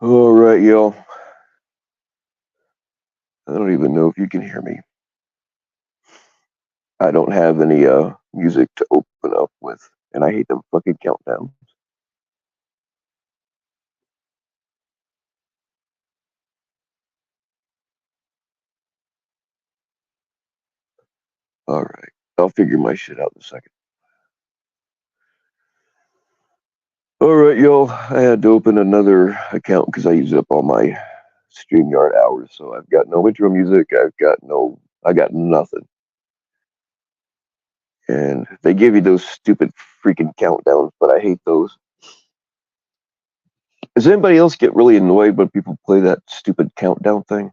All right, y'all. I don't even know if you can hear me. I don't have any music to open up with, and I hate them fucking countdowns. All right, I'll figure my shit out in a second. All right, y'all. I had to open another account because I used up all my StreamYard hours, so I've got no intro music. I got nothing. And they give you those stupid freaking countdowns, but I hate those. Does anybody else get really annoyed when people play that stupid countdown thing?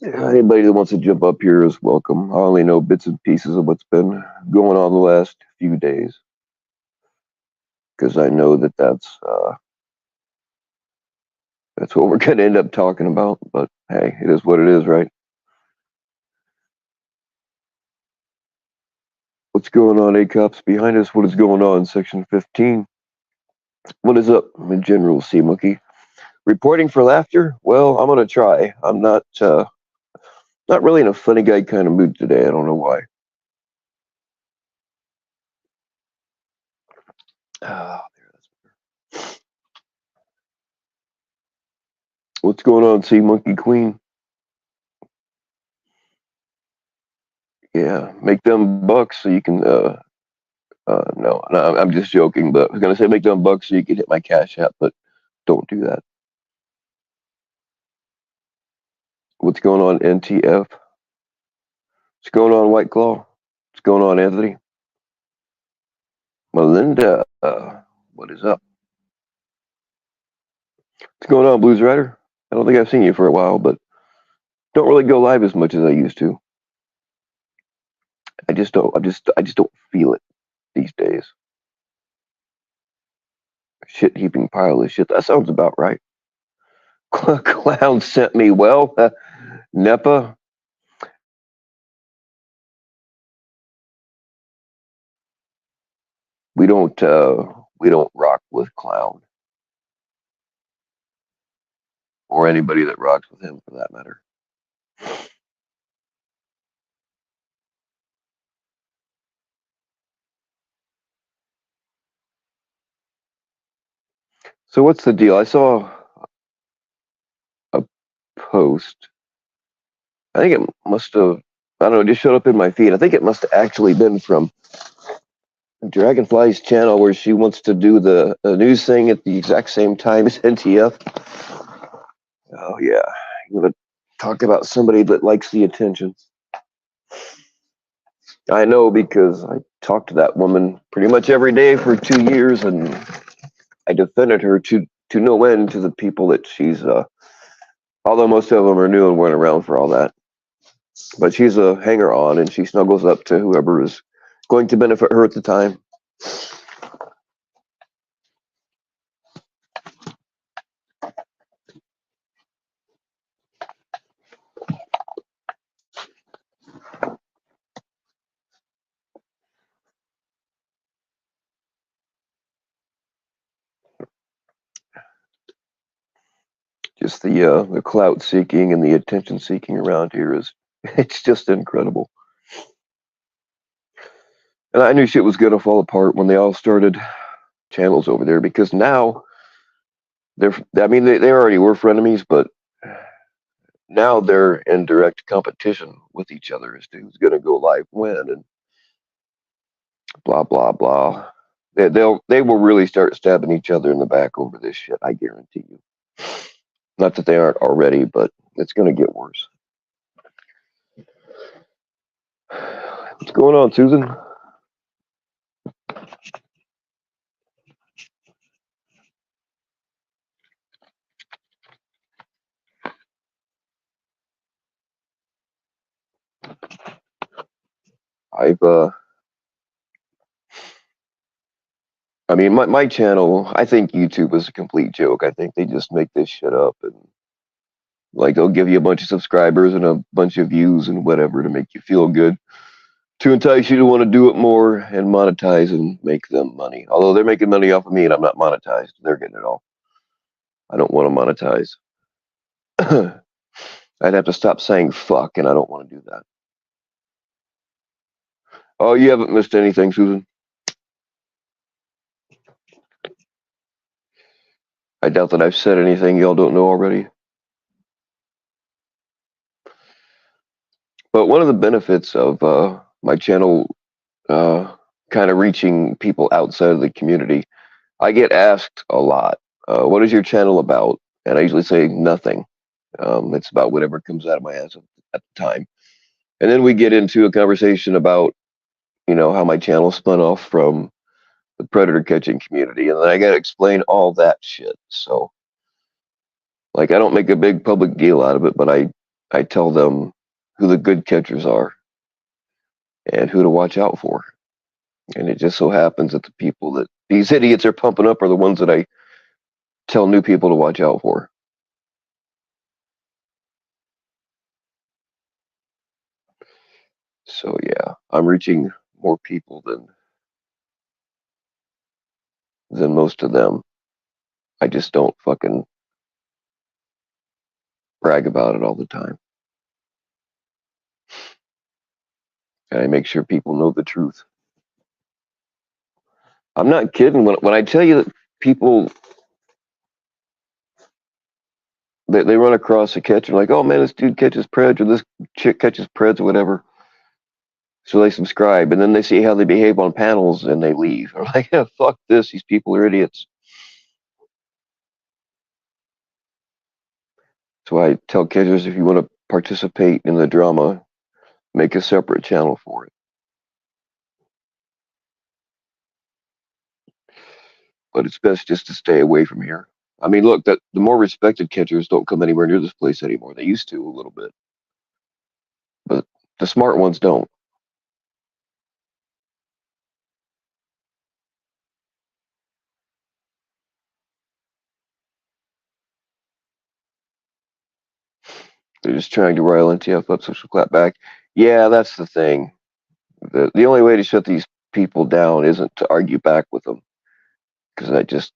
Yeah, anybody that wants to jump up here is welcome. I only know bits and pieces of what's been going on the last few days because I know that that's what we're going to end up talking about. But hey, it is what it is, right? What's going on, A cops behind us? What is going on, Section 15? What is up, in General C Monkey? Reporting for laughter? Well, I'm going to try. I'm not really in a funny guy kind of mood today. I don't know why. Ah, what's going on, C Monkey Queen? Yeah, make them bucks so you can no, I'm just joking. But I was gonna say make them bucks so you can hit my cash app, but don't do that. What's going on, NTF? What's going on, White Claw? What's going on, Anthony? Melinda, what is up? What's going on, Blues Rider? I don't think I've seen you for a while, but don't really go live as much as I used to. I just don't. I just don't feel it these days. Shit heaping pile of shit. That sounds about right. Clown sent me. Well, NEPA. We don't rock with Clown or anybody that rocks with him for that matter. So what's the deal? I saw a post. I think it must have. I don't know. It just showed up in my feed. I think it must have actually been from Dragonfly's channel where she wants to do the news thing at the exact same time as NTF. Oh yeah, you want to talk about somebody that likes the attention? I know because I talked to that woman pretty much every day for 2 years, and I defended her to no end to the people that she's. Although most of them are new and weren't around for all that, but she's a hanger on, and she snuggles up to whoever is going to benefit her at the time. Just the clout seeking and the attention seeking around here is it's just incredible. And I knew shit was gonna fall apart when they all started channels over there because now they're I mean they already were frenemies, but now they're in direct competition with each other as to who's gonna go live when and blah blah blah. They will really start stabbing each other in the back over this shit. I guarantee you. Not that they aren't already, but it's gonna get worse. What's going on, Susan? I've I mean, my channel, I think YouTube is a complete joke. I think they just make this shit up. And Like they'll give you a bunch of subscribers and a bunch of views and whatever to make you feel good, to entice you to want to do it more and monetize and make them money. Although they're making money off of me and I'm not monetized. They're getting it all. I don't want to monetize. I'd have to stop saying fuck, and I don't want to do that. Oh, you haven't missed anything, Susan. I doubt that I've said anything y'all don't know already. But one of the benefits of my channel kind of reaching people outside of the community, I get asked a lot, what is your channel about? And I usually say nothing. It's about whatever comes out of my ass at the time. And then we get into a conversation about, how my channel spun off from the predator catching community. And then I got to explain all that shit. So, like, I don't make a big public deal out of it, but I tell them who the good catchers are and who to watch out for. And it just so happens that the people that these idiots are pumping up are the ones that I tell new people to watch out for. So yeah, I'm reaching more people than most of them. I just don't fucking brag about it all the time. And I make sure people know the truth. I'm not kidding when I tell you that people they run across a catcher like, oh man, this dude catches preds or this chick catches preds or whatever. So they subscribe and then they see how they behave on panels and they leave. They're like, yeah, fuck this. These people are idiots. So I tell catchers if you want to participate in the drama, make a separate channel for it. But it's best just to stay away from here. I mean, look, that the more respected catchers don't come anywhere near this place anymore. They used to a little bit, but the smart ones don't. They're just trying to rile NTF up so she'll clap back. Yeah, that's the thing. The only way to shut these people down isn't to argue back with them, because that just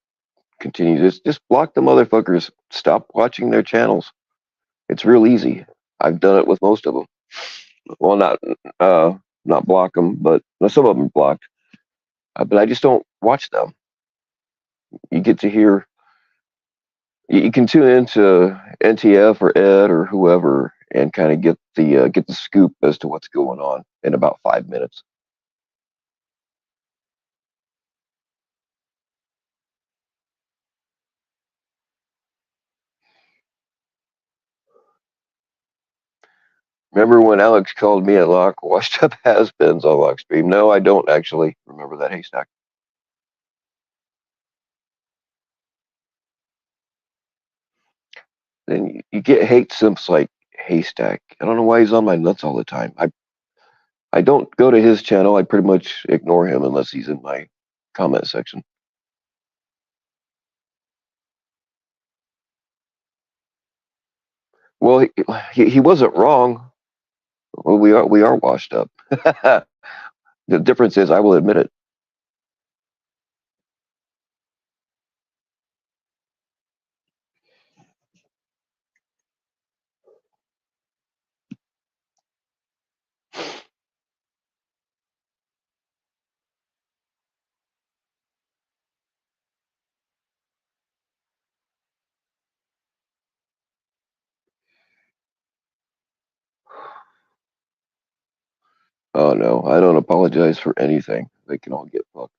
continues. Just block the motherfuckers. Stop watching their channels. It's real easy. I've done it with most of them. Well, uh, not block them, but some of them blocked. But I just don't watch them. You get to hear. You can tune into NTF or Ed or whoever and kind of get the scoop as to what's going on in about 5 minutes. Remember when Alex called me a lock, washed up has-beens on lock stream? No, I don't actually remember that haystack. Then you get hate simps like haystack. I don't know why he's on my nuts all the time. I don't go to his channel. I pretty much ignore him unless he's in my comment section. Well, he wasn't wrong. Well, we are washed up. The difference is I will admit it. Oh no, I don't apologize for anything. They can all get fucked.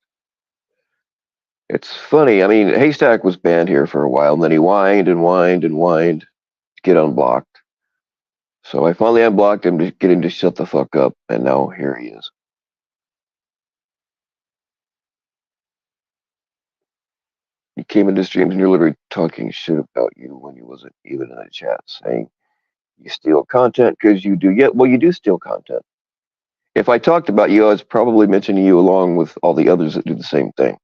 It's funny. I mean, Haystack was banned here for a while, and then he whined and whined and whined to get unblocked. So I finally unblocked him to get him to shut the fuck up, and now here he is. He came into streams and you're literally talking shit about you when you wasn't even in the chat, saying you steal content because you do. Yeah, well, you do steal content. If I talked about you, I was probably mentioning you along with all the others that do the same thing.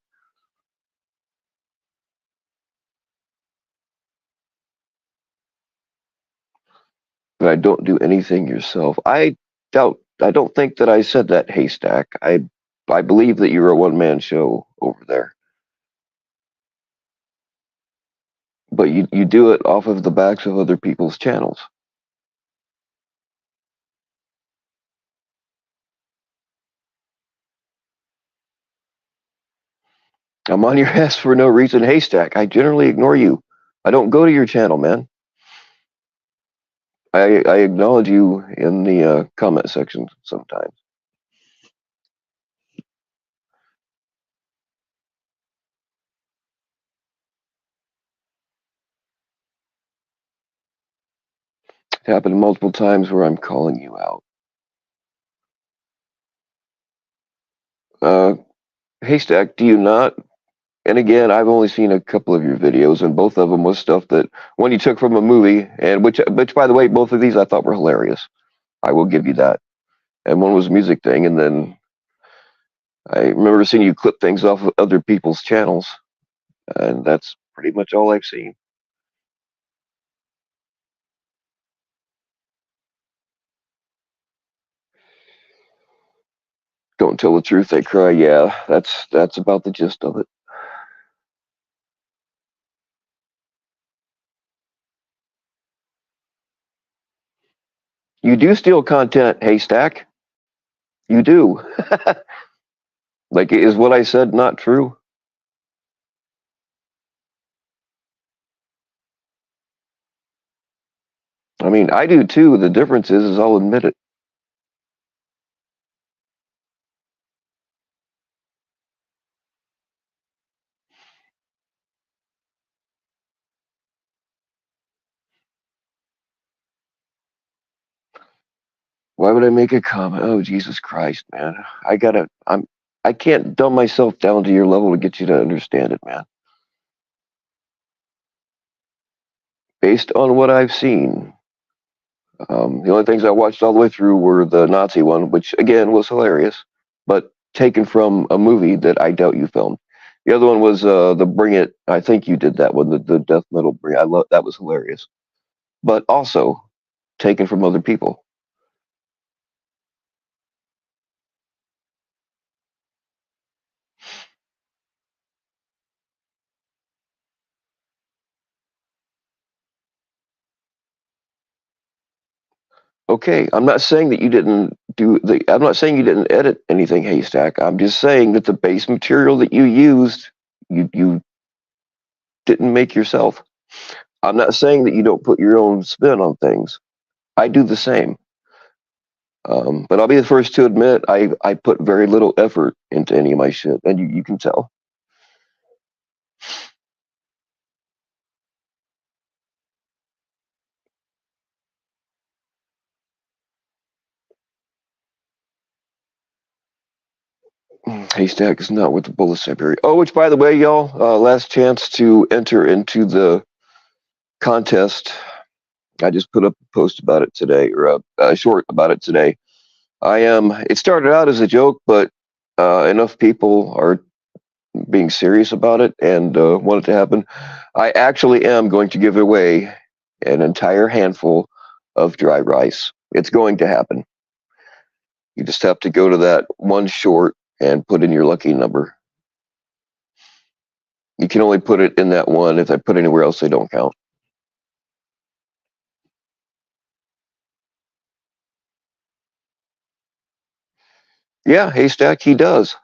but I don't do anything yourself. I don't think that I said that, Haystack. I believe that you're a one-man show over there, but you do it off of the backs of other people's channels. I'm on your ass for no reason, Haystack. I generally ignore you. I don't go to your channel, man. I acknowledge you in the comment section sometimes. It's happened multiple times where I'm calling you out. Uh, Haystack, do you not? And again, I've only seen a couple of your videos, and both of them was stuff that one you took from a movie, and which by the way, both of these I thought were hilarious. I will give you that. And one was a music thing, and then I remember seeing you clip things off of other people's channels, and that's pretty much all I've seen. Don't tell the truth, they cry. Yeah, that's about the gist of it. You do steal content, Haystack. You do. Like, is what I said not true? I mean, I do too. The difference is I'll admit it. Why would I make a comment? Oh, Jesus Christ, man. I can't dumb myself down to your level to get you to understand it, man. Based on what I've seen, the only things I watched all the way through were the Nazi one, which again was hilarious, but taken from a movie that I doubt you filmed. The other one was the Bring It. I think you did that one, the death metal Bring. I love that was hilarious, but also taken from other people. Okay, I'm not saying that you didn't do the. I'm not saying you didn't edit anything, Haystack. I'm just saying that the base material that you used, you didn't make yourself. I'm not saying that you don't put your own spin on things. I do the same. But I'll be the first to admit I put very little effort into any of my shit, and you can tell. Haystack is not worth the bullets I bury. Oh, which by the way, y'all, last chance to enter into the contest. I just put up a post about it today, or a short about it today. I am. It started out as a joke, but enough people are being serious about it and want it to happen. I actually am going to give away an entire handful of dry rice. It's going to happen. You just have to go to that one short and put in your lucky number. You can only put it in that one. If I put anywhere else, they don't count. Yeah, Haystack, he does.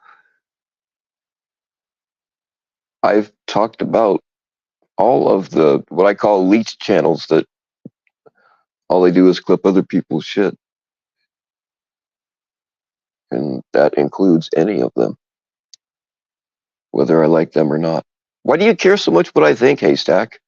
I've talked about all of the what I call leech channels that all they do is clip other people's shit, and that includes any of them, whether I like them or not. Why do you care so much what I think, Haystack?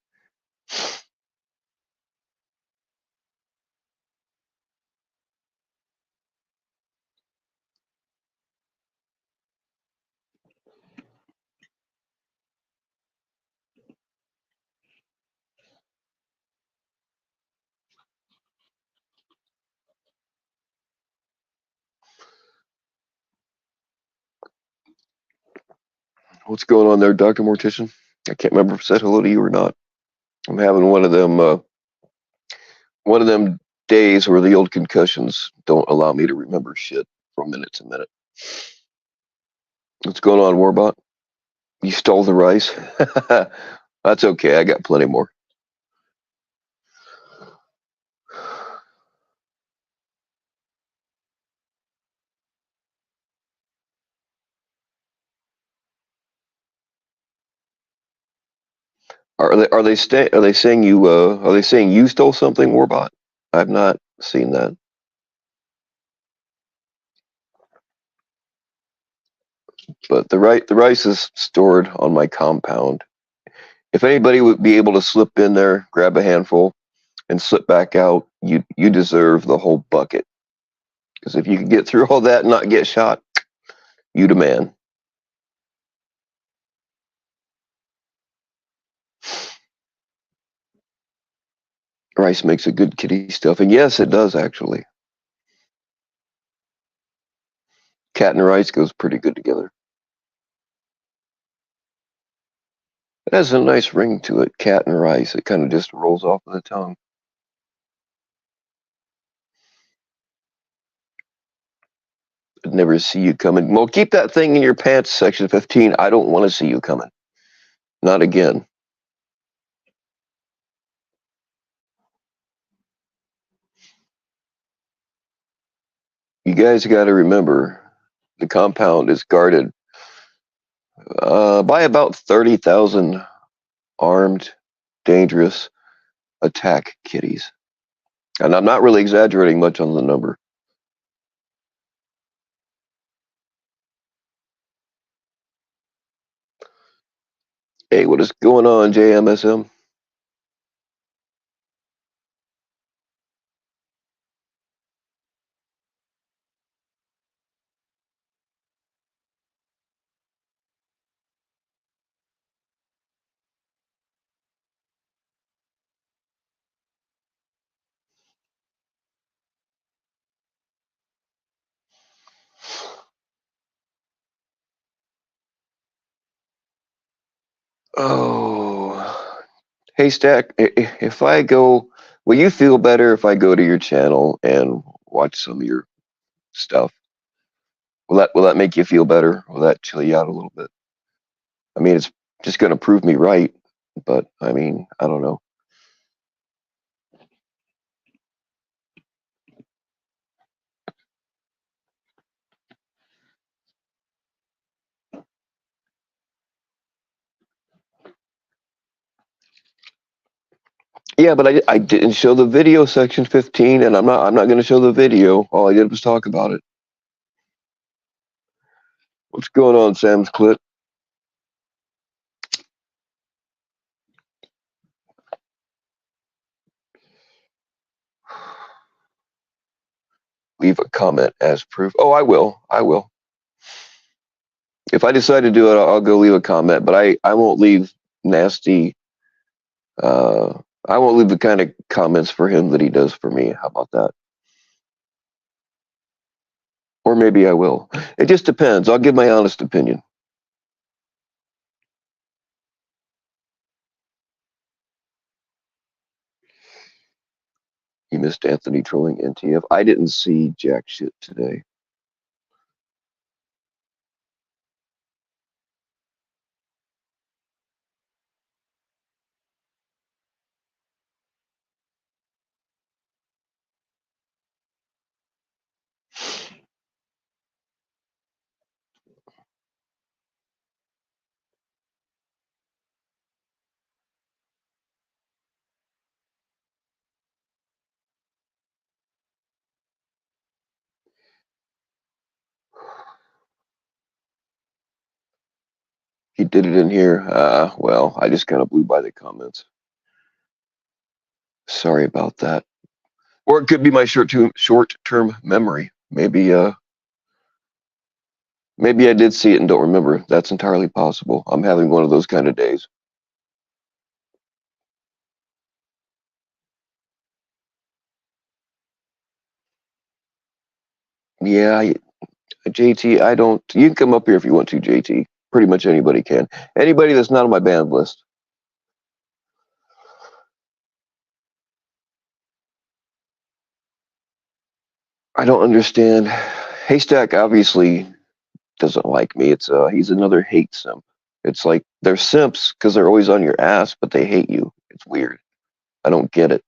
What's going on there, Doctor Mortician? I can't remember if I said hello to you or not. I'm having one of them days where the old concussions don't allow me to remember shit from minute to minute. What's going on, Warbot? You stole the rice? That's okay. I got plenty more. Are they saying you stole something, Warbot? I've not seen that. But the rice is stored on my compound. If anybody would be able to slip in there, grab a handful, and slip back out, you deserve the whole bucket. Because if you can get through all that and not get shot, you the man. Rice makes a good kitty stuff, and yes, it does actually. Cat and rice goes pretty good together. It has a nice ring to it, cat and rice. It kind of just rolls off of the tongue. I'd never see you coming. Well, keep that thing in your pants, section 15. I don't want to see you coming. Not again. You guys got to remember, the compound is guarded by about 30,000 armed, dangerous attack kitties. And I'm not really exaggerating much on the number. Hey, what is going on, JMSM? Oh, hey, Stack. If I go, will you feel better if I go to your channel and watch some of your stuff? Will that make you feel better? Will that chill you out a little bit? I mean, it's just going to prove me right, but I mean, I don't know. Yeah, but I didn't show the video, section 15, and I'm not going to show the video. All I did was talk about it. What's going on, Sam's Clit? Leave a comment as proof. Oh, I will. I will. If I decide to do it, I'll go leave a comment, but I won't leave nasty. Uh, I won't leave the kind of comments for him that he does for me. How about that? Or maybe I will. It just depends. I'll give my honest opinion. You missed Anthony trolling NTF. I didn't see jack shit today. He did it in here. Well, I just kind of blew by the comments. Sorry about that. Or it could be my short-term memory. Maybe I did see it and don't remember. That's entirely possible. I'm having one of those kind of days. Yeah, JT, I don't. You can come up here if you want to, JT. Pretty much anybody can. Anybody that's not on my banned list. I don't understand. Haystack obviously doesn't like me. It's he's another hate simp. It's like they're simps because they're always on your ass, but they hate you. It's weird. I don't get it.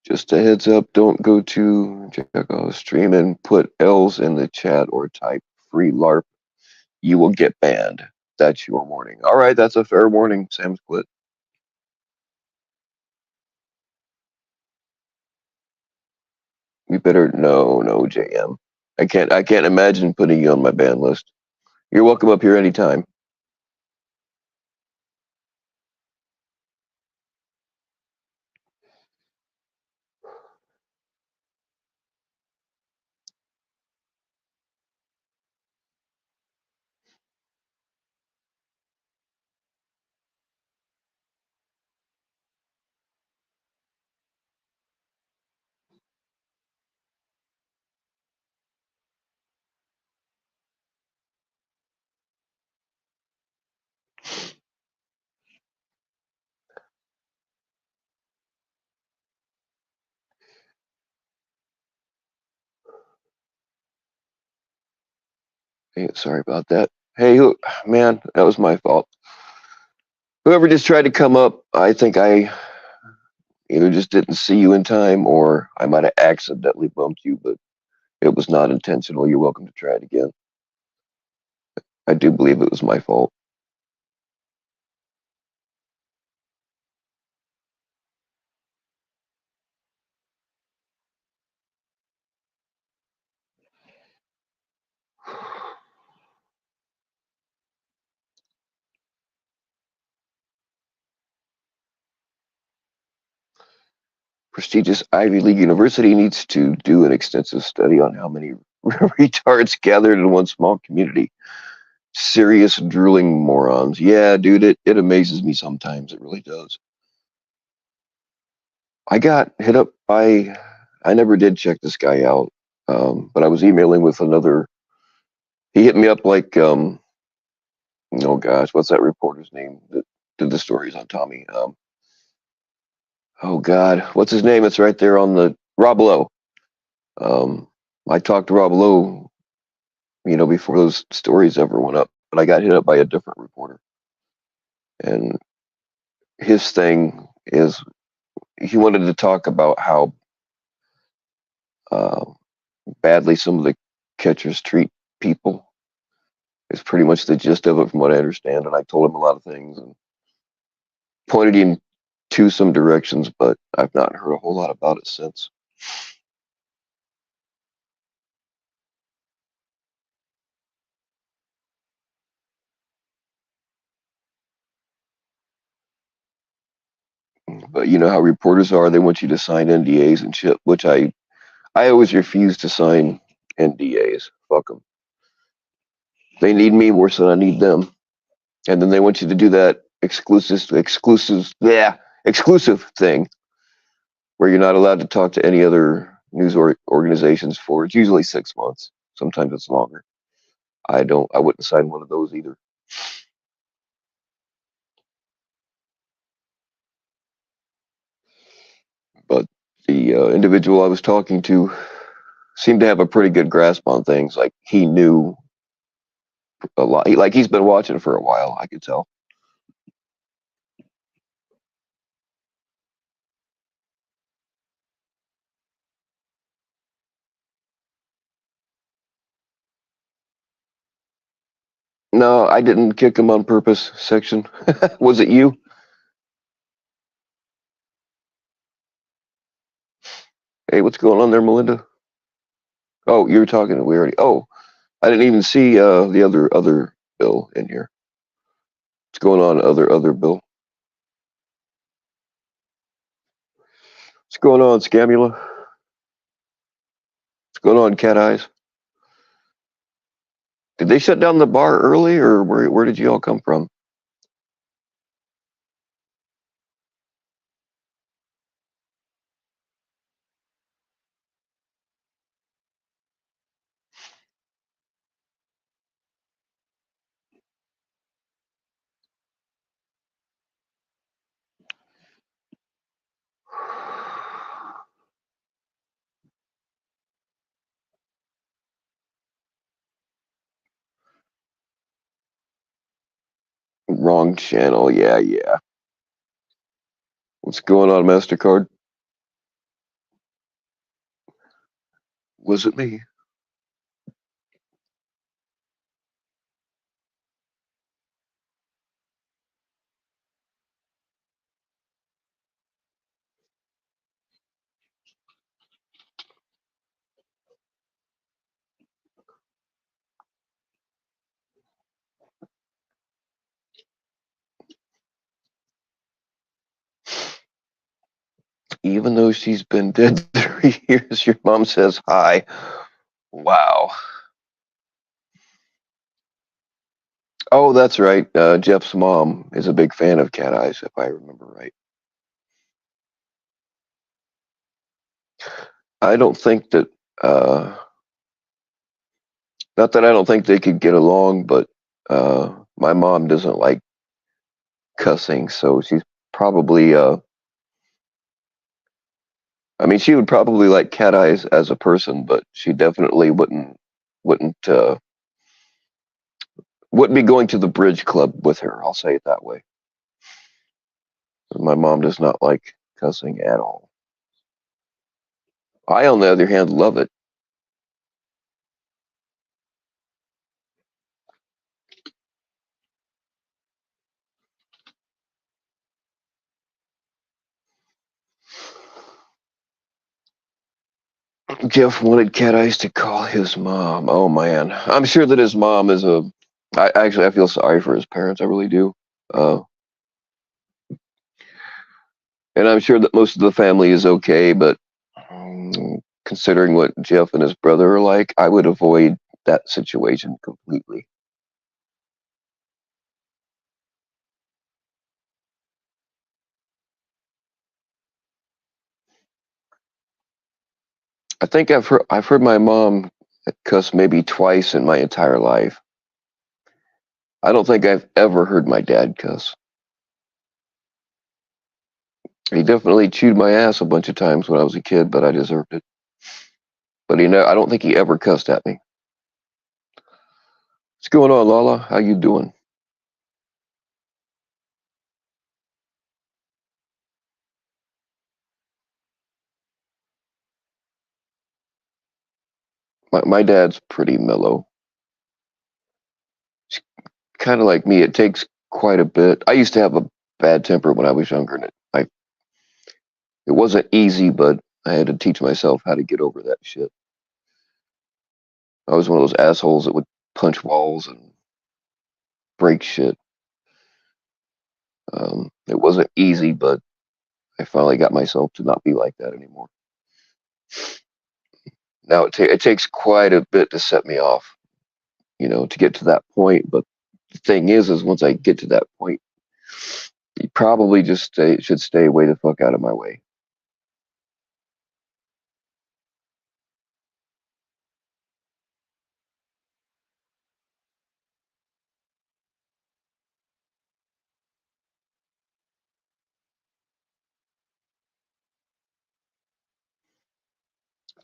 Just a heads up, don't go to check out the stream and put L's in the chat or type free LARP. You will get banned. That's your warning. All right, that's a fair warning, Sam Split. You better no, JM. I can't imagine putting you on my ban list. You're welcome up here anytime. Hey, sorry about that. Hey, man, that was my fault. Whoever just tried to come up, I think I either just didn't see you in time or I might have accidentally bumped you, but it was not intentional. You're welcome to try it again. I do believe it was my fault. Prestigious Ivy League university needs to do an extensive study on how many retards gathered in one small community. Serious drooling morons. Yeah, dude, it amazes me sometimes. It really does. I got hit up by, I never did check this guy out, but I was emailing with another. He hit me up like, oh gosh, what's that reporter's name that did the stories on Tommy? Oh God, what's his name? It's right there on the Rob Lowe. I talked to Rob Lowe, before those stories ever went up, but I got hit up by a different reporter, and his thing is he wanted to talk about how uh, badly some of the catchers treat people. Is pretty much the gist of it, from what I understand. And I told him a lot of things and pointed him to some directions, but I've not heard a whole lot about it since. But you know how reporters are; they want you to sign NDAs and shit, which I always refuse to sign NDAs. Fuck them. They need me worse than I need them, and then they want you to do that exclusive thing where you're not allowed to talk to any other news organizations for it's usually 6 months. Sometimes it's longer. I wouldn't sign one of those either. But the individual I was talking to seemed to have a pretty good grasp on things. Like he knew a lot. He's been watching for a while. I could tell. No, I didn't kick him on purpose. Section, was it you? Hey, what's going on there, Melinda? Oh, you were talking to we already. Oh, I didn't even see the other Bill in here. What's going on, other Bill? What's going on, Scamula? What's going on, Cat Eyes? Did they shut down the bar early, or where did you all come from? Wrong channel. Yeah, yeah. What's going on, MasterCard? Was it me? Even though she's been dead 3 years, your mom says hi. Wow. Oh, that's right. Jeff's mom is a big fan of Cat Eyes, if I remember right. I don't think that, uh, not that I don't think they could get along, but my mom doesn't like cussing, so she's probably, I mean, she would probably like Cat Eyes as a person, but she definitely wouldn't, wouldn't be going to the bridge club with her. I'll say it that way. My mom does not like cussing at all. I, on the other hand, love it. Jeff wanted Cat Eyes to call his mom. Oh man, I'm sure that his mom is a. I feel sorry for his parents. I really do. Uh, and I'm sure that most of the family is okay, but considering what Jeff and his brother are like, I would avoid that situation completely. I think I've heard my mom cuss maybe twice in my entire life. I don't think I've ever heard my dad cuss. He definitely chewed my ass a bunch of times when I was a kid, but I deserved it. But I don't think he ever cussed at me. What's going on, Lala? How you doing? My dad's pretty mellow. It's kind of like me. It takes quite a bit. I used to have a bad temper when I was younger, and it wasn't easy, but I had to teach myself how to get over that shit. I was one of those assholes that would punch walls and break shit. It wasn't easy, but I finally got myself to not be like that anymore. Now it takes quite a bit to set me off, to get to that point. But the thing is once I get to that point, you probably just should stay way the fuck out of my way.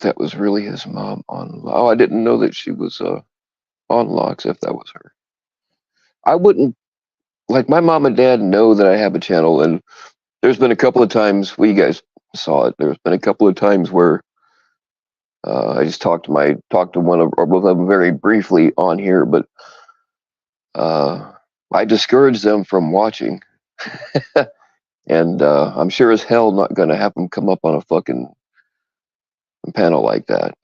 That was really his mom on. Oh, I didn't know that she was on locks. If that was her, I wouldn't like my mom and dad know that I have a channel, and there's been a couple of times you guys saw it. There's been a couple of times where I just talked to one of or both of them very briefly on here, but uh, I discouraged them from watching, and I'm sure as hell not gonna have them come up on a fucking panel like that.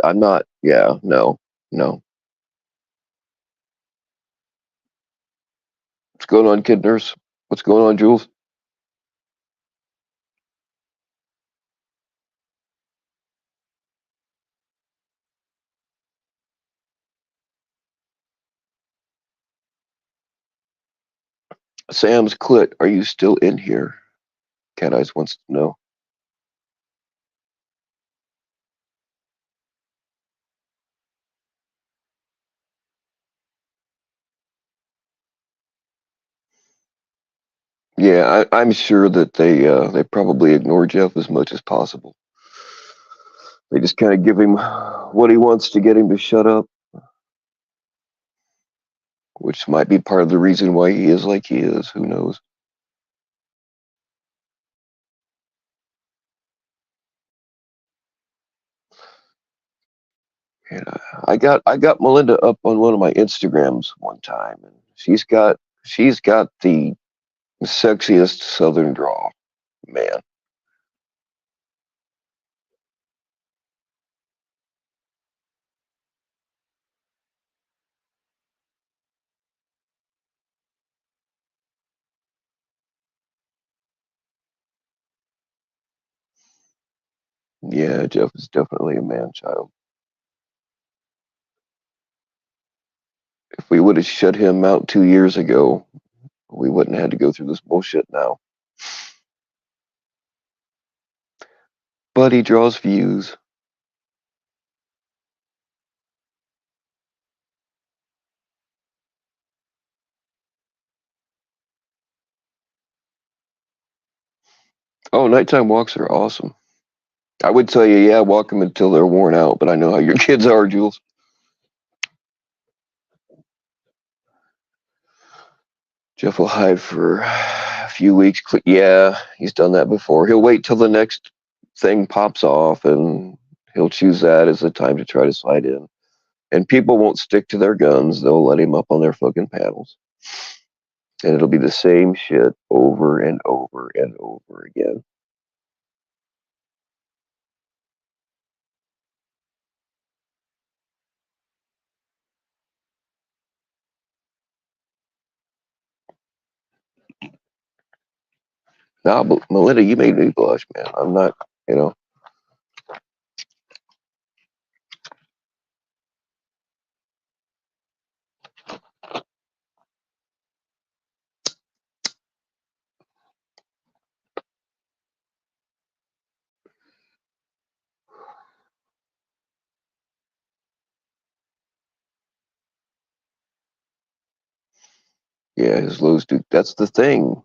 I'm not. Yeah, no, no. What's going on, kid nurse? What's going on, Jules? Sam's clit. Are you still in here? Cat Eyes wants to know. Yeah, I'm sure that they probably ignore Jeff as much as possible. They just kind of give him what he wants to get him to shut up. which might be part of the reason why he is like he is. Who knows? And I got Melinda up on one of my Instagrams one time, and she's got the sexiest Southern drawl, man. Yeah, Jeff is definitely a man child. If we would have shut him out 2 years ago, we wouldn't have had to go through this bullshit now. But he draws views. Oh, nighttime walks are awesome. I would tell you, yeah, walk them until they're worn out, but I know how your kids are, Jules. Jeff will hide for a few weeks. Yeah, he's done that before. He'll wait till the next thing pops off and he'll choose that as the time to try to slide in. And people won't stick to their guns. They'll let him up on their fucking paddles. And it'll be the same shit over and over and over again. Now, Melinda, you made me blush, man. I'm not, you know, yeah, his lows do. That's the thing.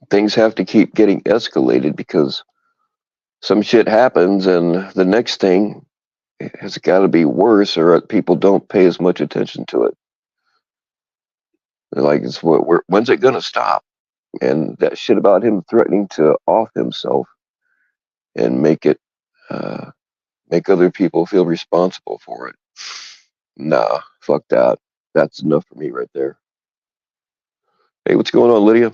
Things have to keep getting escalated because some shit happens and the next thing has got to be worse or people don't pay as much attention to it. They're like, when's it going to stop? And that shit about him threatening to off himself and uh, make other people feel responsible for it. Nah, fuck that. That's enough for me right there. Hey, what's going on, Lydia?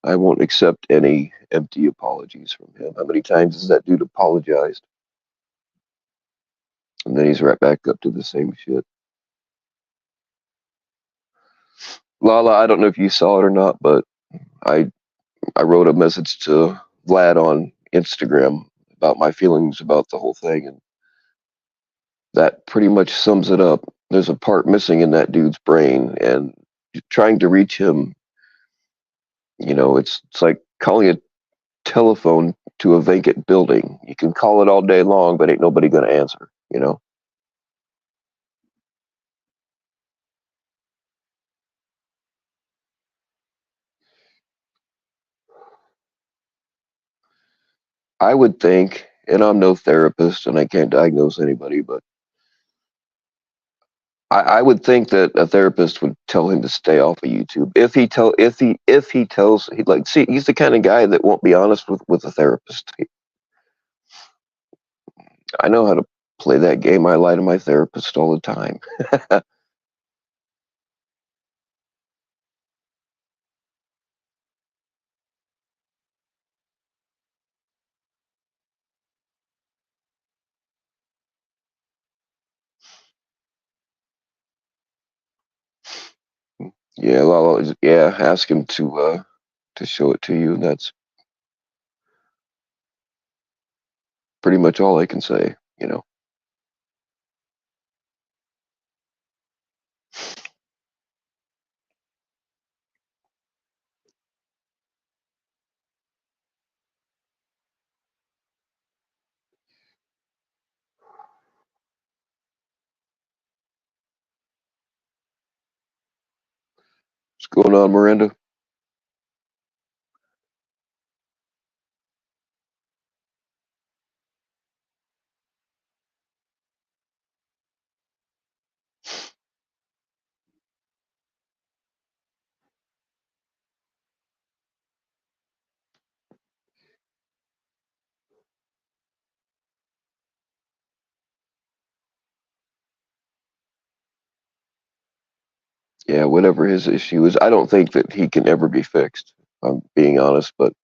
I won't accept any empty apologies from him. How many times has that dude apologized? And then he's right back up to the same shit. Lala, I don't know if you saw it or not, but I I wrote a message to Vlad on Instagram about my feelings about the whole thing, and that pretty much sums it up. There's a part missing in that dude's brain, and trying to reach him, it's like calling a telephone to a vacant building. You can call it all day long, but ain't nobody gonna answer. I would think, and I'm no therapist, and I can't diagnose anybody, but I would think that a therapist would tell him to stay off of YouTube. If he tells he like see he's the kind of guy that won't be honest with a therapist. I know how to play that game. I lie to my therapist all the time. Yeah, well, yeah. Ask him to show it to you, and that's pretty much all I can say. What's going on, Miranda? Yeah, whatever his issue is, I don't think that he can ever be fixed. I'm being honest, but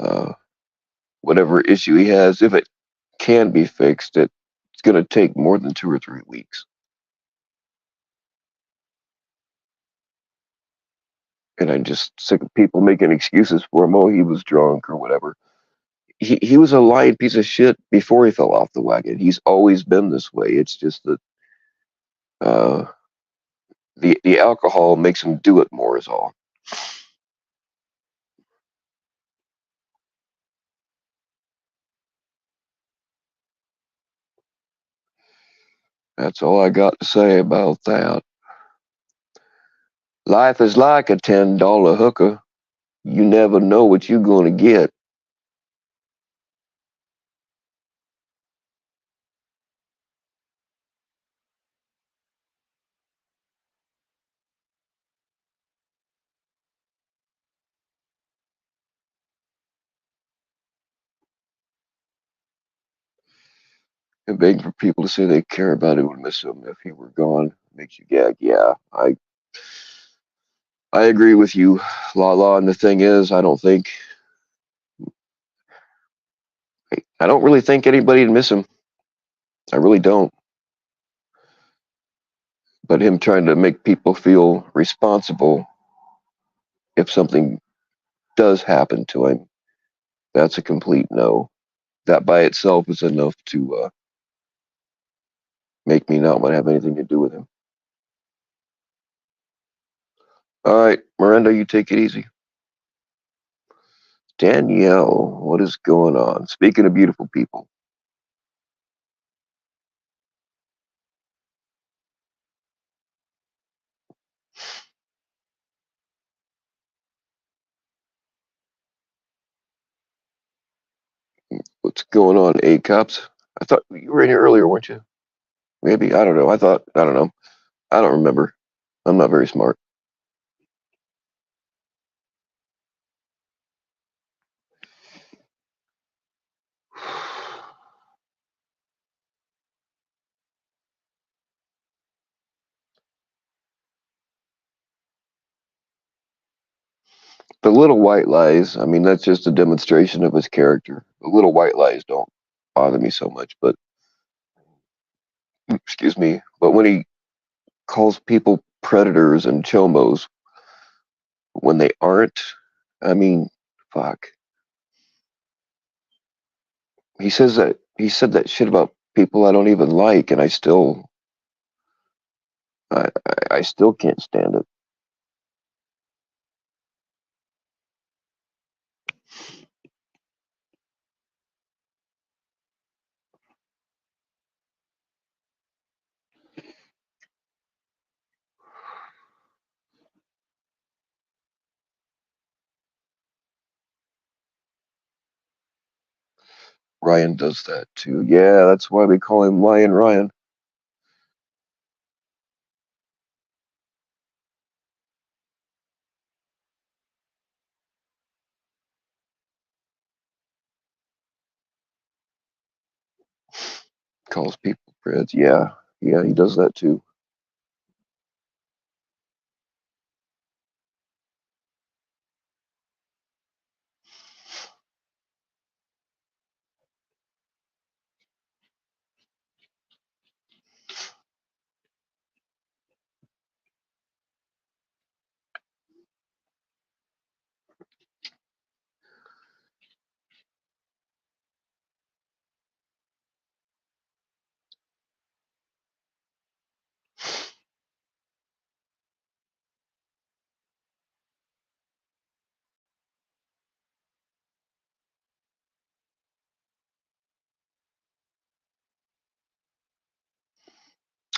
uh, whatever issue he has, if it can be fixed, it's going to take more than 2 or 3 weeks. And I'm just sick of people making excuses for him. Oh, he was drunk or whatever. He was a lying piece of shit before he fell off the wagon. He's always been this way. It's just that uh, the alcohol makes him do it more. Is all. That's all I got to say about that. Life is like a $10 hooker. You never know what you're going to get. And begging for people to say they care about him and miss him if he were gone makes you gag. Yeah, I agree with you, La. And the thing is, I don't really think anybody'd miss him. I really don't. But him trying to make people feel responsible if something does happen to him, that's a complete no. That by itself is enough to make me not want to have anything to do with him. All right, Miranda, you take it easy. Danielle, what is going on? Speaking of beautiful people, what's going on, A cops? I thought you were in here earlier, weren't you? Maybe I don't know. I don't know. I don't remember. I'm not very smart. The little white lies. I mean, that's just a demonstration of his character. The little white lies don't bother me so much, but excuse me. But when he calls people predators and chomos when they aren't, I mean, fuck. He said that shit about people I don't even like, and I still can't stand it. Ryan does that too. Yeah, that's why we call him Lion Ryan. Calls people Preds. Yeah, yeah, he does that too.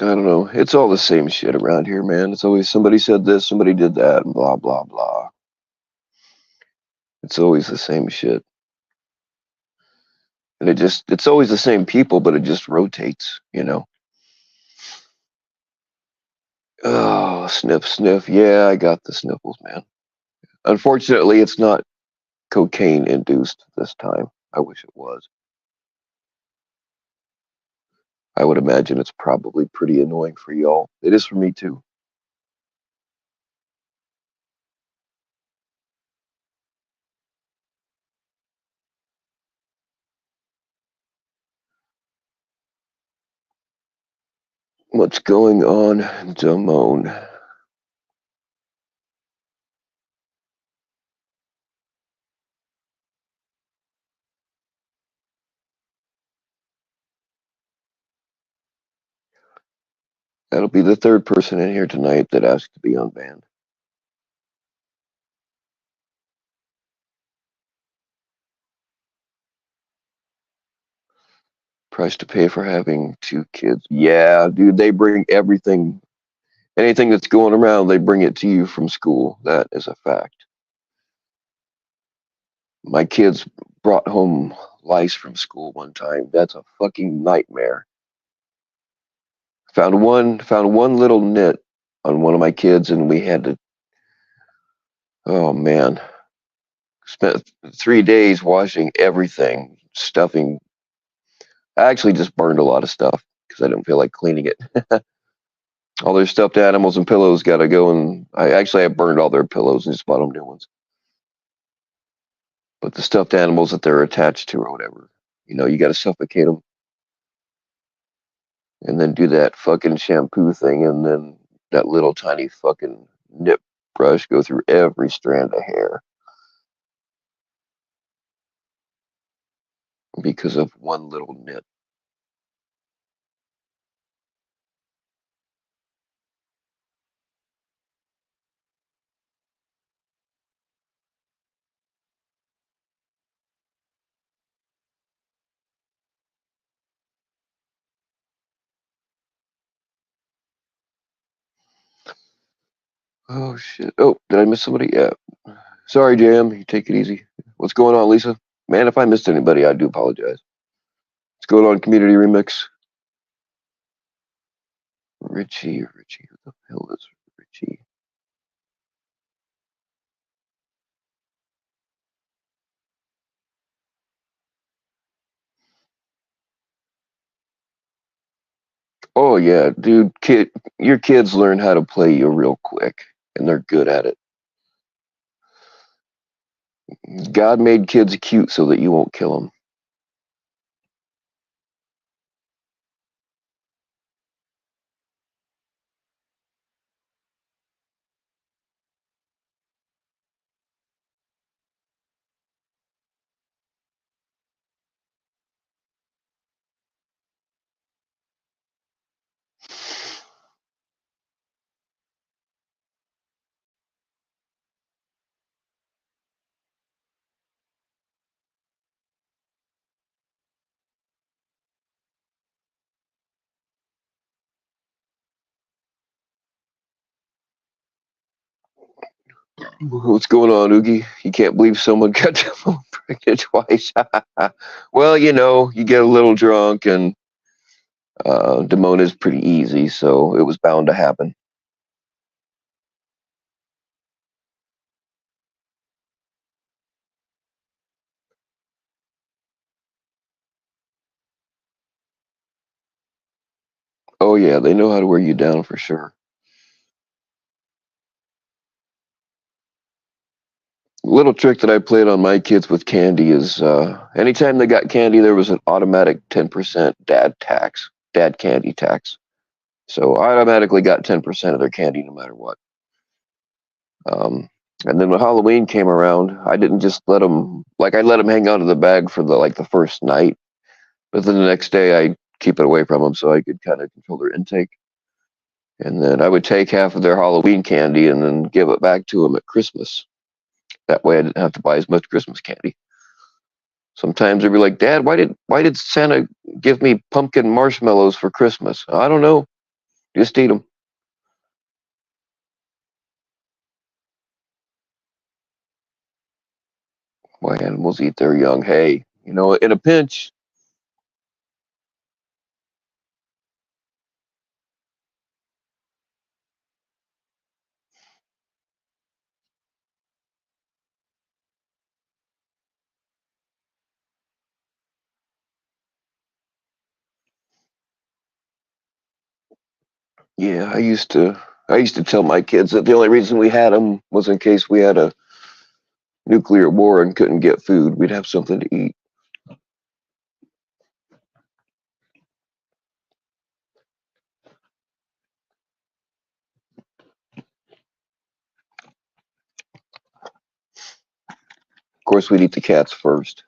I don't know. It's all the same shit around here, man. It's always somebody said this, somebody did that, and blah blah blah. It's always the same shit. And it's always the same people, but it just rotates, you know. Oh, sniff, sniff. Yeah, I got the sniffles, man. Unfortunately, it's not cocaine induced this time. I wish it was. I would imagine it's probably pretty annoying for y'all. It is for me too. What's going on, Damone? That'll be the third person in here tonight that asked to be unbanned. Price to pay for having two kids. Yeah, dude, they bring everything, anything that's going around, they bring it to you from school. That is a fact. My kids brought home lice from school one time. That's a fucking nightmare. Found one little nit on one of my kids, and we had to. Oh man, spent 3 days washing everything, stuffing. I actually just burned a lot of stuff because I didn't feel like cleaning it. All their stuffed animals and pillows got to go, and I burned all their pillows and just bought them new ones. But the stuffed animals that they're attached to or whatever, you got to suffocate them and then do that fucking shampoo thing, and then that little tiny fucking nip brush go through every strand of hair because of one little nit. Oh shit. Oh, did I miss somebody? Yeah. Sorry, Jam. You take it easy. What's going on, Lisa? Man, if I missed anybody, I do apologize. What's going on, Community Remix? Richie, who the hell is Richie? Oh yeah, dude, your kids learn how to play you real quick, and they're good at it. God made kids cute so that you won't kill them. What's going on, Oogie? You can't believe someone got pregnant twice. Well, you get a little drunk, and Demona is pretty easy, so it was bound to happen. Oh yeah, they know how to wear you down for sure. Little trick that I played on my kids with candy is anytime they got candy, there was an automatic 10% dad candy tax. So I automatically got 10% of their candy no matter what. Um, and then when Halloween came around, I didn't just let them, like I let them hang out of the bag for the first night, but then the next day I keep it away from them so I could kind of control their intake. And then I would take half of their Halloween candy and then give it back to them at Christmas. That way I didn't have to buy as much Christmas candy. Sometimes they'd be like, "Dad, why did Santa give me pumpkin marshmallows for Christmas?" I don't know. Just eat them. Why animals eat their young? Hey, in a pinch. Yeah, I used to tell my kids that the only reason we had them was in case we had a nuclear war and couldn't get food. We'd have something to eat. Of course, we'd eat the cats first.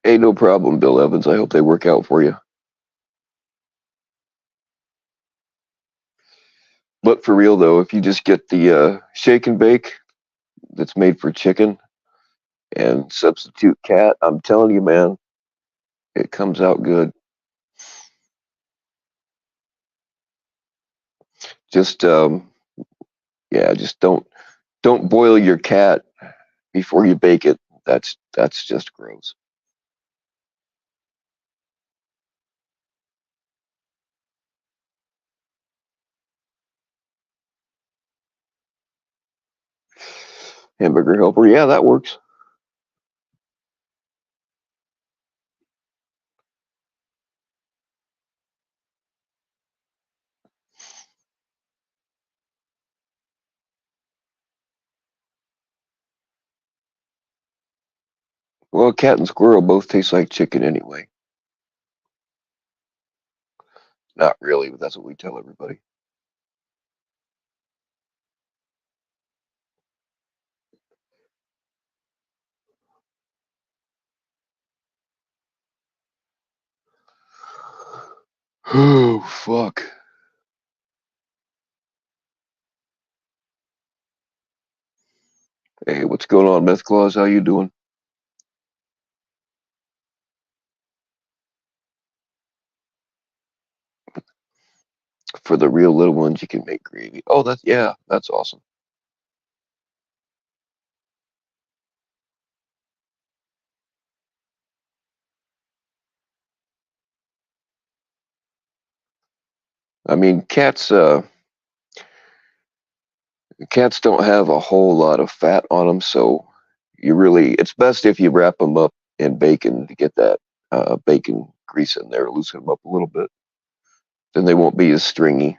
Hey, no problem, Bill Evans. I hope they work out for you. But for real though, if you just get the shake and bake that's made for chicken and substitute cat, I'm telling you, man, it comes out good. Just yeah, just don't boil your cat before you bake it. That's just gross. Hamburger helper, yeah, that works. Well, cat and squirrel both taste like chicken anyway. Not really, but that's what we tell everybody. Oh fuck. Hey, what's going on, Meth Claus? How you doing? For the real little ones, you can make gravy. Oh, that's awesome. I mean, cats don't have a whole lot of fat on them, so it's best if you wrap them up in bacon to get that bacon grease in there, loosen them up a little bit. Then they won't be as stringy.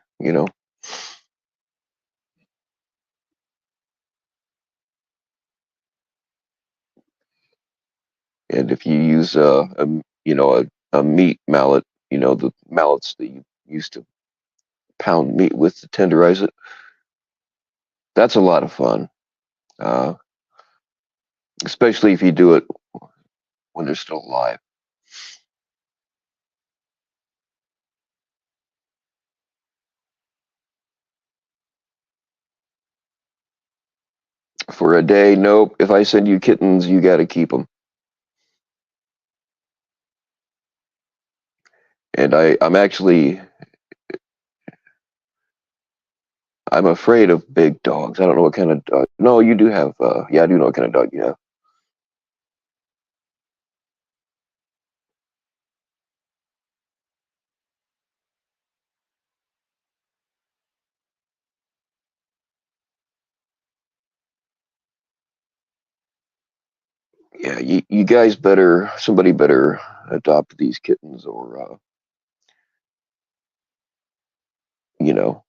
And if you use a meat mallet, the mallets that you used to pound meat with to tenderize it, that's a lot of fun. Uh, Especially if you do it when they're still alive. For a day, nope. If I send you kittens, you got to keep them. And I'm afraid of big dogs. I don't know what kind of dog. No, you do have. Yeah, I do know what kind of dog you have. Yeah, you guys better. Somebody better adopt these kittens, or you know,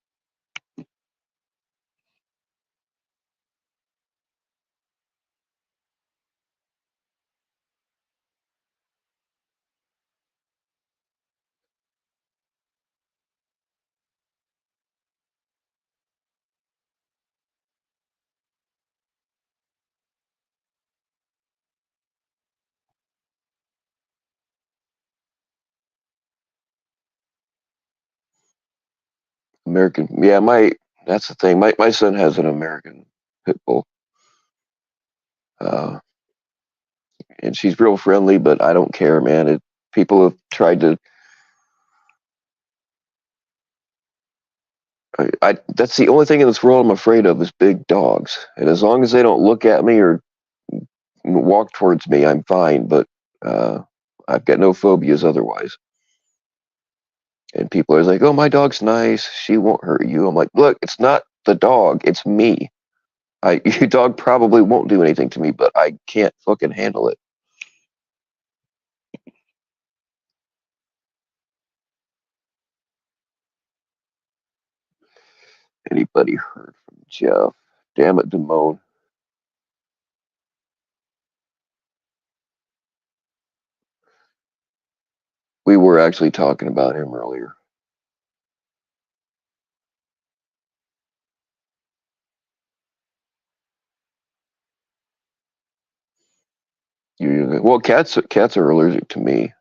American. Yeah, my that's the thing. My son has an American pit bull, uh, and she's real friendly, but I don't care, man. People have tried to. That's the only thing in this world I'm afraid of is big dogs. And as long as they don't look at me or walk towards me, I'm fine. But uh, I've got no phobias otherwise. And people are like, "Oh, my dog's nice. She won't hurt you." I'm like, "Look, it's not the dog. It's me. Your dog probably won't do anything to me, but I can't fucking handle it." Anybody heard from Jeff? Damn it, Damone. We were actually talking about him earlier. Well, cats are allergic to me.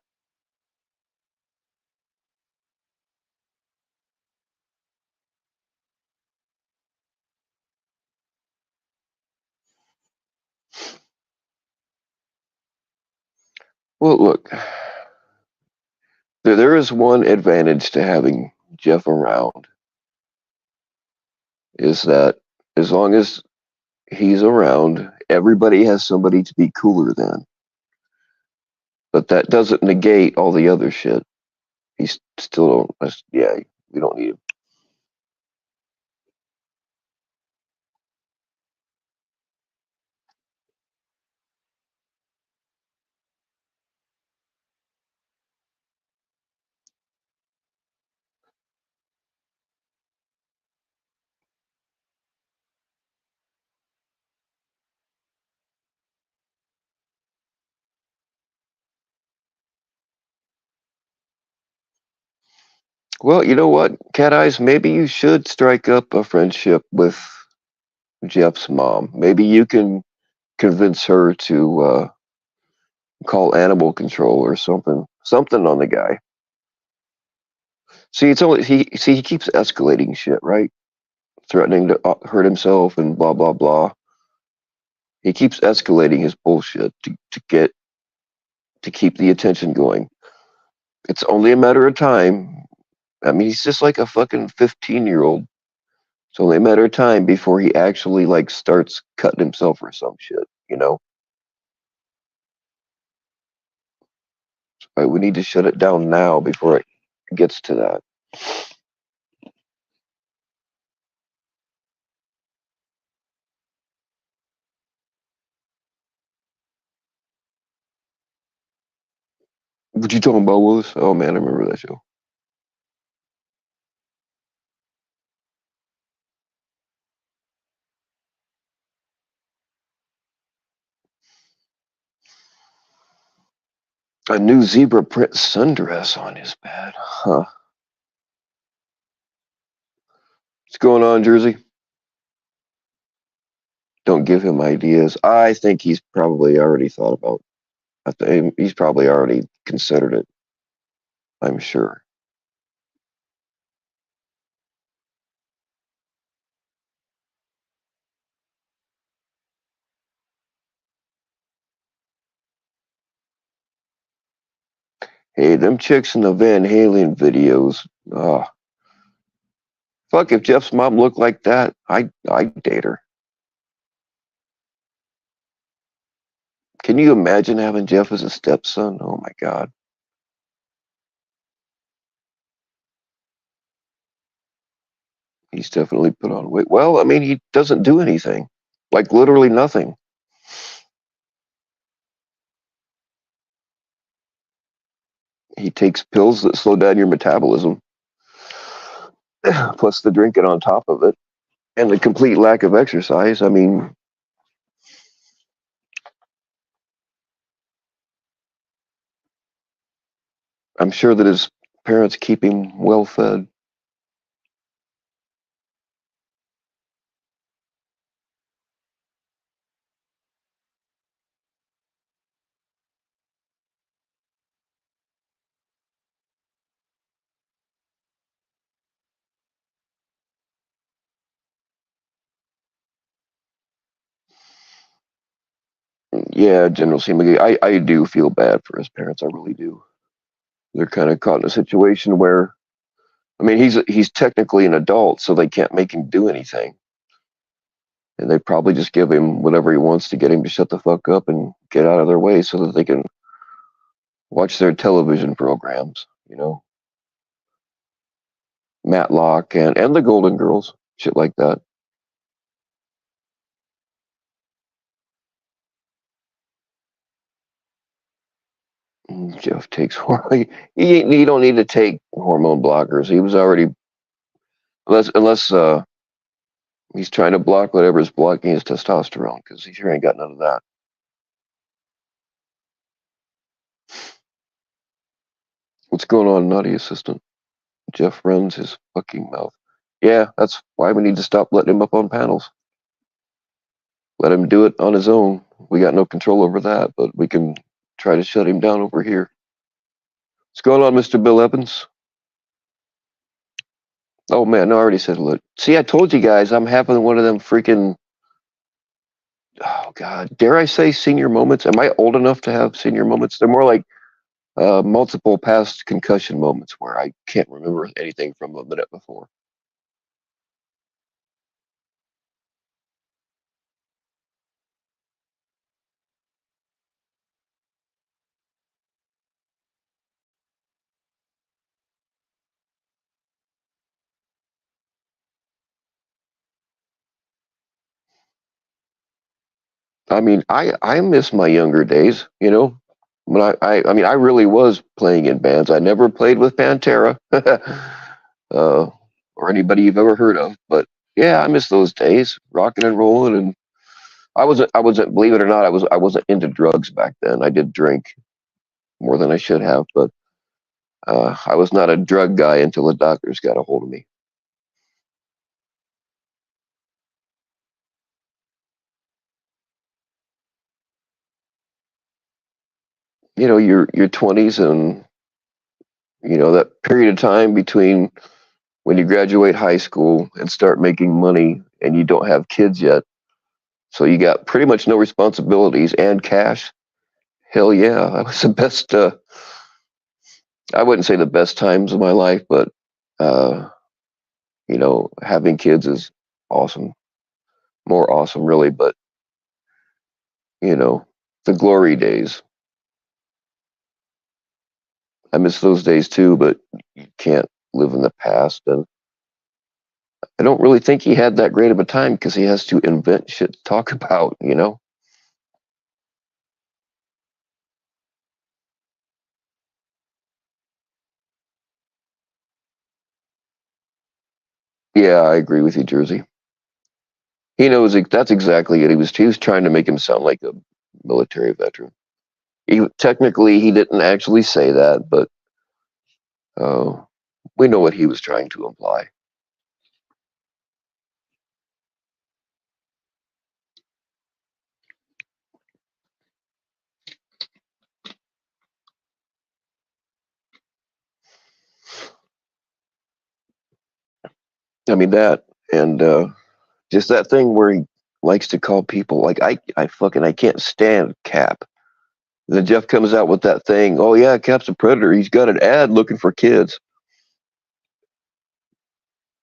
Well, look, there is one advantage to having Jeff around is that as long as he's around, everybody has somebody to be cooler than. But that doesn't negate all the other shit. He's still don't. Yeah, we don't need him. Well, you know what, Cat Eyes? Maybe you should strike up a friendship with Jeff's mom. Maybe you can convince her to call animal control or something. Something on the guy. See, it's only he keeps escalating shit, right? Threatening to hurt himself and blah blah blah. He keeps escalating his bullshit to keep the attention going. It's only a matter of time. I mean, he's just like a fucking 15-year-old. It's only a matter of time before he actually like starts cutting himself or some shit. You know, right? We need to shut it down now before it gets to that. What you talking about, Willis? Oh man, I remember that show. A new zebra print sundress on his bed. Huh. What's going on, Jersey? Don't give him ideas. I think he's probably already thought about. I think he's probably already considered it. I'm sure. Hey, them chicks in the Van Halen videos. Oh, fuck, if Jeff's mom looked like that, I'd date her. Can you imagine having Jeff as a stepson? Oh my God. He's definitely put on weight. Well, I mean, he doesn't do anything. Like literally nothing. He takes pills that slow down your metabolism, plus the drinking on top of it, and the complete lack of exercise. I mean, I'm sure that his parents keep him well fed. Yeah, General C. McGee. I do feel bad for his parents. I really do. They're kind of caught in a situation where, I mean, he's technically an adult, so they can't make him do anything, and they probably just give him whatever he wants to get him to shut the fuck up and get out of their way, so that they can watch their television programs. You know, Matlock and the Golden Girls, shit like that. Jeff takes he don't need to take hormone blockers. He was already unless he's trying to block whatever is blocking his testosterone because he sure ain't got none of that. What's going on, naughty assistant? Jeff runs his fucking mouth. Yeah, that's why we need to stop letting him up on panels. Let him do it on his own. We got no control over that, but we can try to shut him down over here. What's going on, Mr. Bill Evans? Oh man, no, I already said look. See, I told you guys I'm having one of them freaking, oh god, dare I say senior moments? Am I old enough to have senior moments? They're more like multiple past concussion moments where I can't remember anything from a minute before. I mean, I miss my younger days, you know, when I mean, I really was playing in bands. I never played with Pantera, or anybody you've ever heard of, but yeah, I miss those days, rocking and rolling. And I wasn't, believe it or not, I wasn't into drugs back then. I did drink more than I should have, but I was not a drug guy until the doctors got a hold of me. You know, your 20s and that period of time between when you graduate high school and start making money and you don't have kids yet. So you got pretty much no responsibilities and cash. Hell yeah, that was the best. I wouldn't say the best times of my life, but uh, having kids is awesome, more awesome, really. But you know, the glory days, I miss those days too. But you can't live in the past, and I don't really think he had that great of a time because he has to invent shit to talk about. Yeah, I agree with you, Jersey. He knows that's exactly it. He was trying to make him sound like a military veteran. Technically he didn't actually say that, but uh, we know what he was trying to imply. I mean that, and just that thing where he likes to call people like I can't stand Cap. Then Jeff comes out with that thing. Oh yeah, Cap's a predator. He's got an ad looking for kids,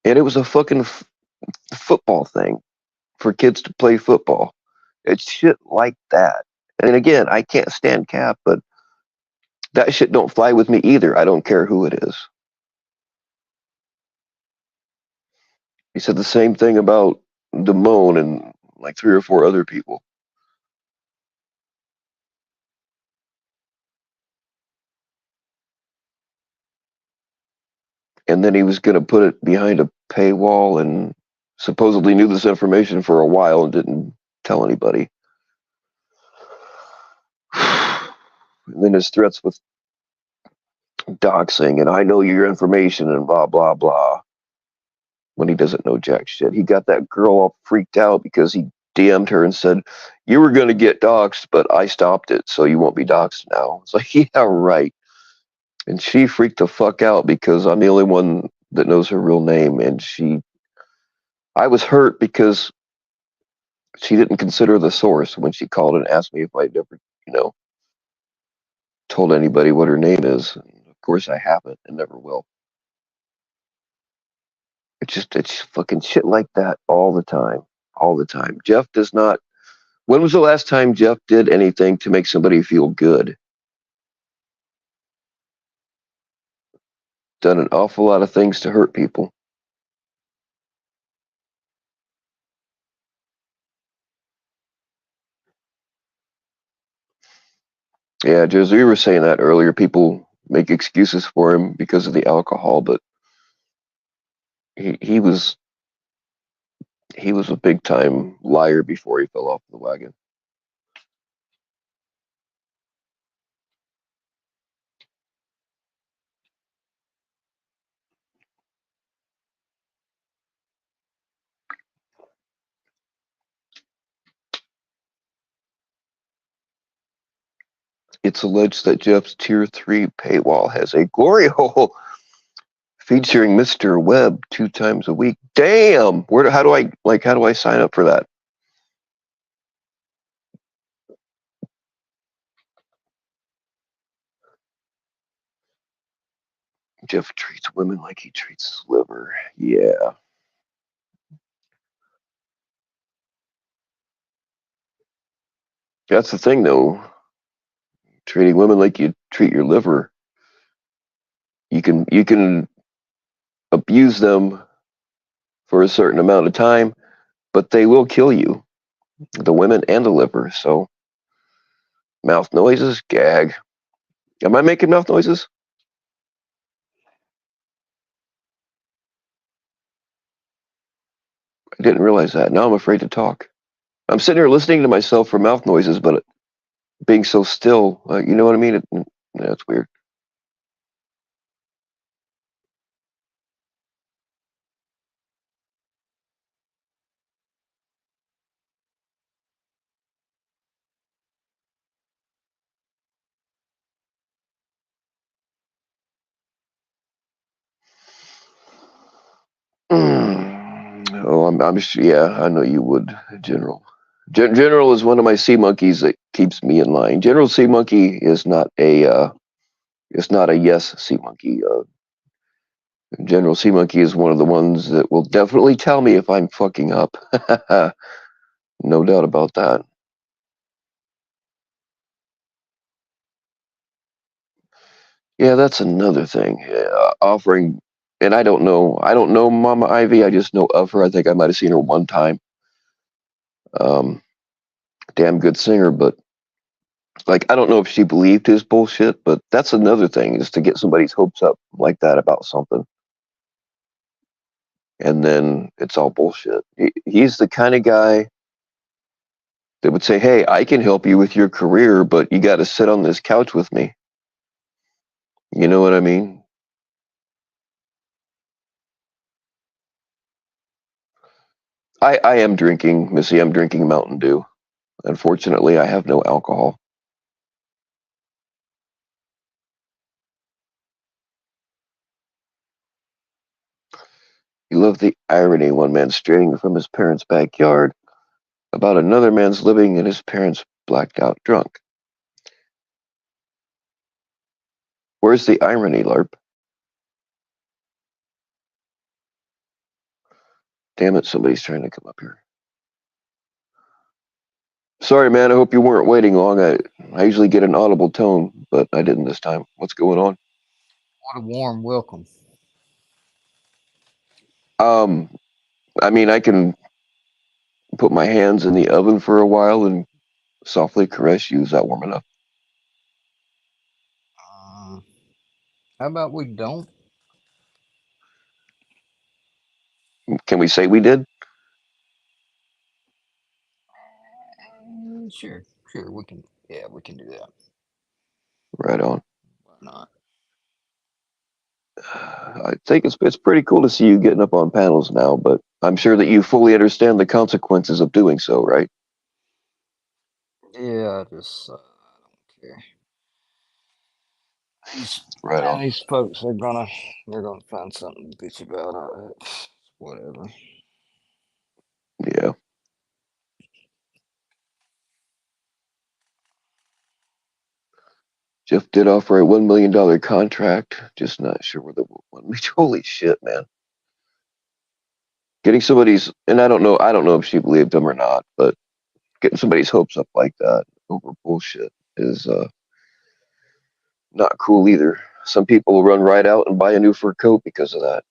and it was a fucking football thing for kids to play football. It's shit like that. And again, I can't stand Cap, but that shit don't fly with me either. I don't care who it is. He said the same thing about Damone and like 3 or 4 other people. And then he was going to put it behind a paywall and supposedly knew this information for a while and didn't tell anybody. And then his threats with doxing and I know your information and blah, blah, blah. When he doesn't know jack shit. He got that girl all freaked out because he DM'd her and said, you were going to get doxed, but I stopped it, so you won't be doxed now. It's like, yeah, right. And she freaked the fuck out because I'm the only one that knows her real name. And I was hurt because she didn't consider the source when she called and asked me if I'd ever, told anybody what her name is. And of course I haven't and never will. It's fucking shit like that all the time. All the time. Jeff does not. When was the last time Jeff did anything to make somebody feel good? Done an awful lot of things to hurt people. Yeah, Josie, you were saying that earlier. People make excuses for him because of the alcohol, but he was a big time liar before he fell off the wagon. It's alleged that Jeff's Tier 3 paywall has a glory hole featuring Mr. Webb 2 times a week. Damn! How do I sign up for that? Jeff treats women like he treats his liver. Yeah. That's the thing, though. Treating women like you treat your liver. You can abuse them for a certain amount of time, but they will kill you. The women and the liver. So mouth noises, gag. Am I making mouth noises? I didn't realize that. Now I'm afraid to talk. I'm sitting here listening to myself for mouth noises, but being so still, you know what I mean? Yeah, it's weird. Oh, I'm sure. Yeah, I know you would, General. General is one of my sea monkeys that keeps me in line. General Sea Monkey is not a yes sea monkey. General Sea Monkey is one of the ones that will definitely tell me if I'm fucking up. No doubt about that. Yeah, that's another thing. Offering, and I don't know Mama Ivy. I just know of her. I think I might have seen her one time. Um, Damn good singer, but like I don't know if she believed his bullshit. But that's another thing is to get somebody's hopes up like that about something, and then it's all bullshit. He's the kind of guy that would say, "Hey, I can help you with your career, but you got to sit on this couch with me." You know what I mean? I am drinking, Missy. I'm drinking Mountain Dew. Unfortunately, I have no alcohol. You love the irony. One man straying from his parents' backyard about another man's living in his parents' blacked out drunk. Where's the irony, LARP? Damn it, somebody's trying to come up here. Sorry, man. I hope you weren't waiting long. I usually get an audible tone, but I didn't this time. What's going on? What a warm welcome. Um, I mean, I can put my hands in the oven for a while and softly caress you. Is that warm enough? Uh, how about we don't? Can we say we did? Sure, sure, we can. Yeah, we can do that. Right on. Why not? I think it's pretty cool to see you getting up on panels now, but I'm sure that you fully understand the consequences of doing so, right? Yeah, I don't care. These Right man, on. these folks, they're gonna find something to bitch about. Whatever. Yeah. Jeff did offer a $1 million contract. Just not sure where the 1 million. Holy shit, man! Getting somebody's, and I don't know if she believed him or not, but getting somebody's hopes up like that over bullshit is not cool either. Some people will run right out and buy a new fur coat because of that.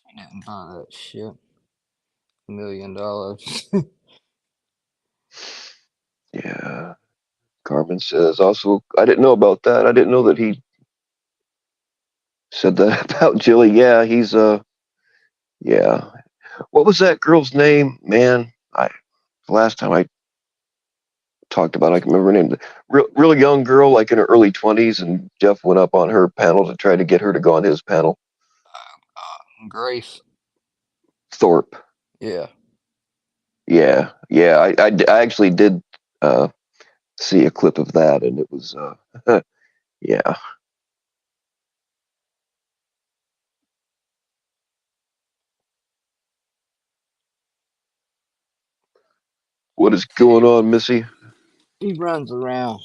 She didn't buy that shit. $1 million. Yeah. Carmen says also, I didn't know about that. I didn't know that he said that about Jilly. Yeah, yeah. What was that girl's name? Man, the last time I talked about it, I can remember her name. Real young girl, like in her early 20s, and Jeff went up on her panel to try to get her to go on his panel. Grace. Thorpe. Yeah. Yeah, yeah. I actually did uh, see a clip of that, and it was, yeah. What is going He on, Missy? he runs around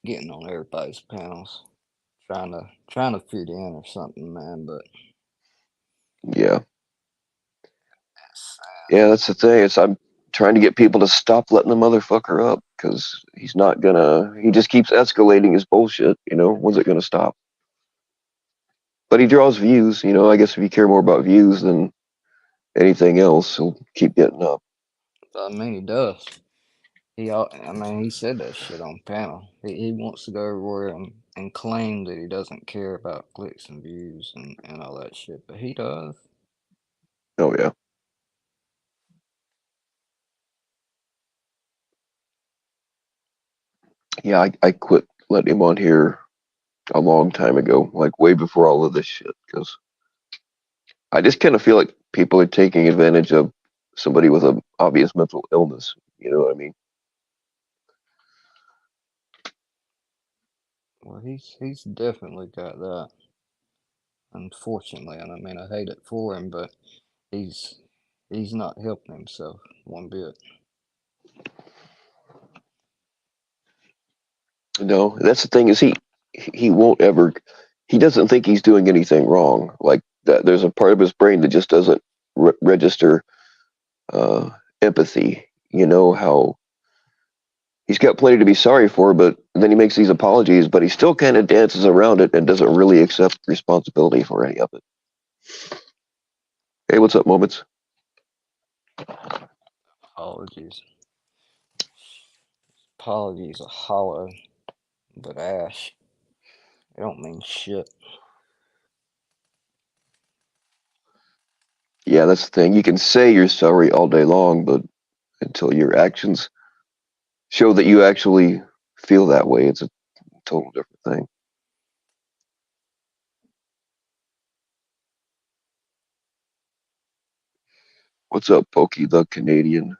getting on everybody's panels, trying to fit in or something, man. But Yeah, it's yeah. That's the thing. I'm trying to get people to stop letting the motherfucker up because he's not gonna. He just keeps escalating his bullshit. When's it gonna stop? But he draws views. I guess if you care more about views than anything else, he'll keep getting up. I mean, he does. I mean, he said that shit on panel. He wants to go everywhere and claim that he doesn't care about clicks and views and all that shit, but he does. Oh yeah, yeah. I quit letting him on here a long time ago, like way before all of this shit, because I just kind of feel like people are taking advantage of somebody with an obvious mental illness. You know what I mean? Well, he's definitely got that. Unfortunately, and I mean, I hate it for him, but he's he's not helping himself one bit. No, that's the thing is he won't ever. He doesn't think he's doing anything wrong. Like that, there's a part of his brain that just doesn't register uh, empathy. You know how he's got plenty to be sorry for, but then he makes these apologies, but he still kind of dances around it and doesn't really accept responsibility for any of it. Hey, what's up, moments? Apologies. Apologies are hollow, but ash. They don't mean shit. Yeah, that's the thing. You can say you're sorry all day long, but until your actions show that you actually feel that way, it's a total different thing. What's up, Pokey the Canadian?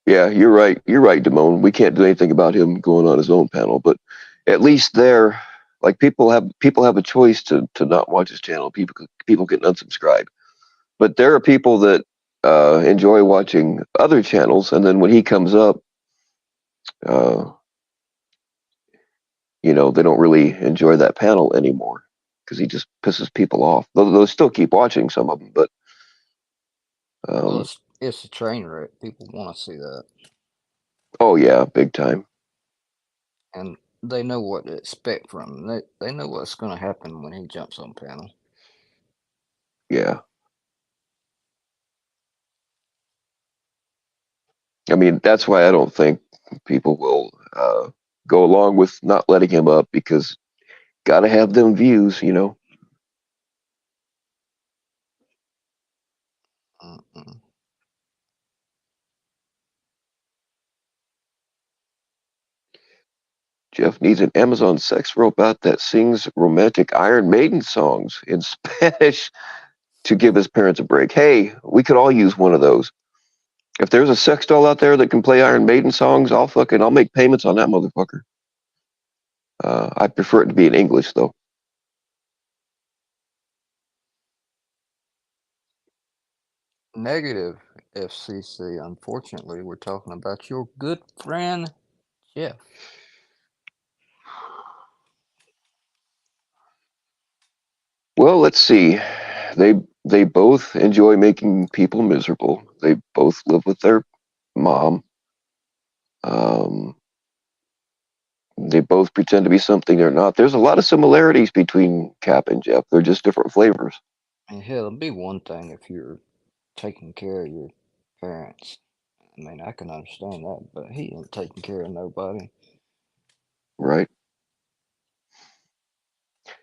Yeah, you're right. You're right, Damone. We can't do anything about him going on his own panel, but at least there, like people have a choice to not watch his channel. People can unsubscribe, but there are people that enjoy watching other channels, and then when he comes up, uh, they don't really enjoy that panel anymore because he just pisses people off. They'll still keep watching some of them, but Well, um, it's a train wreck. People want to see that, oh yeah, big time. and they know what to expect from him. They know what's going to happen when he jumps on panel. Yeah, I mean that's why I don't think people will go along with not letting him up because gotta have them views. Mm-mm. Jeff needs an Amazon sex robot that sings romantic Iron Maiden songs in Spanish to give his parents a break. Hey, we could all use one of those. If there's a sex doll out there that can play Iron Maiden songs, I'll make payments on that motherfucker. I prefer it to be in English though. Negative FCC. Unfortunately, we're talking about your good friend Jeff. Well, let's see. They they both enjoy making people miserable. They both live with their mom. Um, they both pretend to be something they're not. There's a lot of similarities between Cap and Jeff. They're just different flavors, And hell, it'd be one thing if you're taking care of your parents. I mean, I can understand that, but he ain't taking care of nobody. right?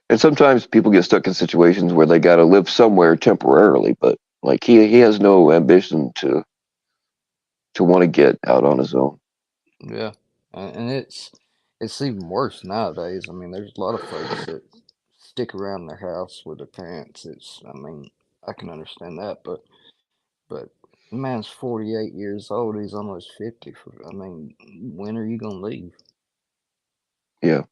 And sometimes people get stuck in situations where they got to live somewhere temporarily, but like he has no ambition to want to get out on his own. Yeah, and it's even worse nowadays. I mean, there's a lot of folks that stick around their house with their parents. I mean, I can understand that, but the man's 48 years old. He's almost 50. I mean, when are you gonna leave? Yeah,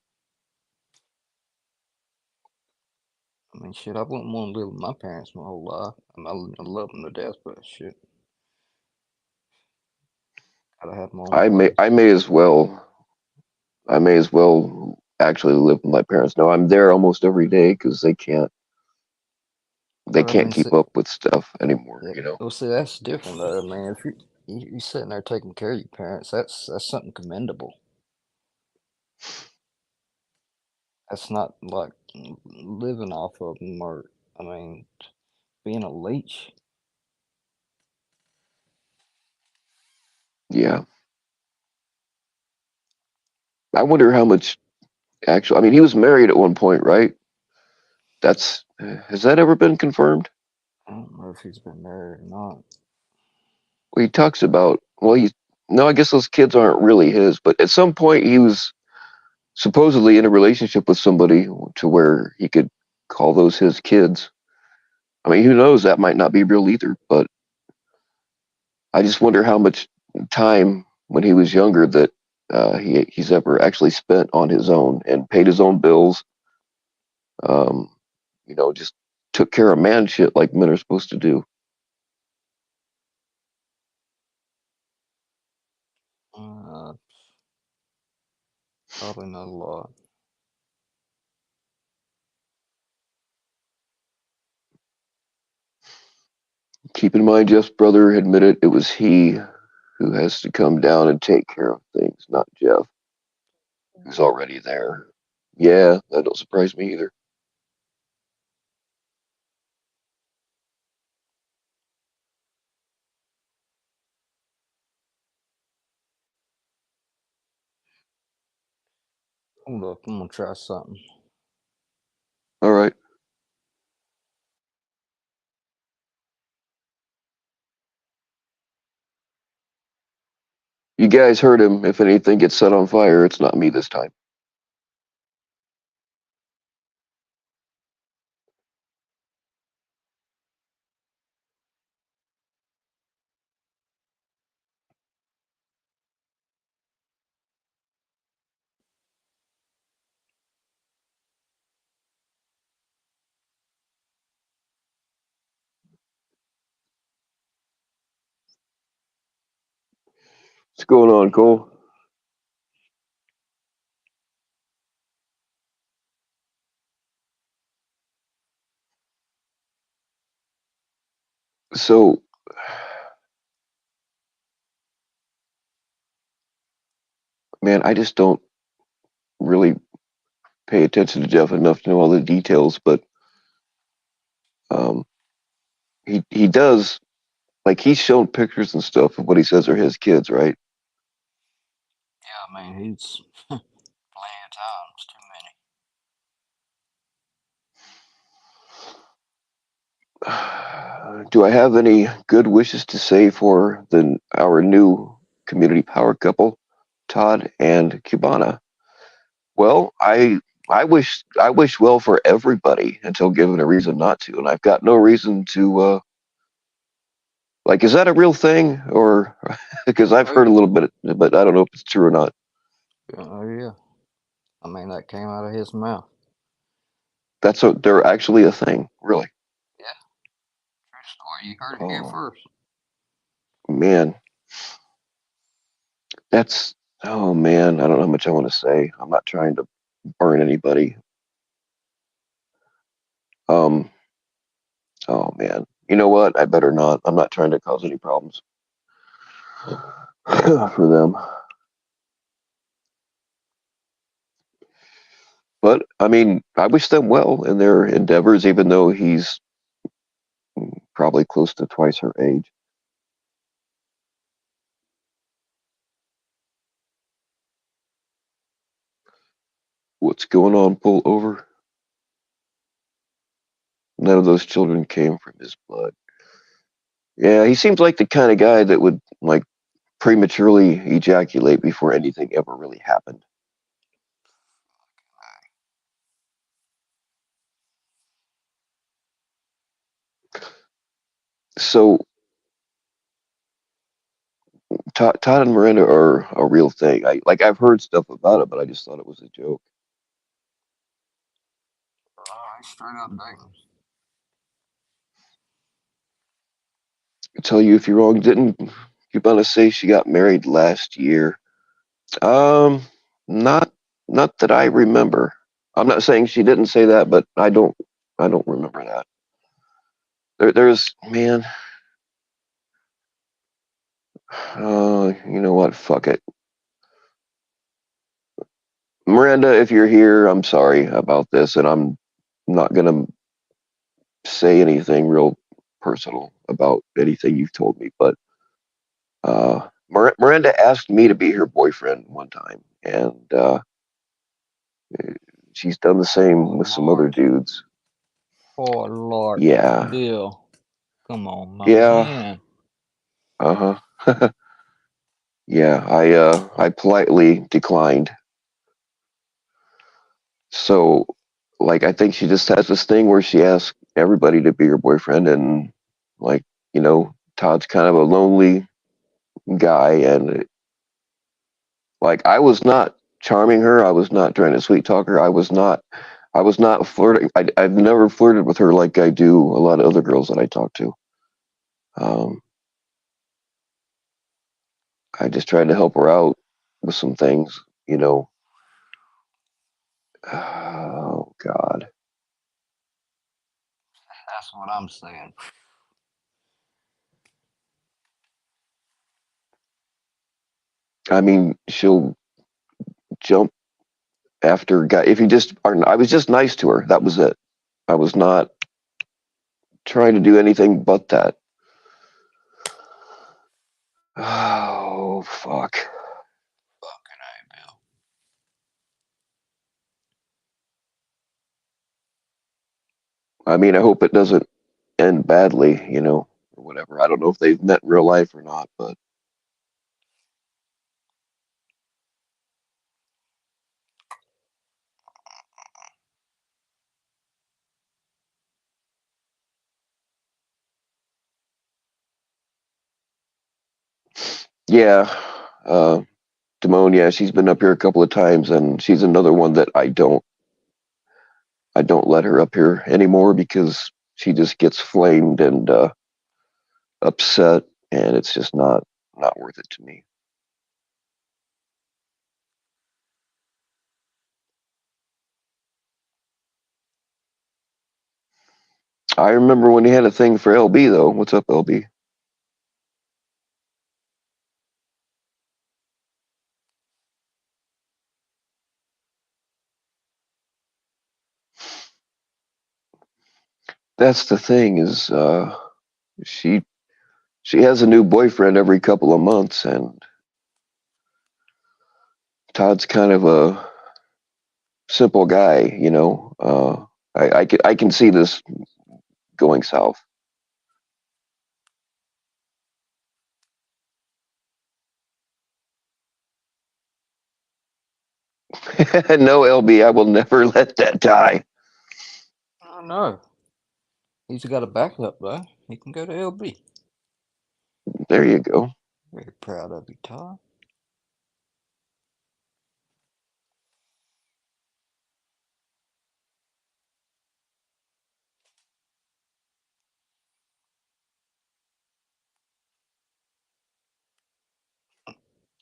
I mean, shit, I wouldn't want to live with my parents my whole life. I love them to death, but shit, gotta have my own I may place. I may as well I may as well actually live with my parents. No, I'm there almost every day because they But I can't mean, keep up with stuff anymore. yeah, You know. well, see, that's different though. I mean, if you sitting there taking care of your parents, that's something commendable. That's not like living off of them, or I mean, being a leech. Yeah, I wonder how much actually. I mean, he was married at one point, right? That's has that ever been confirmed? I don't know if he's been married or not. Well, he talks about. Well, he no, I guess those kids aren't really his, but at some point he was supposedly in a relationship with somebody to where he could call those his kids. I mean, who knows? That might not be real either. But I just wonder how much time when he was younger that he's ever actually spent on his own and paid his own bills. Um, just took care of man shit like men are supposed to do. Uh, Probably not a lot. Keep in mind, Jeff's brother admitted it was he who has to come down and take care of things, not Jeff, who's already there. Yeah, that don't surprise me either. Hold up, I'm gonna try something. All right. You guys heard him. If anything gets set on fire, it's not me this time. What's going on, Cole? So, man, I just don't really pay attention to Jeff enough to know all the details, but um, he does like he's shown pictures and stuff of what he says are his kids, right? Yeah, I mean, he's plenty of times, too many. Do I have any good wishes to say for our new community power couple, Todd and Cubana? Well, I wish well for everybody until given a reason not to, and I've got no reason to like. Is that a real thing, or because I've Oh, heard a yeah. little bit, but I don't know if it's true or not. Oh, yeah. I mean, that came out of his mouth. They're actually a thing, really. Yeah, true story. You heard it here Oh first. man, that's oh man. I don't know how much I want to say. I'm not trying to burn anybody. Um. Oh man. You know what? I better not. I'm not trying to cause any problems for them. But I mean, I wish them well in their endeavors, even though he's probably close to twice her age. What's going on? Pull over. None of those children came from his blood. Yeah, he seems like the kind of guy that would like prematurely ejaculate before anything ever really happened. So Todd and Miranda are a real thing. I've heard stuff about it, but I just thought it was a joke. Alright, straight up dating. I tell you if you're wrong. Didn't Cubana say she got married last year? Um, not not that I remember. I'm not saying she didn't say that, but I don't remember that. There's man. You know what? Fuck it, Miranda. If you're here, I'm sorry about this, and I'm not gonna say anything real personal about anything you've told me. But Miranda asked me to be her boyfriend one time, and she's done the Oh, same with some other Lord. dudes. Oh, Lord. Yeah, Bill. Come on, my yeah, man. uh-huh. Yeah, I politely declined. So, like, I think she just has this thing where she asks everybody to be her boyfriend, and like, Todd's kind of a lonely guy, and like, I was not charming her. I was not trying to sweet talk her. I was not flirting. I've never flirted with her like I do a lot of other girls that I talk to. Um, I just tried to help her out with some things, you know. Oh God. That's what I'm saying. I mean, she'll jump after guy. If you just are, I was just nice to her. That was it. I was not trying to do anything but that. Oh fuck. Fucking A, Bill. I mean, I hope it doesn't end badly, or whatever. I don't know if they've met in real life or not, but yeah. Uh, Damone, yeah, she's been up here a couple of times, and she's another one that I don't let her up here anymore because she just gets flamed and upset, and it's just not worth it to me. I remember when he had a thing for LB though. What's up, LB? That's the thing is she she has a new boyfriend every couple of months, and Todd's kind of a simple guy, you know. I can see this going south. No, LB, I will never let that die. I don't know. He's got a backup though. He can go to LB. There you go. Very proud of you, Todd.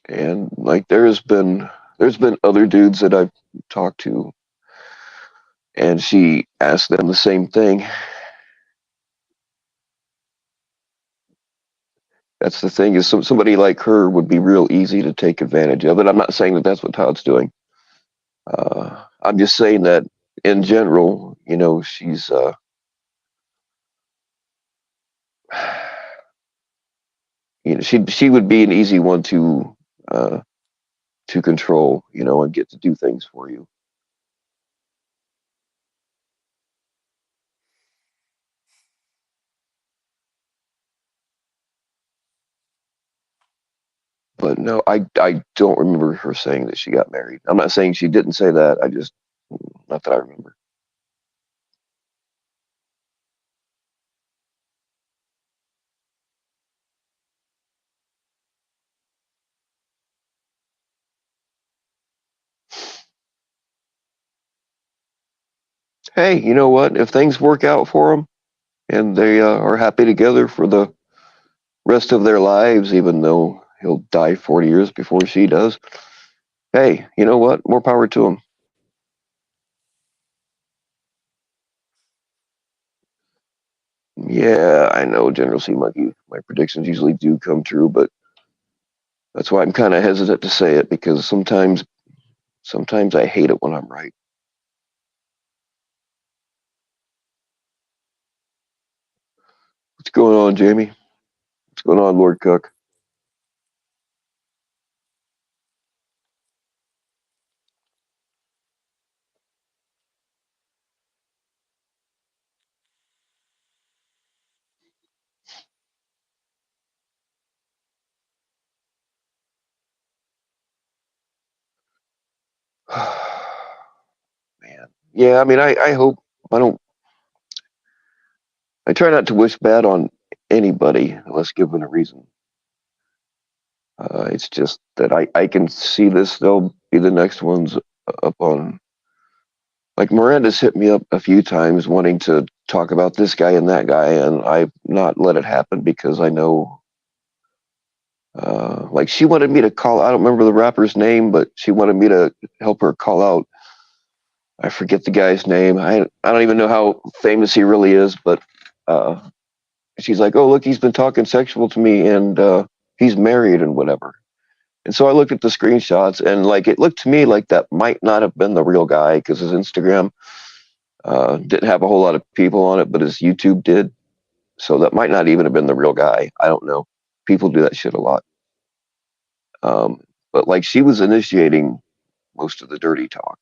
And like there's been other dudes that I've talked to, and she asked them the same thing. That's the thing is somebody like her would be real easy to take advantage of. And I'm not saying that that's what Todd's doing. I'm just saying that in general, you know, she's you know, she would be an easy one uh, to control, you know, and get to do things for you. But no, I don't remember her saying that she got married. I'm not saying she didn't say that. I just not that I remember. Hey, you know what? If things work out for them and they are happy together for the rest of their lives, even though he'll die 40 years before she does, hey, you know what? More power to him. Yeah, I know, General C. Monkey. My predictions usually do come true, but that's why I'm kind of hesitant to say it because sometimes I hate it when I'm right. What's going on, Jamie? What's going on, Lord Cook? Man, yeah. I mean, I hope I don't. I try not to wish bad on anybody unless given a reason. It's just that I can see this. They'll be the next ones up on. Like Miranda's hit me up a few times wanting to talk about this guy and that guy, and I've not let it happen because I know. Like she wanted me to call. I don't remember the rapper's name, but she wanted me to help her call out. I forget the guy's name. I don't even know how famous he really is, but uh, she's like, "Oh, look, he's been talking sexual to me, and he's married and whatever." And so I looked at the screenshots, and like it looked to me like that might not have been the real guy because his Instagram didn't have a whole lot of people on it, but his YouTube did. So that might not even have been the real guy. I don't know. People do that shit a lot. Um, but like she was initiating most of the dirty talk.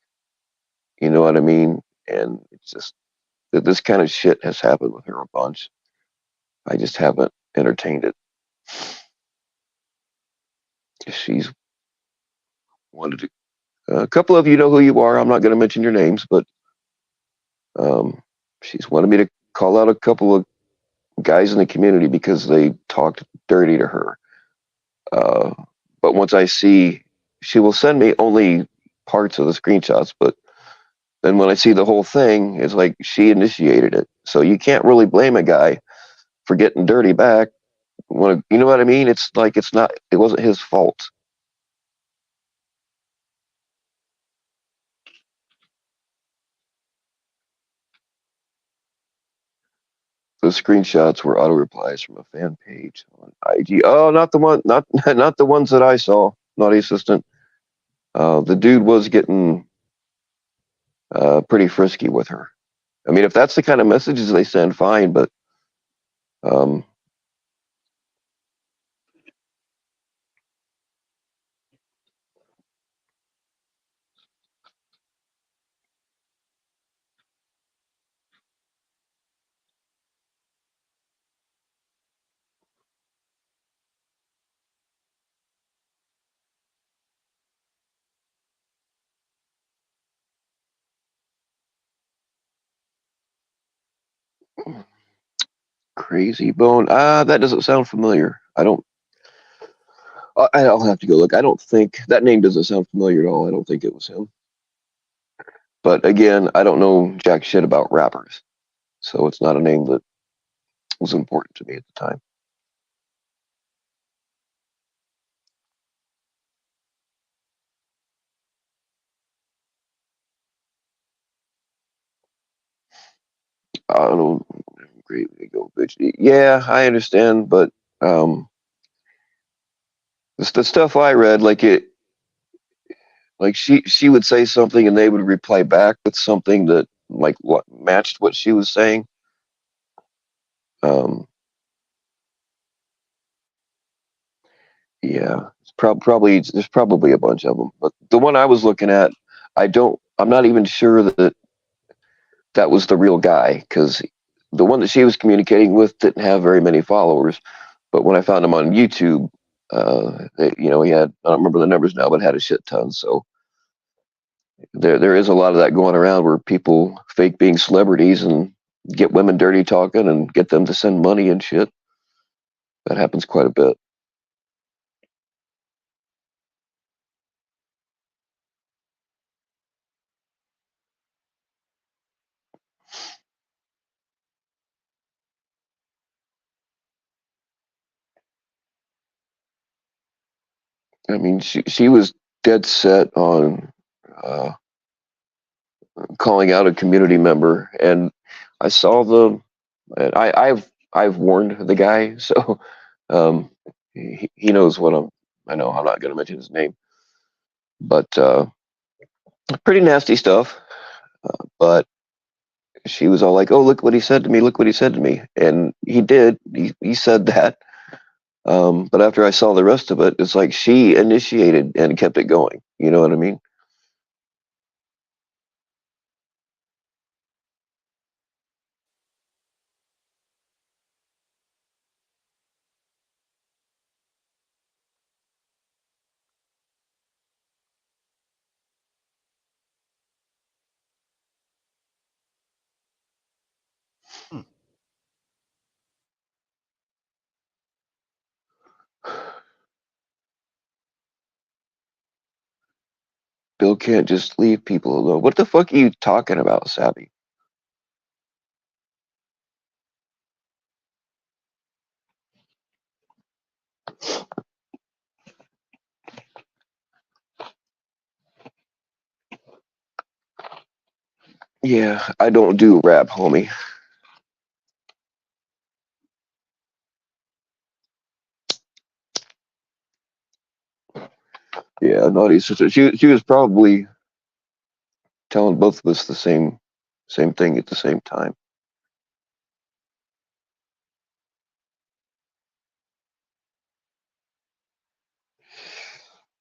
You know what I mean? And it's just that this kind of shit has happened with her a bunch. I just haven't entertained it. She's wanted to. A couple of you know who you are. I'm not going to mention your names, but um, she's wanted me to call out a couple of guys in the community because they talked dirty to her. Uh, but once I see, she will send me only parts of the screenshots. But then when I see the whole thing, it's like she initiated it. So you can't really blame a guy for getting dirty back. When, you know what I mean? It's like it's not. It wasn't his fault. the screenshots were auto replies from a fan page on IG. Oh, not the one, not not the ones that I saw. Naughty assistant. The dude was getting pretty frisky with her. I mean, if that's the kind of messages they send, fine. But um, Crazy Bone. That doesn't sound familiar. I don't. I'll have to go look. I don't think that name doesn't sound familiar at all. I don't think it was him. But again, I don't know jack shit about rappers, so it's not a name that was important to me at the time. I don't know. Great way to go, bitch. Yeah, I understand, but um, the stuff I read, like she would say something and they would reply back with something that like what matched what she was saying. Um, yeah, probably there's probably a bunch of them, but the one I was looking at, I'm not even sure that that was the real guy because the one that she was communicating with didn't have very many followers. But when I found him on YouTube, he had, I don't remember the numbers now, but had a shit ton. So there is a lot of that going around where people fake being celebrities and get women dirty talking and get them to send money and shit. That happens quite a bit. I mean, she was dead set on uh, calling out a community member, and I saw the, and I've warned the guy, so um, he knows what I'm. I know I'm not going to mention his name, but pretty nasty stuff. But she was all like, "Oh, look what he said to me! Look what he said to me!" And he did. He said that. But after I saw the rest of it, it's like she initiated and kept it going. You know what I mean? Bill can't just leave people alone. What the fuck are you talking about, Savvy? Yeah, I don't do rap, homie. Yeah, naughty sister. She was probably telling both of us the same thing at the same time.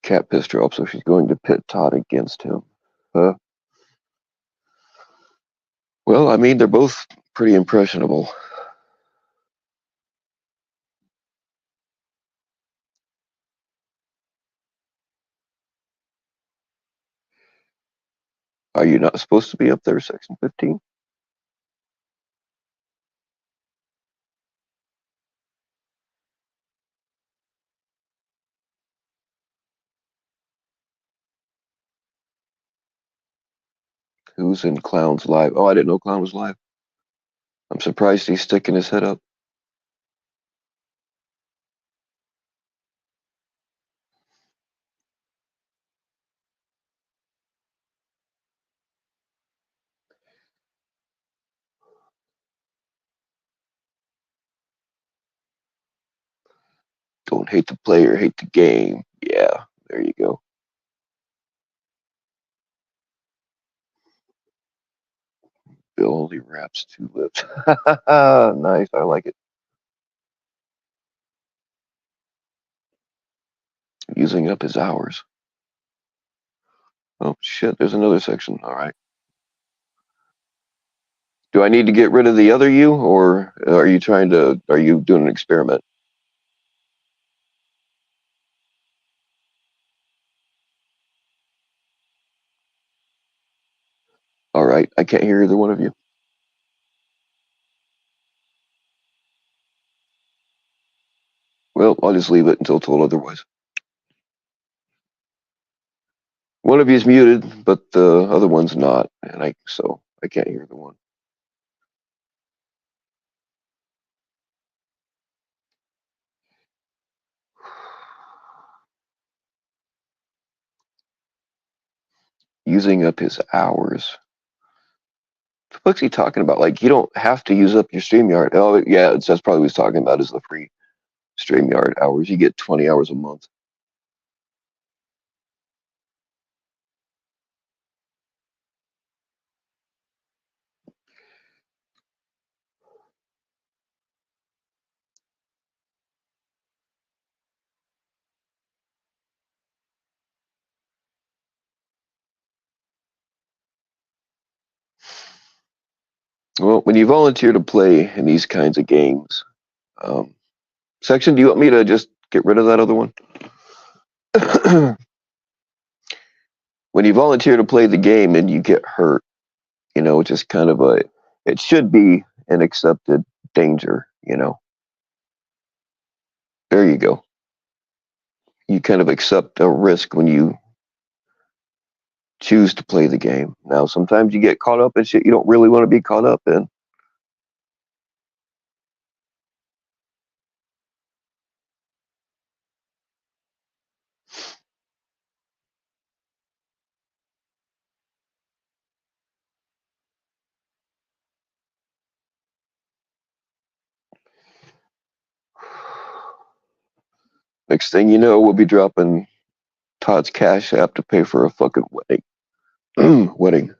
Cat pissed her off, so she's going to pit Todd against him. Uh, well, I mean, they're both pretty impressionable. Are you not supposed to be up there, Section 15? Who's in Clown's live? Oh, I didn't know Clown was live. I'm surprised he's sticking his head up. Don't hate the player, hate the game. Yeah, there you go. Bill only raps two lips. Nice, I like it. Using up his hours. Oh shit, there's another section. All right. Do I need to get rid of the other you, or are you doing an experiment? All right, I can't hear either one of you. Well, I'll just leave it until told otherwise. One of you is muted, but the other one's not, and I can't hear the one. Using up his hours. What the fuck's he talking about? Like, you don't have to use up your StreamYard. Oh, yeah, that's probably what he's talking about is the free StreamYard hours. You get 20 hours a month. Well, when you volunteer to play in these kinds of games, um, Section, do you want me to just get rid of that other one? When you volunteer to play the game and you get hurt, just kind of it should be an accepted danger. There you go. You kind of accept a risk when you choose to play the game. Now, sometimes you get caught up in shit you don't really want to be caught up in. Next thing you know, we'll be dropping Todd's Cash App to pay for a fucking wedding. Wedding.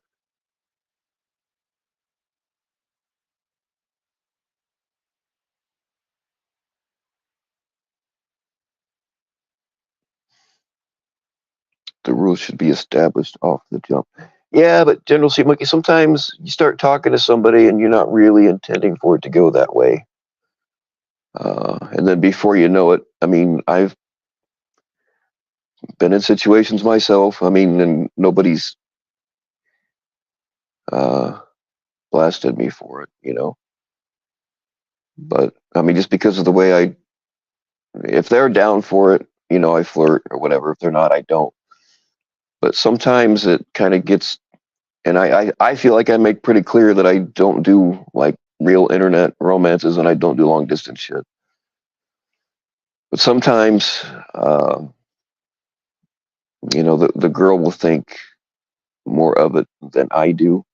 The rules should be established off the jump. Yeah, but General C. Monkey, sometimes you start talking to somebody and you're not really intending for it to go that way. And then before you know it, I mean, I've been in situations myself. I mean, and nobody's uh, blasted me for it. But I mean, just because of the way if they're down for it, I flirt or whatever. If they're not, I don't. But sometimes it kind of gets, and I feel like I make pretty clear that I don't do like real internet romances and I don't do long distance shit. But sometimes, the girl will think more of it than I do,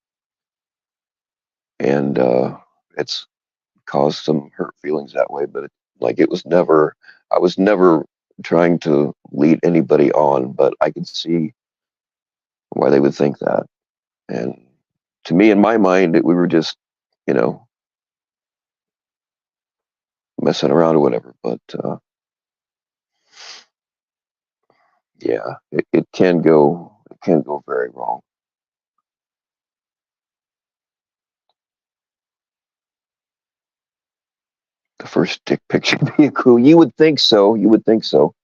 and it's caused some hurt feelings that way. But I was never trying to lead anybody on, but I could see why they would think that. And to me, in my mind, we were just, you know, messing around or whatever. But yeah, it can go very wrong. The first dick picture vehicle. You would think so. You would think so.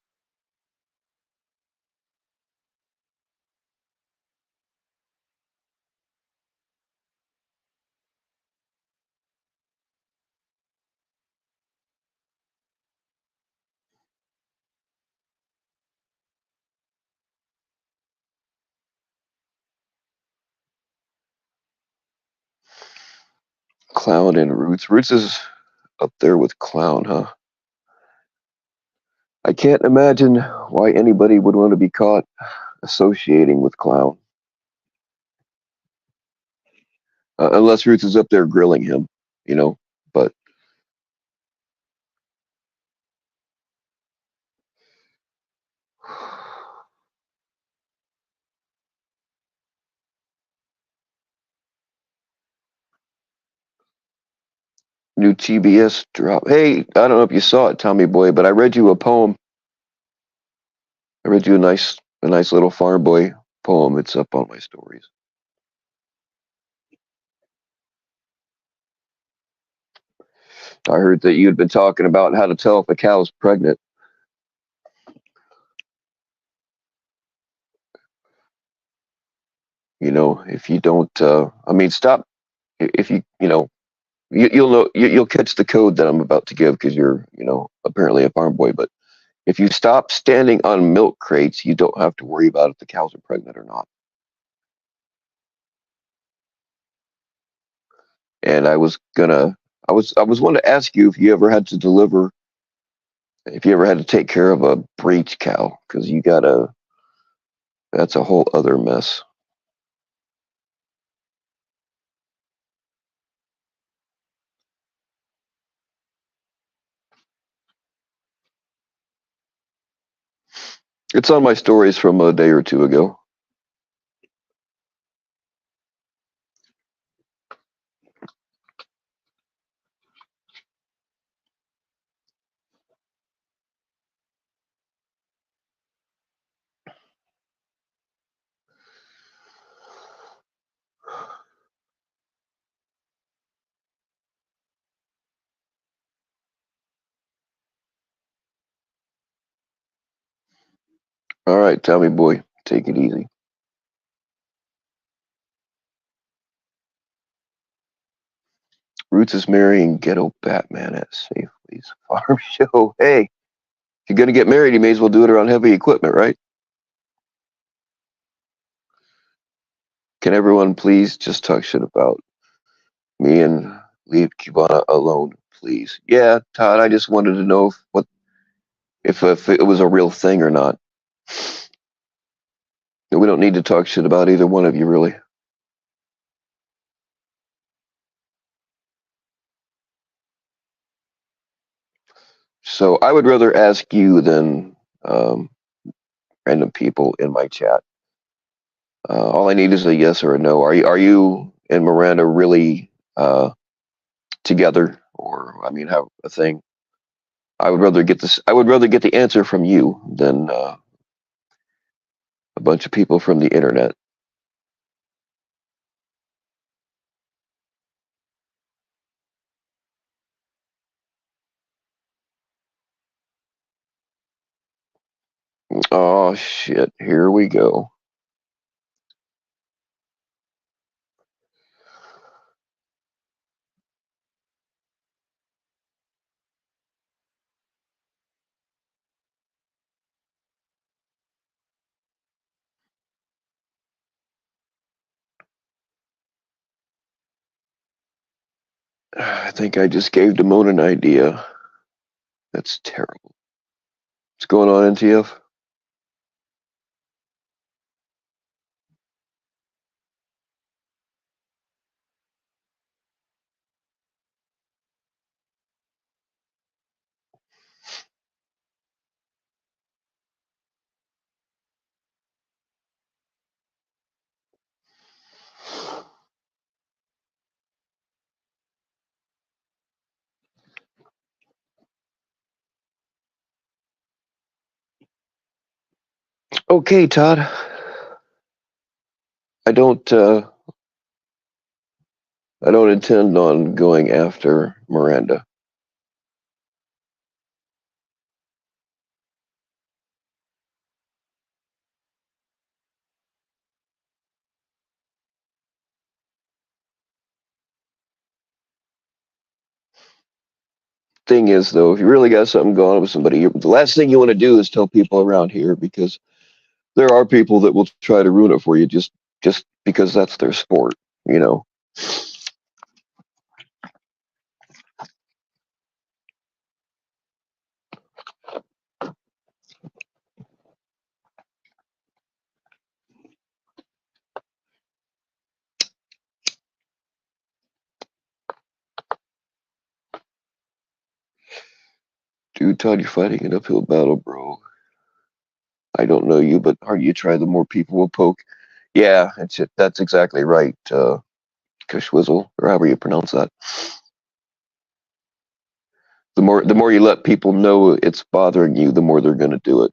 Clown and Roots. Roots is up there with Clown, huh? I can't imagine why anybody would want to be caught associating with Clown. Unless Roots is up there grilling him. But New TBS drop. Hey, I don't know if you saw it, Tommy Boy, but I read you a poem. I read you a nice little farm boy poem. It's up on my stories. I heard that you'd been talking about how to tell if a cow's pregnant. You know, if you don't, I mean, stop. If you know, you'll know, you'll catch the code that I'm about to give because you're, apparently a farm boy. But if you stop standing on milk crates, you don't have to worry about if the cows are pregnant or not. And I was wanting to ask you if you ever had to deliver, if you ever had to take care of a breech cow, because that's a whole other mess. It's on my stories from a day or two ago. All right, Tommy boy, take it easy. Roots is marrying ghetto Batman at Safely's farm show. Hey, if you're gonna get married, you may as well do it around heavy equipment, right? Can everyone please just talk shit about me and leave Cubana alone, please? Yeah, Todd, I just wanted to know if it was a real thing or not. We don't need to talk shit about either one of you, really. So I would rather ask you than random people in my chat. All I need is a yes or a no. Are you and Miranda really together, or I mean, have a thing? I would rather get this. I would rather get the answer from you than a bunch of people from the internet. Oh shit! Here we go. I think I just gave Damone an idea. That's terrible. What's going on, NTF? Okay, Todd. I don't. I don't intend on going after Miranda. Thing is, though, if you really got something going on with somebody, the last thing you want to do is tell people around here because there are people that will try to ruin it for you just because that's their sport, you know. Dude, Todd, you're fighting an uphill battle, bro. I don't know you, but the harder you try, the more people will poke. Yeah, that's exactly right. Kushwizzle, or however you pronounce that. The more you let people know it's bothering you, the more they're going to do it.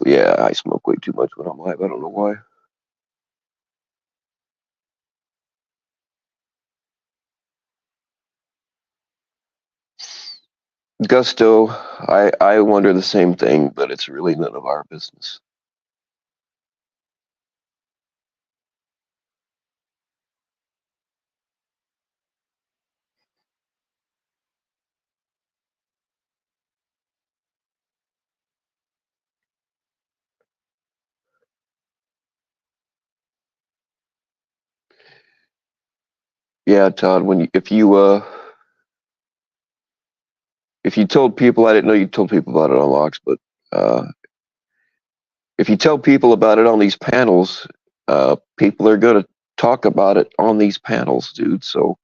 Yeah, I smoke way too much when I'm live. I don't know why. Gusto, I wonder the same thing, but it's really none of our business. Yeah, Todd, if you told people, I didn't know you told people about it on Locks, but uh, if you tell people about it on these panels, people are going to talk about it on these panels, dude. So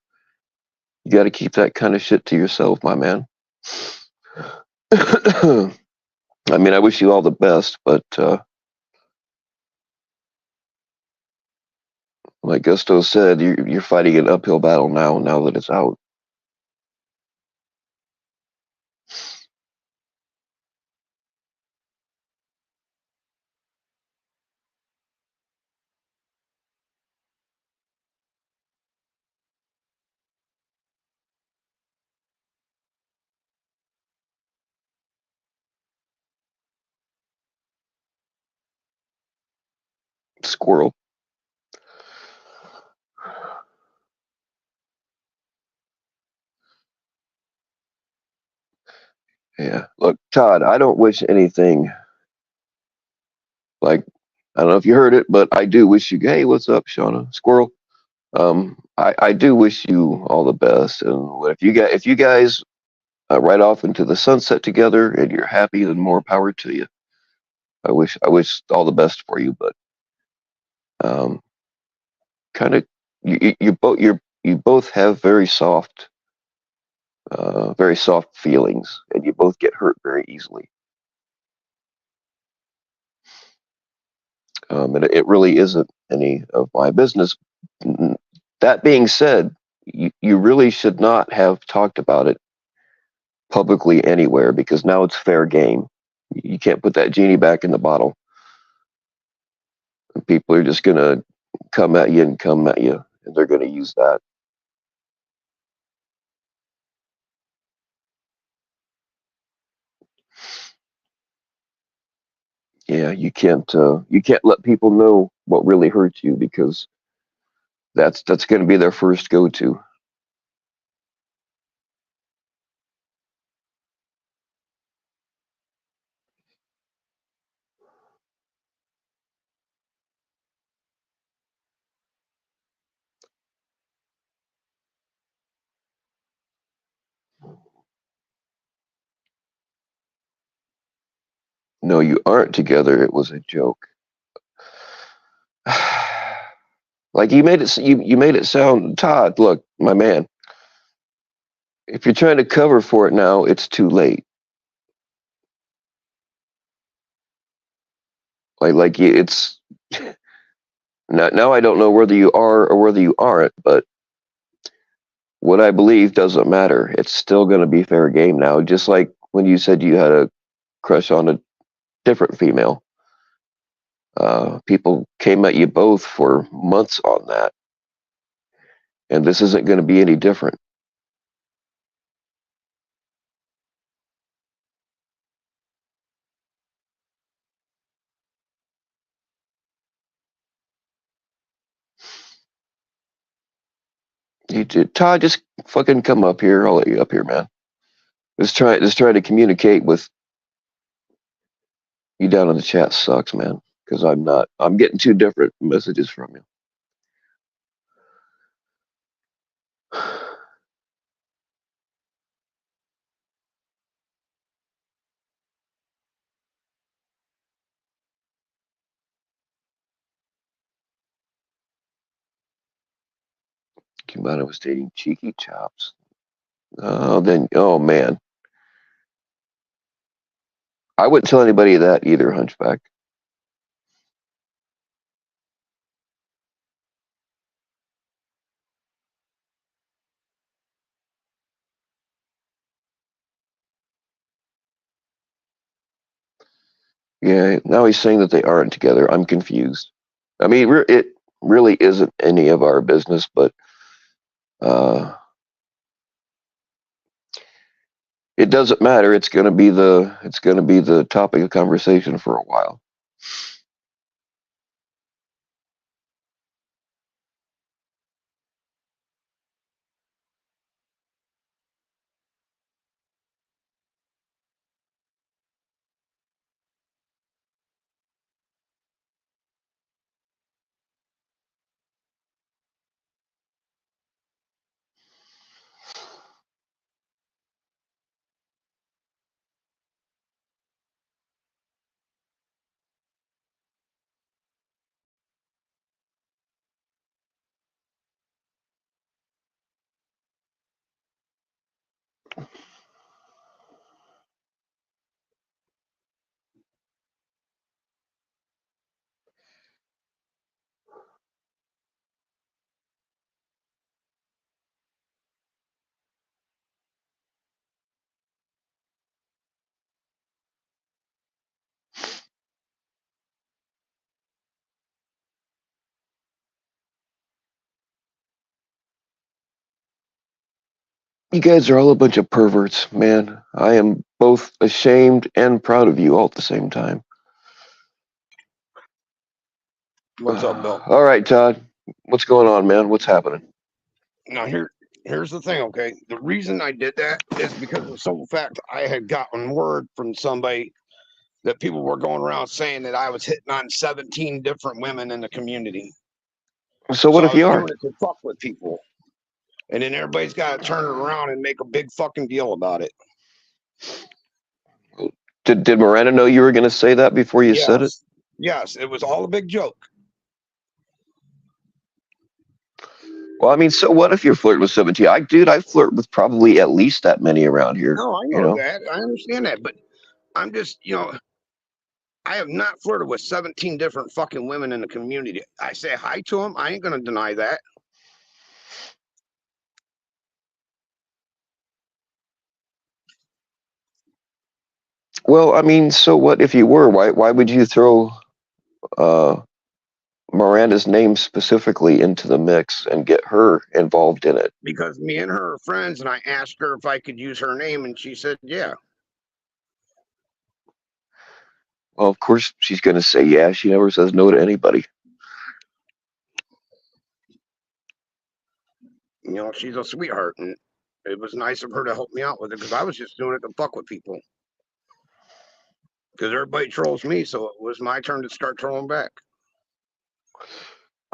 you got to keep that kind of shit to yourself, my man. I mean, I wish you all the best, but like Gusto said, you're fighting an uphill battle now. Now that it's out, squirrel. Yeah. Look, Todd, I don't wish anything like I don't know if you heard it, but I do wish you. Hey, what's up, Shauna? Squirrel. I do wish you all the best, and if you guys ride off into the sunset together and you're happy, then more power to you. I wish all the best for you, but um, kind of you both have very soft feelings, and you both get hurt very easily. And it really isn't any of my business. That being said, you really should not have talked about it publicly anywhere because now it's fair game. You can't put that genie back in the bottle. People are just gonna come at you, and they're gonna use that. Yeah, you can't let people know what really hurts you because that's gonna be their first go to. No, you aren't together. It was a joke. Like you made it sound, Todd. Look, my man, if you're trying to cover for it now, it's too late. It's now. I don't know whether you are or whether you aren't, but what I believe doesn't matter. It's still going to be fair game now. Just like when you said you had a crush on a different female, people came at you both for months on that, and this isn't going to be any different. Todd, just fucking come up here. I'll let you up here, man. Just try to communicate with you down in the chat sucks, man. Because I'm not. I'm getting two different messages from you. Came out, I was dating Cheeky Chops. Oh, then, oh man. I wouldn't tell anybody that either, Hunchback. Yeah, now he's saying that they aren't together. I'm confused. I mean, it really isn't any of our business, but uh, it doesn't matter. It's gonna be the topic of conversation for a while. You guys are all a bunch of perverts, man. I am both ashamed and proud of you all at the same time. What's up, Bill? All right, Todd. What's going on, man? What's happening? Now here's the thing, okay? The reason I did that is because of the simple fact I had gotten word from somebody that people were going around saying that I was hitting on 17 different women in the community. So So what I if was you are? doing it to fuck with people. And then everybody's got to turn it around and make a big fucking deal about it. Did Miranda know you were going to say that before you said it? Yes. Yes, it was all a big joke. Well, I mean, so what if you're flirting with 17? I flirt with probably at least that many around here. No, I You know know. that. I understand that. But I'm just, I have not flirted with 17 different fucking women in the community. I say hi to them. I ain't going to deny that. Well, I mean, so what if you were? Why would you throw uh, Miranda's name specifically into the mix and get her involved in it? Because me and her are friends, and I asked her if I could use her name, and she said, yeah. Well, of course she's going to say yeah. She never says no to anybody. She's a sweetheart, and it was nice of her to help me out with it because I was just doing it to fuck with people. Because everybody trolls me, so it was my turn to start trolling back.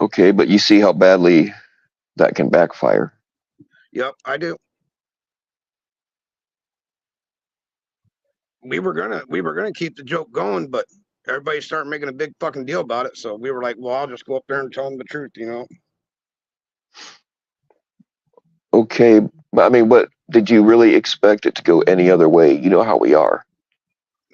Okay, but you see how badly that can backfire. Yep, I do. We were gonna keep the joke going, but everybody started making a big fucking deal about it. So we were like, well, I'll just go up there and tell them the truth. Okay, but I mean, what did you really expect it to go any other way? You know how we are.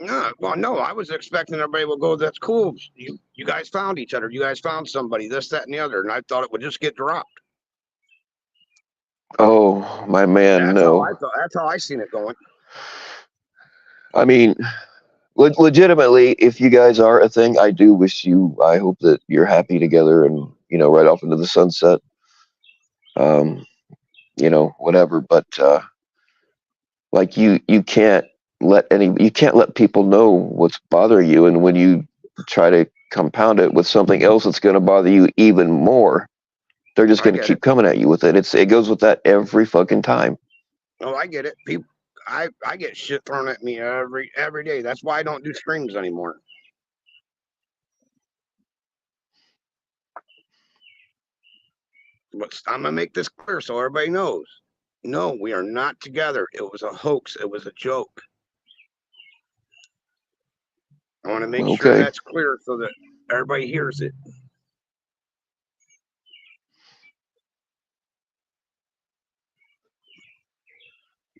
No, well, no, I was expecting everybody would go, that's cool. You guys found each other. You guys found somebody, this, that, and the other. And I thought it would just get dropped. Oh, my man, That's how I no. thought. That's how I seen it going. I mean, legitimately, if you guys are a thing, I do wish you. I hope that you're happy together and right off into the sunset. Um, whatever. But like you can't let people know what's bothering you, and when you try to compound it with something else that's going to bother you even more, they're just I going to get it. keep coming at you with it. It goes with that every fucking time. Oh, I get it. People, I get shit thrown at me every day. That's why I don't do streams anymore. But I'm gonna make this clear so everybody knows. No, we are not together. It was a hoax. It was a joke. I want to make sure Okay. that's clear so that everybody hears it.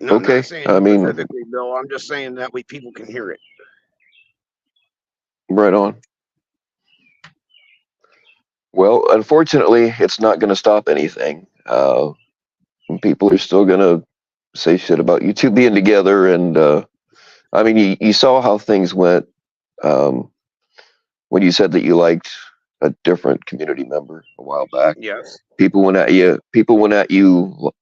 No, I'm Okay. not saying I you mean, specifically, Bill. I'm just saying that way people can hear it. right on. Well, unfortunately, it's not going to stop anything. People are still going to say shit about you two being together. And I mean, you saw how things went um, when you said that you liked a different community member a while back. Yes. People went at you. People went at you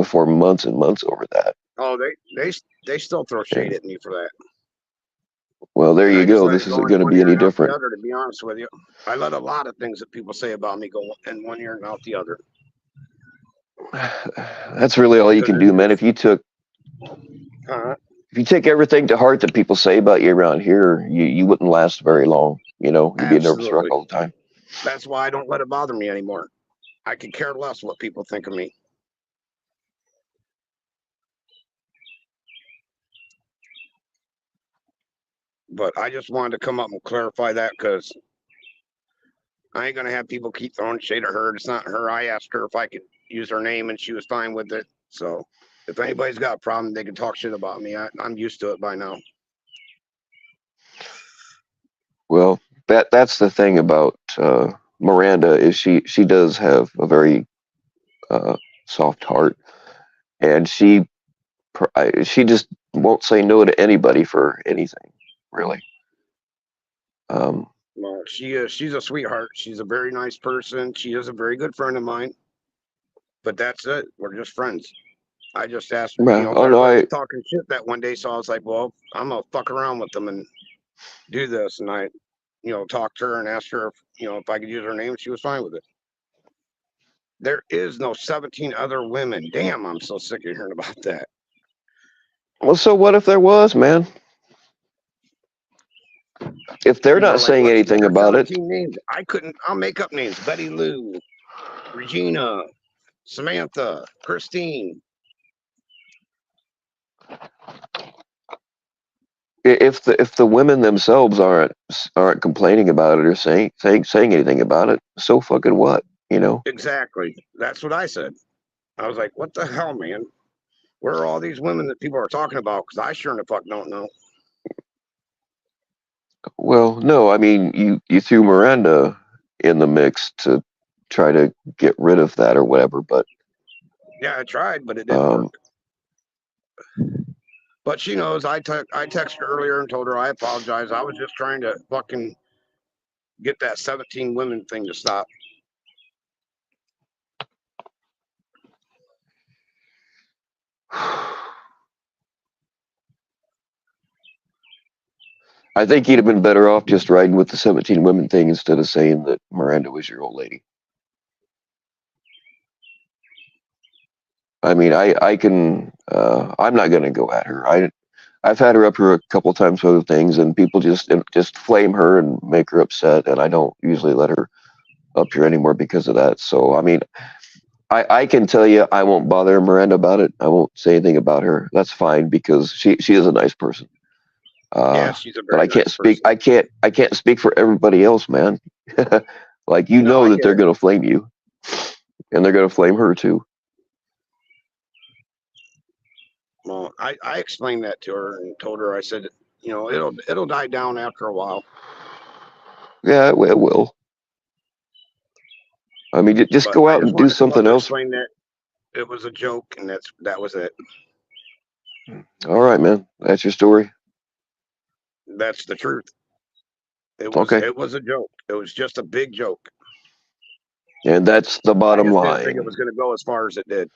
for months and months over that. Oh, they still throw shade And at me for that. well, there And you I just go. let This it go isn't in going to one be ear any and out the different. other, to be honest with you. I let a lot of things that people say about me go in one ear and out the other. That's really all you Because can do, man. uh, If you take everything to heart that people say about you around here, you wouldn't last very long. You know, you'd be a nervous wreck absolutely. all the time. That's why I don't let it bother me anymore. I could care less what people think of me. But I just wanted to come up and clarify that because I ain't gonna have people keep throwing shade at her. It's not her. I asked her if I could use her name, and she was fine with it. So if anybody's got a problem, they can talk shit about me. I'm used to it by now. Well, that's the thing about Miranda is she does have a very uh, soft heart, and she just won't say no to anybody for anything, really. Um, Well, she is. She's a sweetheart. She's a very nice person. She is a very good friend of mine. But that's it. We're just friends. I just asked her. oh no, Everybody was talking shit that one day, so I was like, well, I'm gonna fuck around with them and do this. And I, talked to her and asked her if I could use her name. She was fine with it. There is no 17 other women. Damn, I'm so sick of hearing about that. well, so what if there was, man? If they're People not are like, saying let's make anything her about it, 17 names. I couldn't. I'll make up names. Betty Lou, Regina, Samantha, Christine. if the women themselves aren't complaining about it or saying anything about it, so fucking what, you know? Exactly. That's what I said. I was like, what the hell, man? Where are all these women that people are talking about? Because I sure in the fuck don't know. Well, no, I mean you threw Miranda in the mix to try to get rid of that or whatever, but Yeah, I tried, but it didn't work. um, But she knows. I texted her earlier and told her I apologize. I was just trying to fucking get that 17 women thing to stop. I think you'd have been better off just riding with the 17 women thing instead of saying that Miranda was your old lady. I mean, I can I'm not gonna go at her. I've had her up here a couple times for other things, and people just flame her and make her upset, and I don't usually let her up here anymore because of that. So I mean, I can tell you I won't bother Miranda about it. I won't say anything about her. That's fine because she is a nice person. Yeah, she's a But very nice person. I can't speak for everybody else, man. Like you No, know I that get they're it. gonna flame you, and they're gonna flame her too. Well, I explained that to her and told her I said, it'll die down after a while. Yeah, it will. I mean, just But go I out just and do wanted to come up something and else. explain that it was a joke and that was it. All right, man. That's your story. That's the truth. It was Okay, it was a joke. It was just a big joke. and that's the I bottom just didn't think it line. was going to go as far as it did.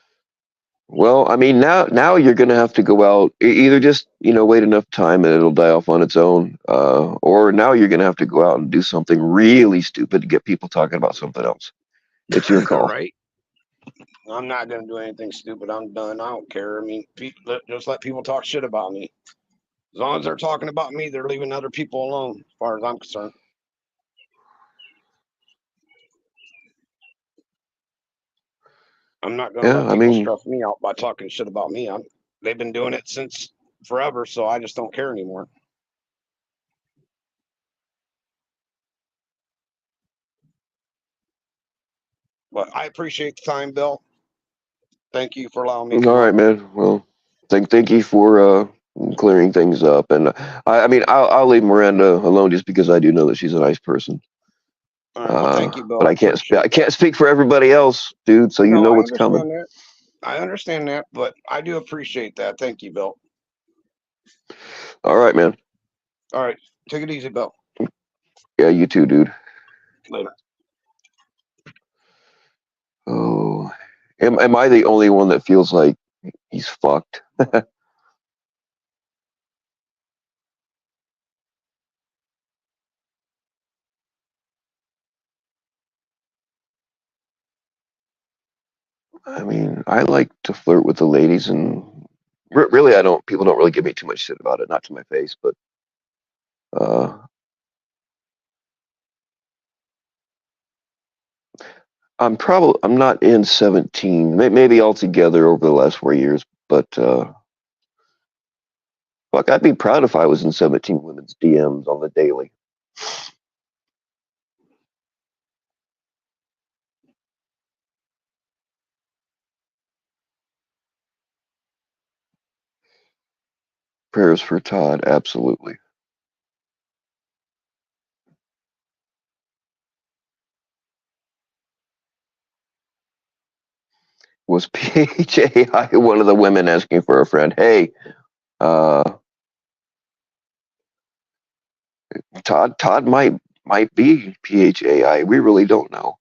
Well, I mean, now you're gonna have to go out. Either just wait enough time and it'll die off on its own, or now you're gonna have to go out and do something really stupid to get people talking about something else. It's your call. Right? I'm not going to do anything stupid. I'm done. I don't care. I mean, just let people talk shit about me. As long as they're talking about me, they're leaving other people alone, as far as I'm concerned. I'm not going to Yeah, let I people mean, stress me out by talking shit about me. They've been doing it since forever, so I just don't care anymore. But I appreciate the time, Bill. Thank you for allowing me to all come right, up. man. Well, Thank you for clearing things up. And I mean, I'll leave Miranda alone just because I do know that she's a nice person. All right. Well, thank you, Bill. But I I appreciate can't speak for everybody else, dude. So you No, know I what's coming. understand that. I understand that, but I do appreciate that. Thank you, Bill. All right, man. All right. Take it easy, Bill. Yeah, you too, dude. Later. Oh, am I the only one that feels like he's fucked? I mean, I like to flirt with the ladies, and really, I don't. People don't really give me too much shit about it, not to my face, but uh, I'm not in 17, maybe altogether over the last 4 years, but fuck, I'd be proud if I was in 17 women's DMs on the daily. Prayers for Todd, absolutely. Was PHAI one of the women asking for a friend? Hey, uh, Todd might be PHAI. We really don't know.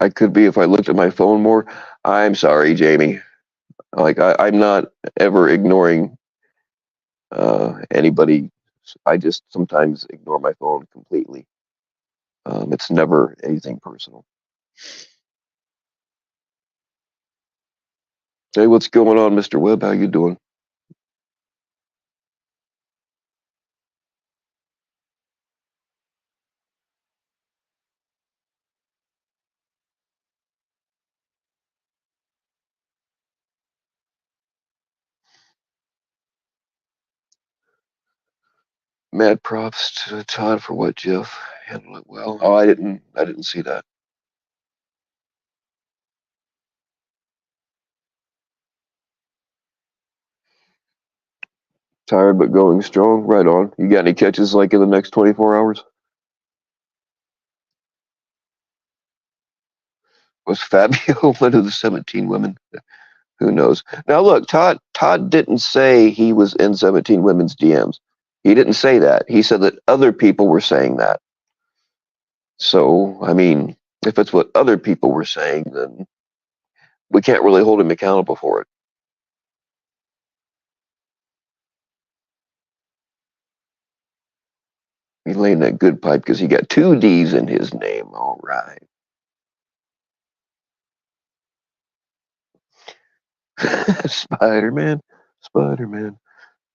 I could be if I looked at my phone more. I'm sorry, Jamie. Like I'm not ever ignoring anybody. I just sometimes ignore my phone completely. It's never anything personal. Hey, what's going on, Mr. Webb? How you doing? Mad props to Todd for what Jeff handled it well. Oh, I didn't see that. Tired but going strong. Right on. You got any catches like in the next 24 hours? Was Fabio one of the 17 women? Who knows? Now look, Todd didn't say he was in 17 women's DMs. He didn't say that. He said that other people were saying that. So, I mean, if it's what other people were saying, then we can't really hold him accountable for it. He laying that good pipe because he got two D's in his name. All right. Spider-Man, Spider-Man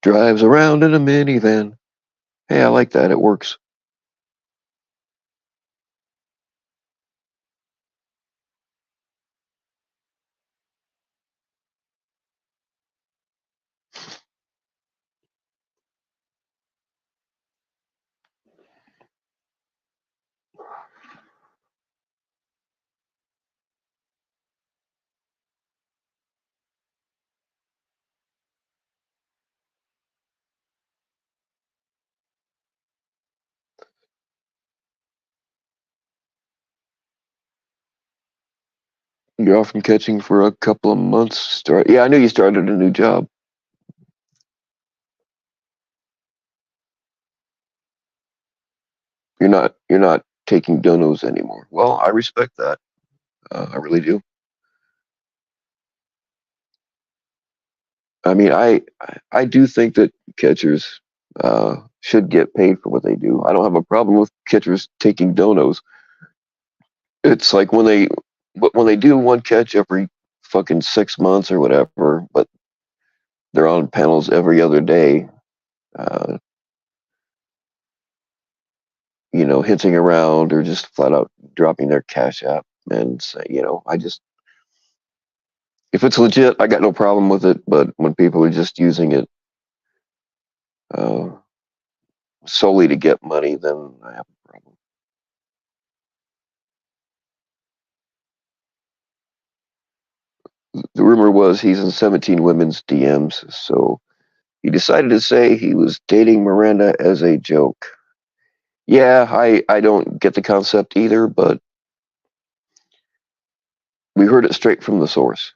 drives around in a minivan. Hey, I like that. It works. You're off from catching for a couple of months. Yeah, I knew you started a new job. You're not taking donos anymore. Well, I respect that. I really do. I mean, I do think that catchers should get paid for what they do. I don't have a problem with catchers taking donos. It's like when they do one catch every fucking 6 months or whatever, but they're on panels every other day. Uh, hinting around or just flat out dropping their cash app and say, I just if it's legit, I got no problem with it. But when people are just using it uh, solely to get money, then I have a problem. rumor was he's in 17 women's DMs, so he decided to say he was dating Miranda as a joke. Yeah, I don't get the concept either, but we heard it straight from the source.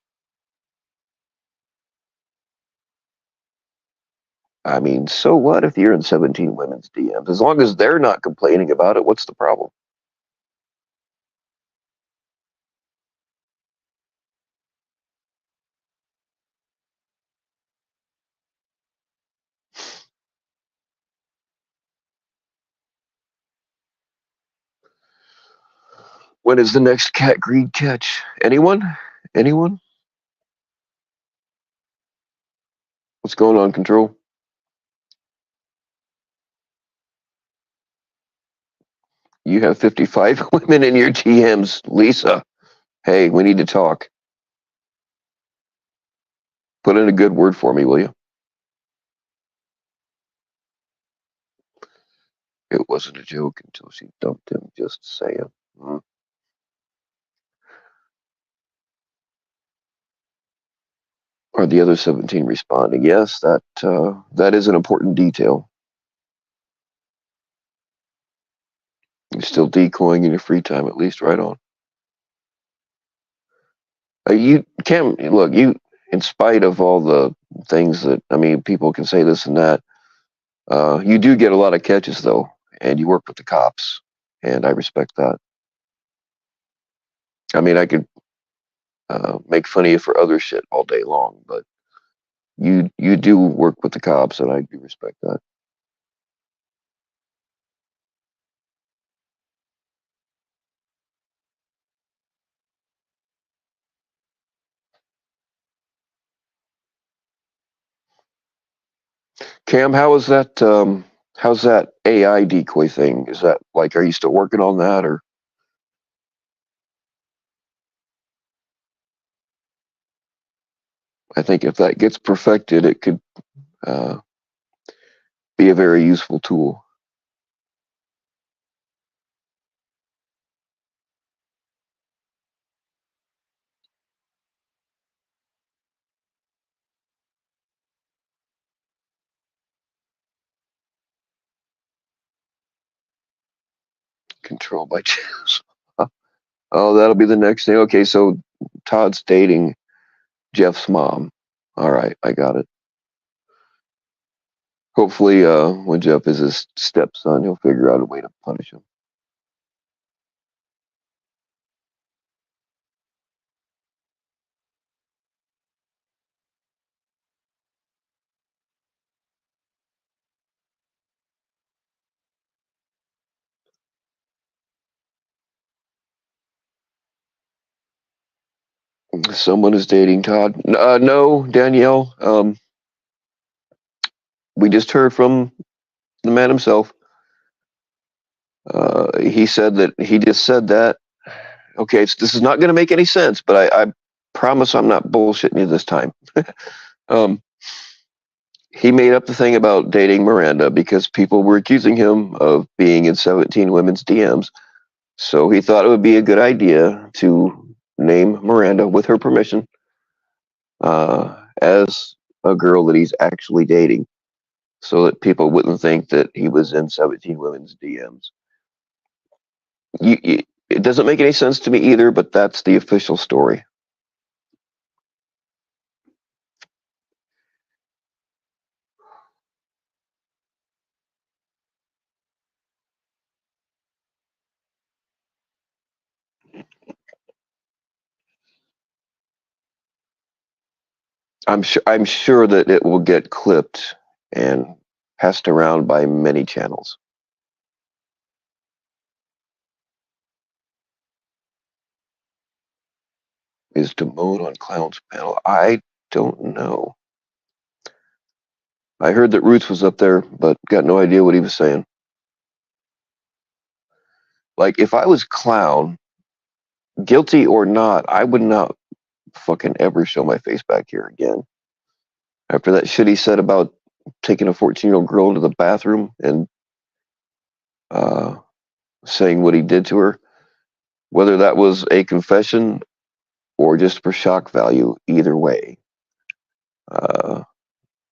I mean, so what if you're in 17 women's DMs? As long as they're not complaining about it, what's the problem? When is the next cat greed catch? Anyone? Anyone? What's going on, Control? You have 55 women in your DMs, Lisa. Hey, we need to talk. Put in a good word for me, will you? It wasn't a joke until she dumped him, just saying. Are the other 17 responding? Yes, that is an important detail. You're still decoying in your free time, at least, right on. You can look, you, in spite of all the things that, I mean, people can say this and that, you do get a lot of catches, though, and you work with the cops, and I respect that. I mean, I could make fun of you for other shit all day long, but you do work with the cops, and I do respect that. Cam, how's that AI decoy thing? Is that like, are you still working on that, or? I think if that gets perfected, it could uh, be a very useful tool. Controlled by channels. Oh, that'll be the next thing. Okay, so Todd's dating Jeff's mom. All right, I got it. Hopefully, when Jeff is his stepson, he'll figure out a way to punish him. Someone is dating Todd. No, Danielle. We just heard from the man himself. He said that he just said that. Okay, this is not going to make any sense, but I promise I'm not bullshitting you this time. um, he made up the thing about dating Miranda because people were accusing him of being in 17 women's DMs. So he thought it would be a good idea to name Miranda, with her permission, as a girl that he's actually dating, so that people wouldn't think that he was in 17 women's DMs. It doesn't make any sense to me either, but that's the official story. I'm sure that it will get clipped and passed around by many channels. Is Damone on Clown's panel? I don't know. I heard that Roots was up there, but got no idea what he was saying. Like, if I was Clown, guilty or not, I would not fucking ever show my face back here again. After that shit he said about taking a 14-year-old girl into the bathroom and saying what he did to her, whether that was a confession or just for shock value. Either way, uh,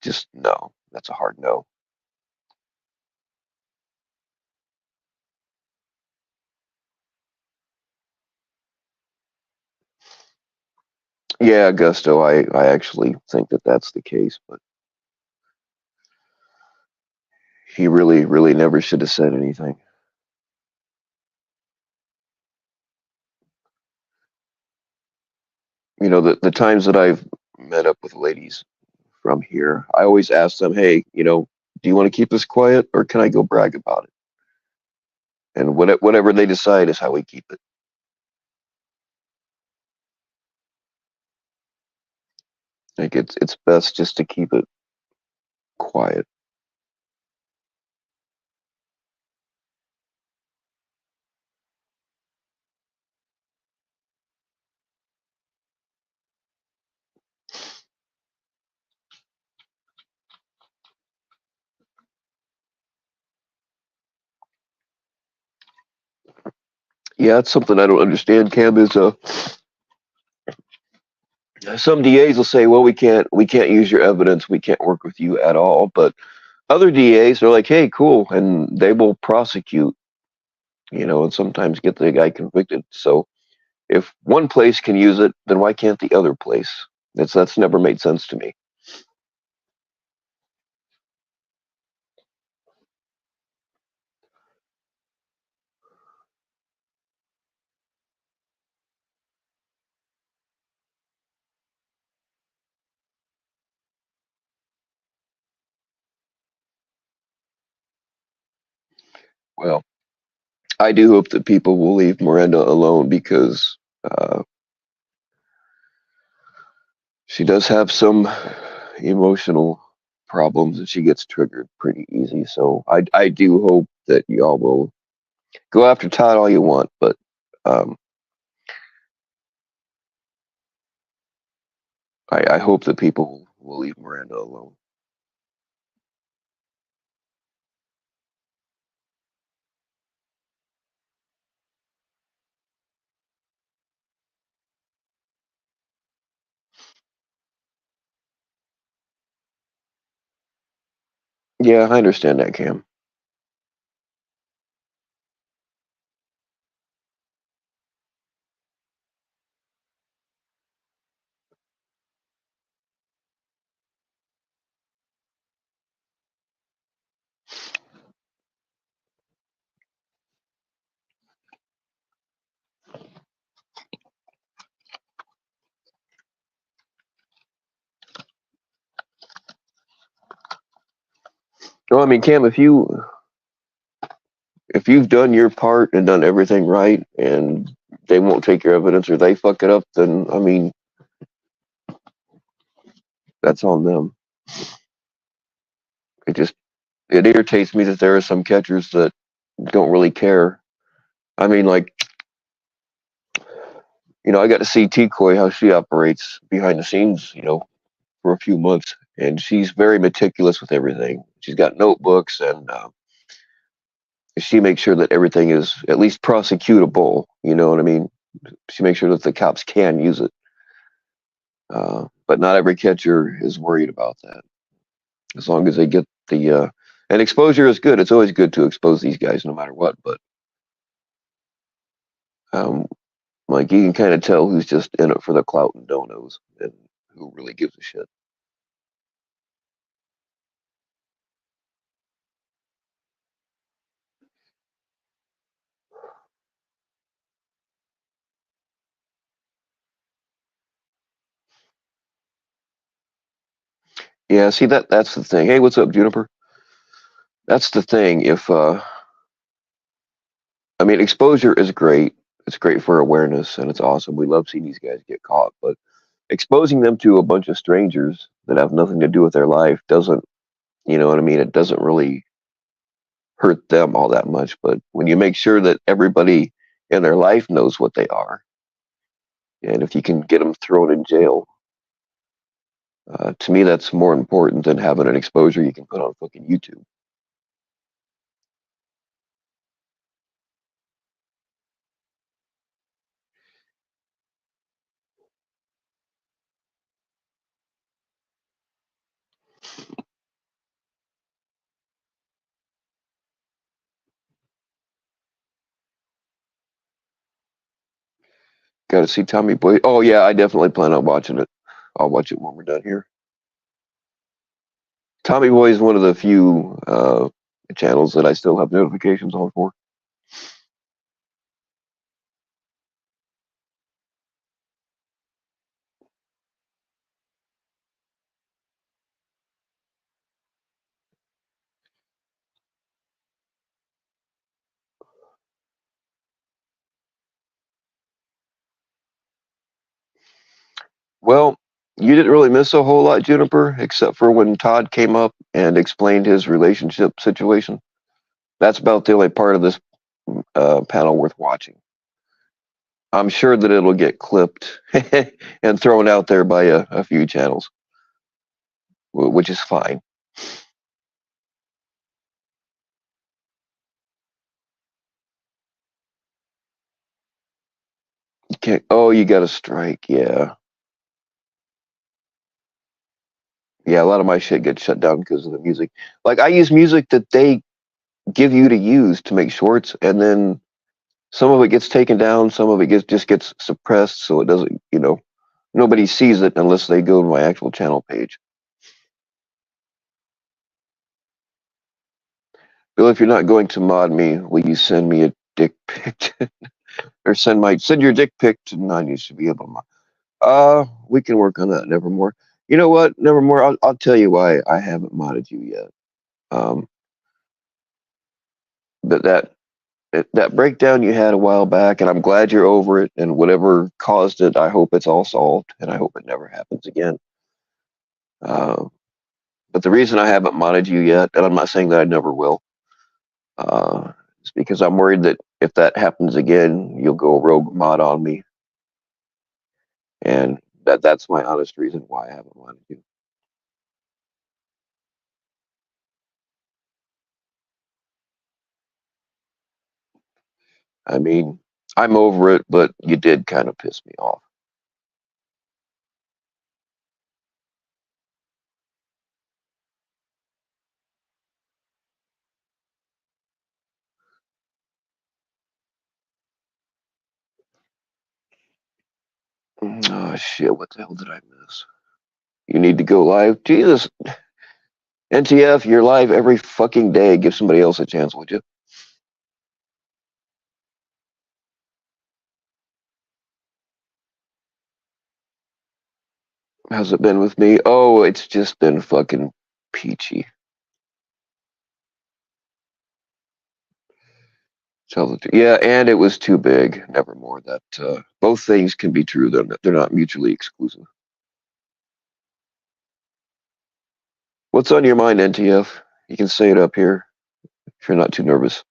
just no. That's a hard no. Yeah, Gusto, I actually think that that's the case, but he really, really never should have said anything. You know, the times that I've met up with ladies from here, I always ask them, hey, do you want to keep this quiet or can I go brag about it? And whatever they decide is how we keep it. Like it's best just to keep it quiet. Yeah, it's something I don't understand, Cam, is some DAs will say, well, we can't use your evidence, we can't work with you at all. But other DAs are like, hey, cool, and they will prosecute, and sometimes get the guy convicted. So if one place can use it, then why can't the other place? That's never made sense to me. Well, I do hope that people will leave Miranda alone because she does have some emotional problems and she gets triggered pretty easy. So I do hope that y'all will go after Todd all you want, but um, I hope that people will leave Miranda alone. Yeah, I understand that, Cam. No, I mean, Cam, if you've done your part and done everything right, and they won't take your evidence or they fuck it up, then I mean, that's on them. It irritates me that there are some catchers that don't really care. I mean, like, I got to see T-Coy how she operates behind the scenes, for a few months, and she's very meticulous with everything. She's got notebooks, and she makes sure that everything is at least prosecutable. You know what I mean? She makes sure that the cops can use it. But not every catcher is worried about that. As long as they get and exposure is good. It's always good to expose these guys, no matter what. But um, like you can kind of tell who's just in it for the clout and donos, and who really gives a shit. Yeah, see that's the thing. Hey, what's up, Juniper? That's the thing. If I mean, exposure is great. It's great for awareness, and it's awesome. We love seeing these guys get caught, but exposing them to a bunch of strangers that have nothing to do with their life doesn't, you know what I mean? It doesn't really hurt them all that much. But when you make sure that everybody in their life knows what they are, and if you can get them thrown in jail, to me, that's more important than having an exposure you can put on fucking YouTube. Got to see Tommy Boy. Oh yeah, I definitely plan on watching it. I'll watch it when we're done here. Tommy Boy is one of the few channels that I still have notifications on for. Well, you didn't really miss a whole lot, Juniper, except for when Todd came up and explained his relationship situation. That's about the only part of this panel worth watching. I'm sure that it'll get clipped and thrown out there by a few channels, which is fine. You can't. Oh, you got a strike. Yeah, yeah. A lot of my shit gets shut down because of the music. Like I use music that they give you to use to make shorts, and then some of it gets taken down, some of it just gets suppressed, so it doesn't. Nobody sees it unless they go to my actual channel page. Bill, if you're not going to mod me, will you send me a dick pic? Or send your dick pic to nine. You should be able to mod. We can work on that, Nevermore. You know what, Nevermore? I'll tell you why I haven't modded you yet. Um, but that breakdown you had a while back, and I'm glad you're over it. And whatever caused it, I hope it's all solved, and I hope it never happens again. But the reason I haven't modded you yet, and I'm not saying that I never will, is because I'm worried that if that happens again, you'll go rogue mod on me, and that's my honest reason why I haven't modded you. I mean, I'm over it, but you did kind of piss me off. Oh shit! What the hell did I miss? You need to go live. Jesus, NTF, you're live every fucking day. Give somebody else a chance, would you? How's it been with me? Oh, it's just been fucking peachy. Yeah, and it was too big. Nevermore. That both things can be true. They're not mutually exclusive. What's on your mind, NTF? You can say it up here if you're not too nervous.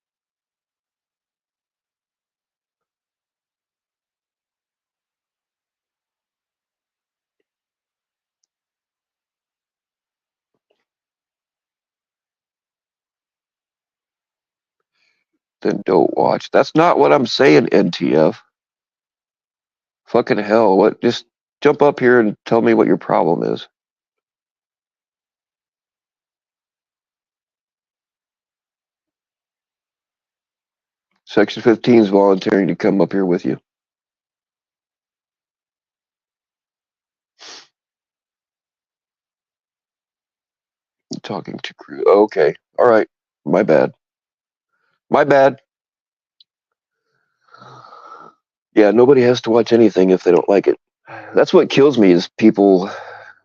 Then don't watch. That's not what I'm saying, NTF. Fucking hell. What? Just jump up here and tell me what your problem is. Section 15 is volunteering to come up here with you. Talking to crew. Okay. All right. My bad. My bad. Yeah, nobody has to watch anything if they don't like it. That's what kills me is people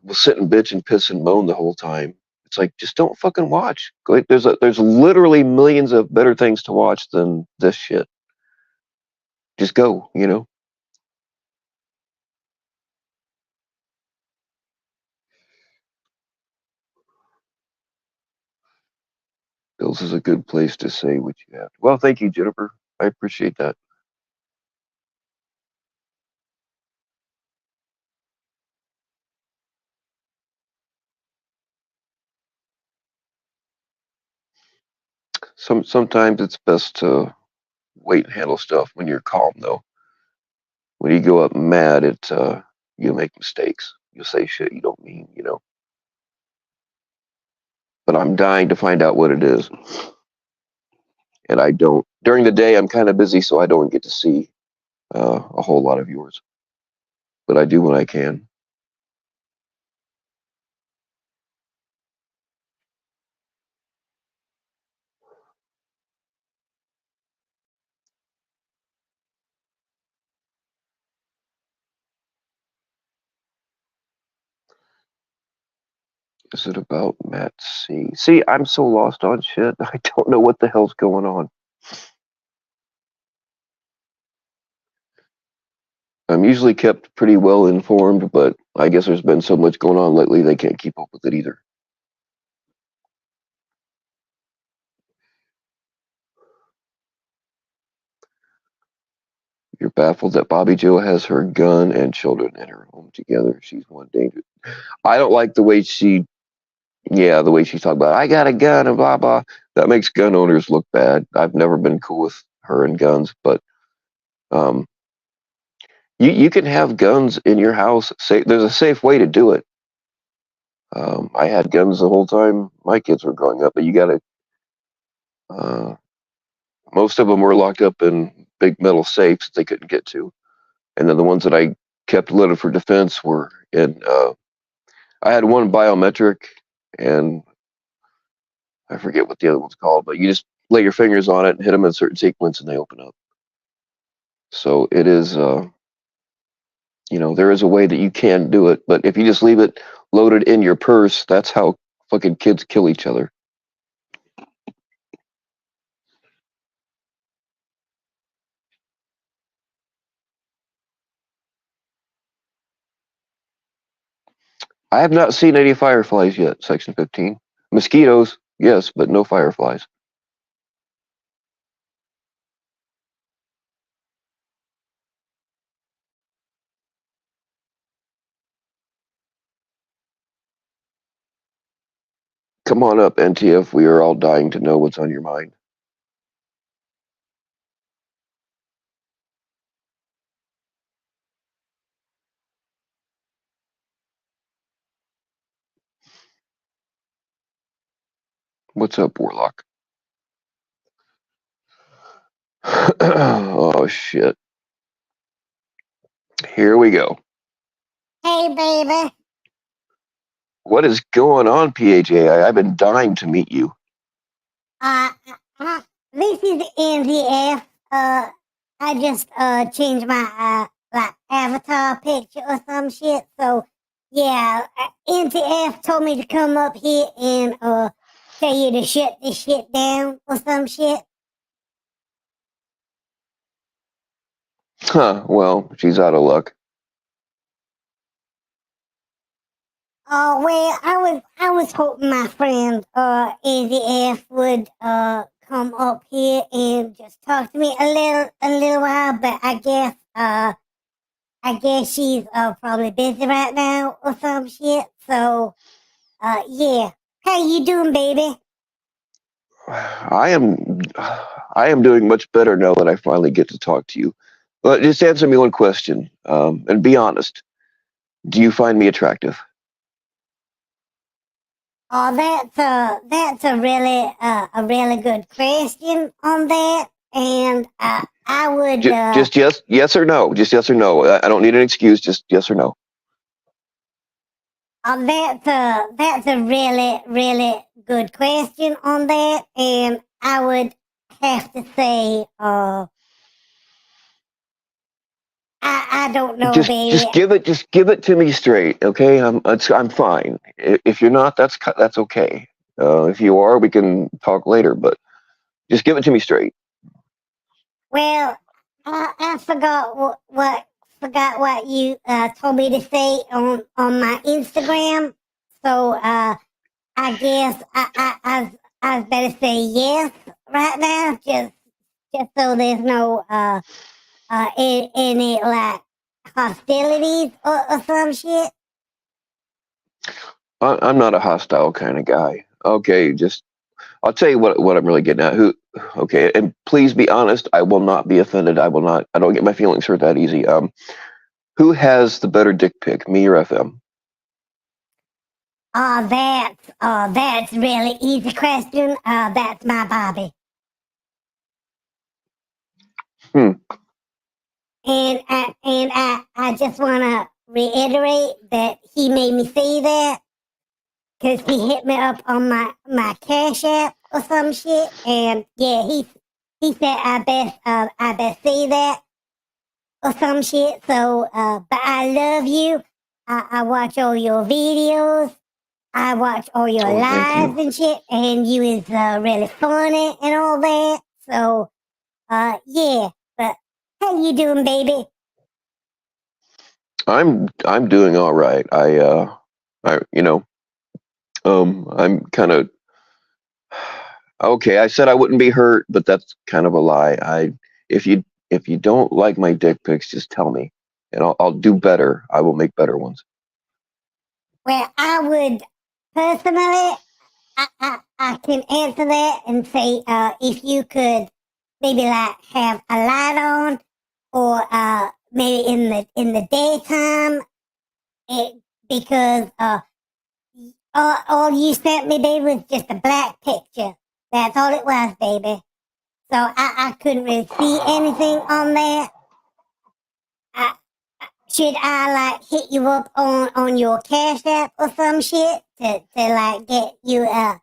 will sit and bitch and piss and moan the whole time. It's like just don't fucking watch. Like there's literally millions of better things to watch than this shit. Just go. Bill's is a good place to say what you have. Well, thank you, Jennifer. I appreciate that. Sometimes it's best to wait and handle stuff when you're calm, though. When you go up mad, you'll make mistakes. You'll say shit you don't mean. But I'm dying to find out what it is. And I don't. During the day, I'm kind of busy, so I don't get to see. a whole lot of yours, but I do when I can. Is it about Matt C? See, I'm so lost on shit. I don't know what the hell's going on. I'm usually kept pretty well informed, but I guess there's been so much going on lately they can't keep up with it either. You're baffled that Bobby Joe has her gun and children in her home together. She's one danger. I don't like the way the way she's talking about, I got a gun and blah, blah. That makes gun owners look bad. I've never been cool with her and guns, but um, you can have guns in your house. There's a safe way to do it. I had guns the whole time my kids were growing up, but you got to. Most of them were locked up in big metal safes they couldn't get to, and then the ones that I kept loaded for defense were in. I had one biometric, and I forget what the other one's called, but you just lay your fingers on it and hit them in a certain sequence, and they open up. So it is. There is a way that you can do it, but if you just leave it loaded in your purse, that's how fucking kids kill each other. I have not seen any fireflies yet, Section 15. Mosquitoes, yes, but no fireflies. Come on up, NTF. We are all dying to know what's on your mind. What's up, Warlock? Oh, shit. Here we go. Hey, baby. What is going on, PHA? I've been dying to meet you. This is NVF. I just changed my avatar picture or some shit. So yeah, NTF told me to come up here and tell you to shut this shit down or some shit. Huh, well, she's out of luck. Oh well, I was hoping my friend NVF would come up here and just talk to me a little while, but I guess she's probably busy right now or some shit. So, yeah. How you doing, baby? I am doing much better now that I finally get to talk to you. But just answer me one question, and be honest. Do you find me attractive? Oh, that's a really good question on that, and I would Just yes or no. Just yes or no. I don't need an excuse. Just yes or no. that's a really good question on that, and I would have to say I don't know, baby. Just give it to me straight, okay? I'm fine. If you're not, that's okay. If you are, we can talk later. But just give it to me straight. Well, I forgot what you told me to say on my Instagram. So I guess I was better say yes right now, just so there's no any like hostilities or some shit. I'm not a hostile kind of guy. Okay, just I'll tell you what I'm really getting at. Okay, and please be honest. I will not be offended. I will not. I don't get my feelings hurt that easy. Who has the better dick pic, me or FM? That's really easy question. That's my Bobby. Hmm. I just want to reiterate that he made me say that because he hit me up on my Cash App or some shit, and yeah, he said I best say that or some shit. So, but I love you. I watch all your videos. I watch all your Oh, thank lives you. and shit, and you is really funny and all that. So, yeah. But how you doing, baby? I'm doing all right. I'm kind of okay. I said I wouldn't be hurt, but that's kind of a lie. If you if you don't like my dick pics, just tell me, and I'll do better. I will make better ones. Well, I would personally, I can answer that and say, if you could maybe like have a light on, or maybe in the daytime, it, because all you sent me, baby, was just a black picture. That's all it was, baby. So I couldn't really see anything on there. I, should I like hit you up on your Cash App or some shit to like get you help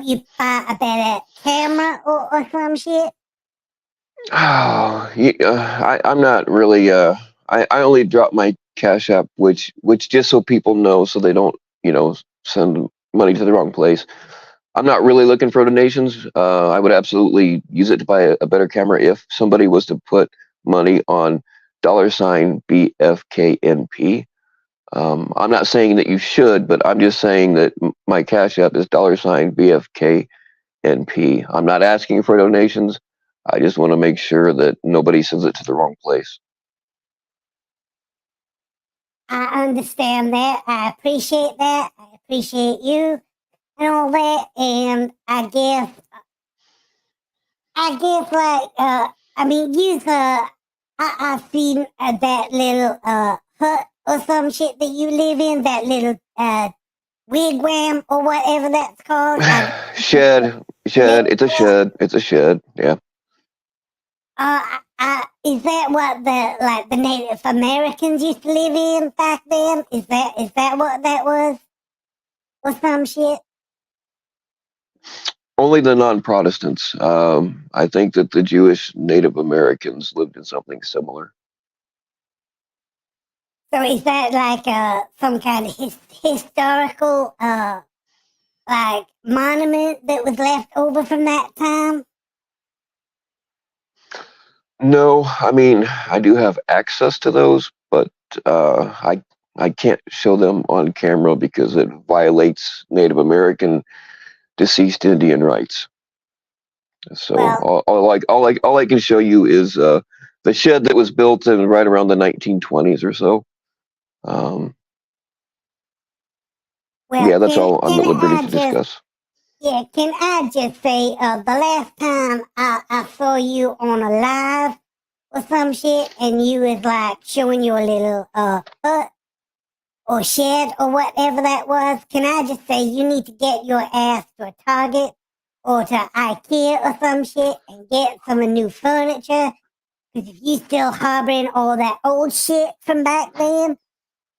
you buy a better camera or some shit? Oh, I'm not really. I only drop my Cash App, which just so people know, so they don't, send money to the wrong place. I'm not really looking for donations. I would absolutely use it to buy a better camera if somebody was to put money on $BFKNP. I'm not saying that you should, but I'm just saying that my Cash App is $BFKNP. I'm not asking for donations. I just want to make sure that nobody sends it to the wrong place. I understand that. I appreciate that. I appreciate you and all that. And I guess like I mean, I've seen that little hut or some shit that you live in, that little wigwam or whatever that's called. Shed. It's a shed. It's a shed. Yeah. Is that what the Native Americans used to live in back then? Is that what that was, or some shit? Only the non-Protestants. I think that the Jewish Native Americans lived in something similar. So is that like some kind of historical like monument that was left over from that time? No, I mean I do have access to those, but I can't show them on camera because it violates Native American deceased Indian rights. So Well, all I can show you is the shed that was built in right around the 1920s or so. Um, well, yeah, that's all I'm can at liberty I to just discuss. yeah, can I just say the last time I saw you on a live or some shit, and you was like showing your little hut or shed or whatever that was, can I just say you need to get your ass to a Target or to IKEA or some shit and get some new furniture? Because if you still harboring all that old shit from back then,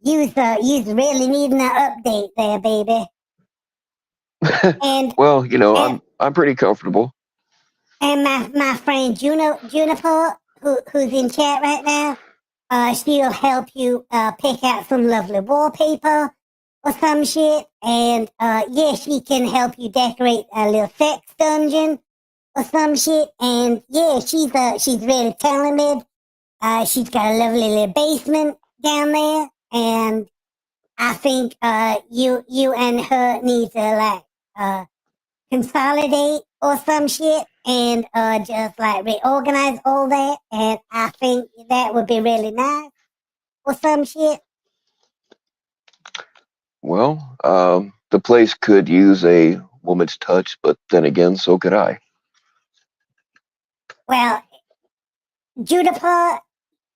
you's really needing an update there, baby. And Well, and, I'm pretty comfortable. and my friend Juniper, who's in chat right now, she'll help you pick out some lovely wallpaper or some shit. And yeah, she can help you decorate a little sex dungeon or some shit. And yeah, she's really talented. She's got a lovely little basement down there, and I think you and her need to like consolidate or some shit and just like reorganize all that. And I think that would be really nice or some shit. Well, the place could use a woman's touch, but then again, so could I. Well, Juniper,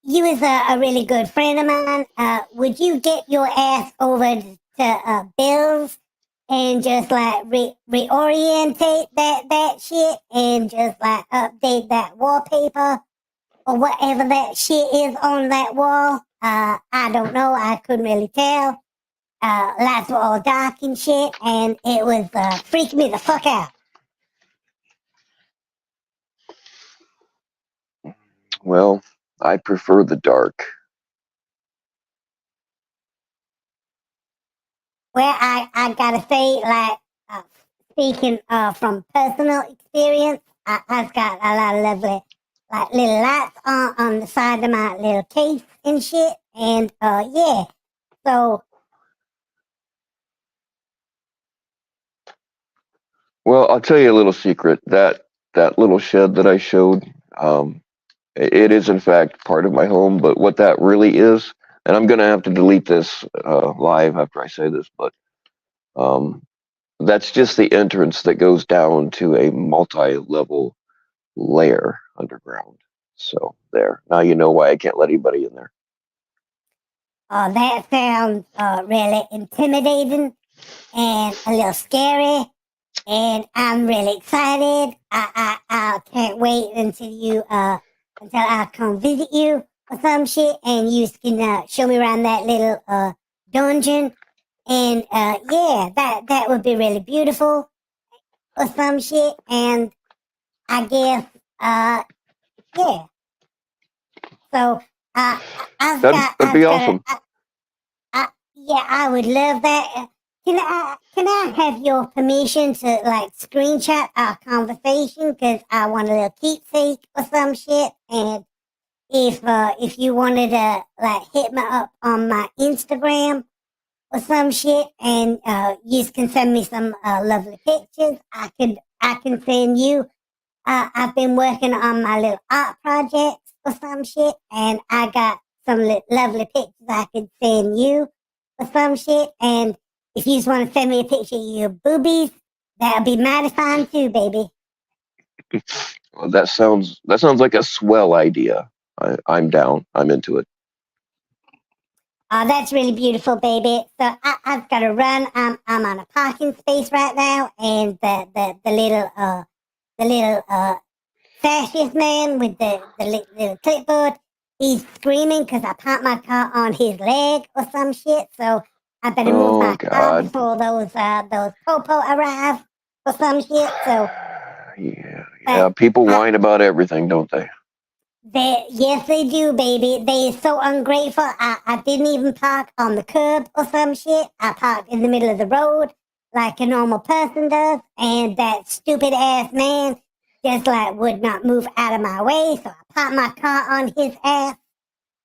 you is a really good friend of mine. Would you get your ass over to Bill's and just like reorientate that shit and just like update that wallpaper or whatever that shit is on that wall. I don't know. I couldn't really tell. Lights were all dark and shit, and it was freaking me the fuck out. Well, I prefer the dark. Well, I gotta say, like, speaking from personal experience, I've got a lot of lovely, like, little lights on the side of my little case and shit, and yeah. So, Well, I'll tell you a little secret. That little shed that I showed, it is in fact part of my home. But what that really is, and I'm gonna have to delete this live after I say this, but um, that's just the entrance that goes down to a multi-level lair underground. So there. Now you know why I can't let anybody in there. that sounds really intimidating and a little scary, and I'm really excited. I can't wait until I come visit you or some shit, and you can show me around that little dungeon, and yeah, that would be really beautiful or some shit, and I guess yeah. So That'd be awesome. Yeah, I would love that. Can I have your permission to like screenshot our conversation because I want a little keepsake or some shit? And if you wanted to like hit me up on my Instagram or some shit, and you can send me some lovely pictures, I can send you. I've been working on my little art projects or some shit, and I got some lovely pictures I could send you or some shit. And if you just want to send me a picture of your boobies, that'll be mighty fine too, baby. Well, that sounds like a swell idea. I'm down. I'm into it. Oh, that's really beautiful, baby. So I've got to run. I'm on a parking space right now, and the little fascist man with the little clipboard, he's screaming because I parked my car on his leg or some shit. So I better move Oh my car God. before those popo arrive or some shit. So, Yeah. People I, whine about everything, don't they? yes, they do, baby. They so ungrateful. I didn't even park on the curb or some shit. I parked in the middle of the road like a normal person does, and that stupid ass man just like would not move out of my way. So I parked my car on his ass.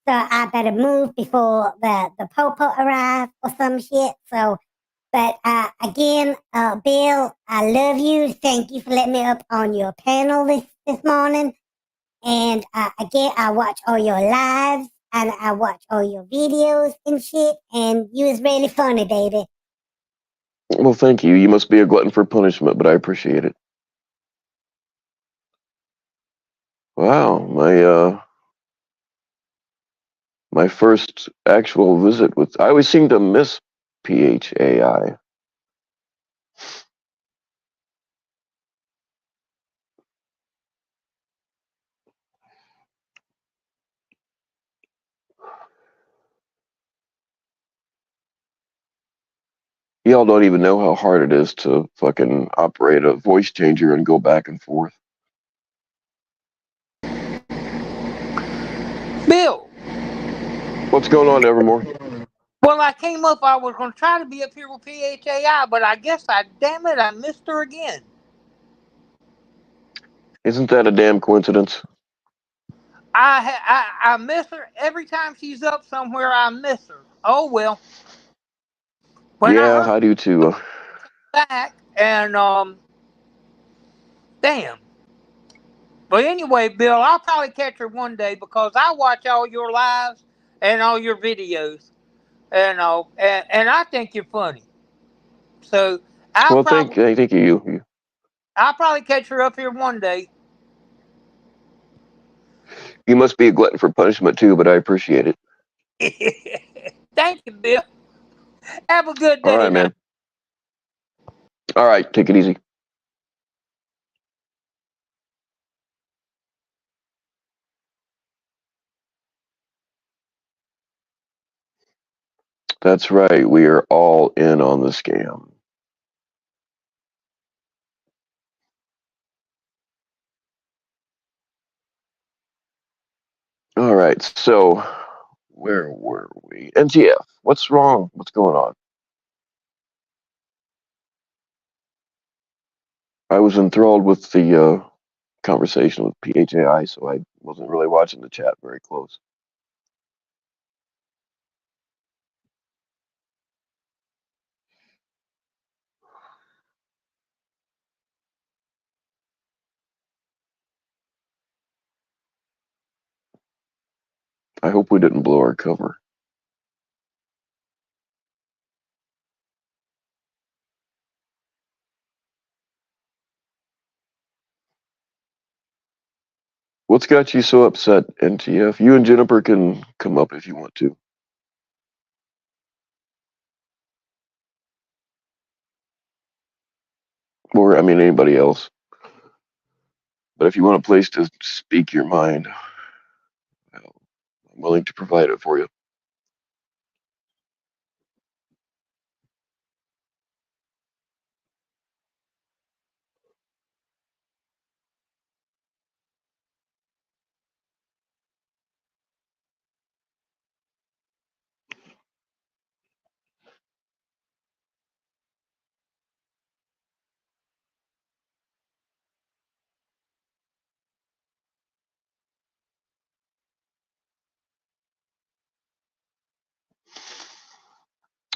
So I better move before the popo arrive or some shit. So, but again, Bill, I love you. Thank you for letting me up on your panel this morning. And again, I watch all your lives and I watch all your videos and shit. And you was really funny, baby. Well, thank you. You must be a glutton for punishment, but I appreciate it. Wow, my first actual visit with. I always seem to miss PHAI. Y'all don't even know how hard it is to fucking operate a voice changer and go back and forth. Bill, What's going on, Evermore? well, I came up. I was going to try to be up here with PHAI, but I guess damn it, I missed her again. Isn't that a damn coincidence? I miss her every time she's up somewhere. I miss her. Oh well. When I Yeah, heard I do too. her back, and damn. But anyway, Bill, I'll probably catch her one day because I watch all your lives and all your videos, and I think you're funny. So I'll Well, probably thank you. I'll probably catch her up here one day. You must be a glutton for punishment too, but I appreciate it. Thank you, Bill. Have a good All day right, now. man. All right, take it easy. That's right. We are all in on the scam. All right. So, where were we? NGF. What's wrong? What's going on? I was enthralled with the conversation with PHAI, so I wasn't really watching the chat very close. I hope we didn't blow our cover. What's got you so upset, NTF? You and Juniper can come up if you want to. Or, I mean, anybody else. But if you want a place to speak your mind, I'm willing to provide it for you.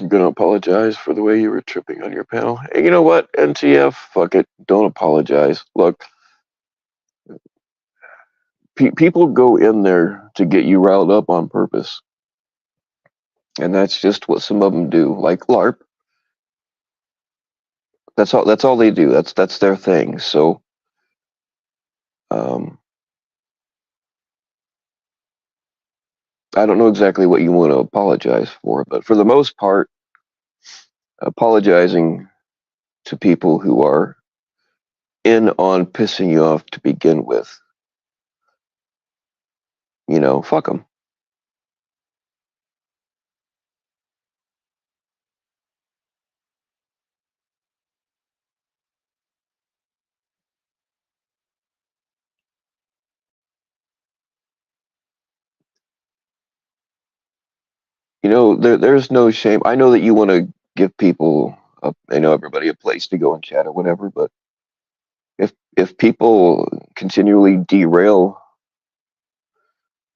I'm going to apologize for the way you were tripping on your panel. Hey, you know what, NTF? Fuck it. Don't apologize. Look, people go in there to get you riled up on purpose. And that's just what some of them do. Like LARP. That's all they do. That's their thing. So, um, I don't know exactly what you want to apologize for, but for the most part, apologizing to people who are in on pissing you off to begin with, fuck them. There's no shame. I know that you want to give people, everybody a place to go and chat or whatever, but if people continually derail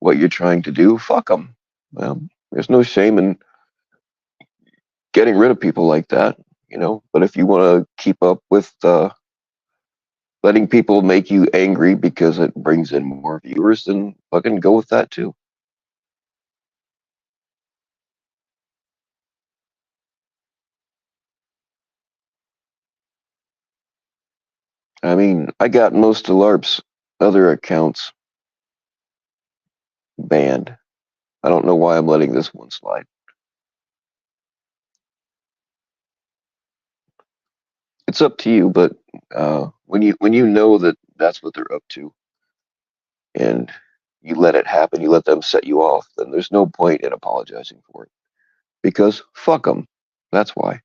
what you're trying to do, fuck them. There's no shame in getting rid of people like that. But if you want to keep up with letting people make you angry because it brings in more viewers, then fucking go with that too. I mean, I got most of LARP's other accounts banned. I don't know why I'm letting this one slide. It's up to you, but when you know that that's what they're up to, and you let it happen, you let them set you off, then there's no point in apologizing for it because fuck them. That's why.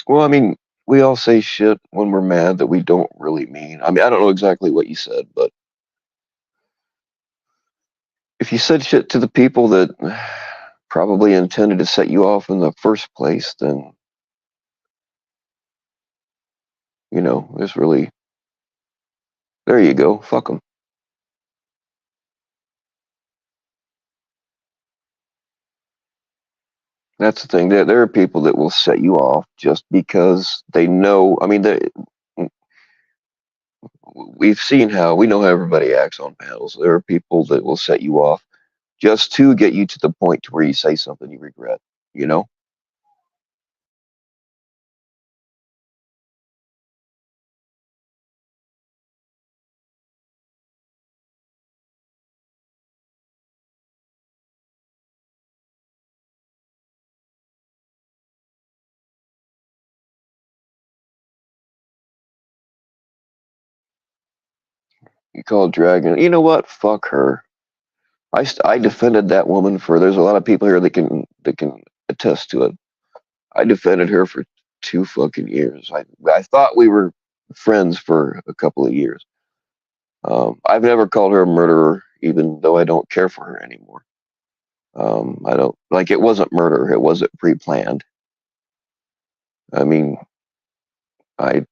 Well, I mean, we all say shit when we're mad that we don't really mean. I mean, I don't know exactly what you said, but if you said shit to the people that probably intended to set you off in the first place, then, there's really, there you go, fuck them. That's the thing. There are people that will set you off just because they know. I mean, we know how everybody acts on panels. There are people that will set you off just to get you to the point to where you say something you regret, you know? You call Dragon. You know what? Fuck her. I defended that woman for. There's a lot of people here that can attest to it. I defended her for 2 fucking years. I thought we were friends for a couple of years. I've never called her a murderer, even though I don't care for her anymore. I don't like it wasn't murder. It wasn't pre-planned. I mean, I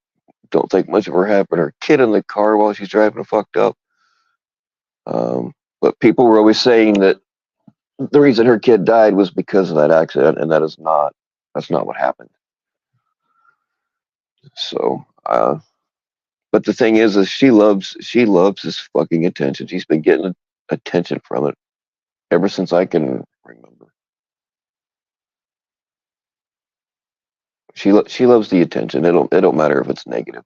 don't think much of her happened. Her kid in the car while she's driving fucked up. But people were always saying that the reason her kid died was because of that accident, and that's not what happened. So, but the thing is she loves this fucking attention. She's been getting attention from it ever since I can remember. She loves the attention. It don't matter if it's negative.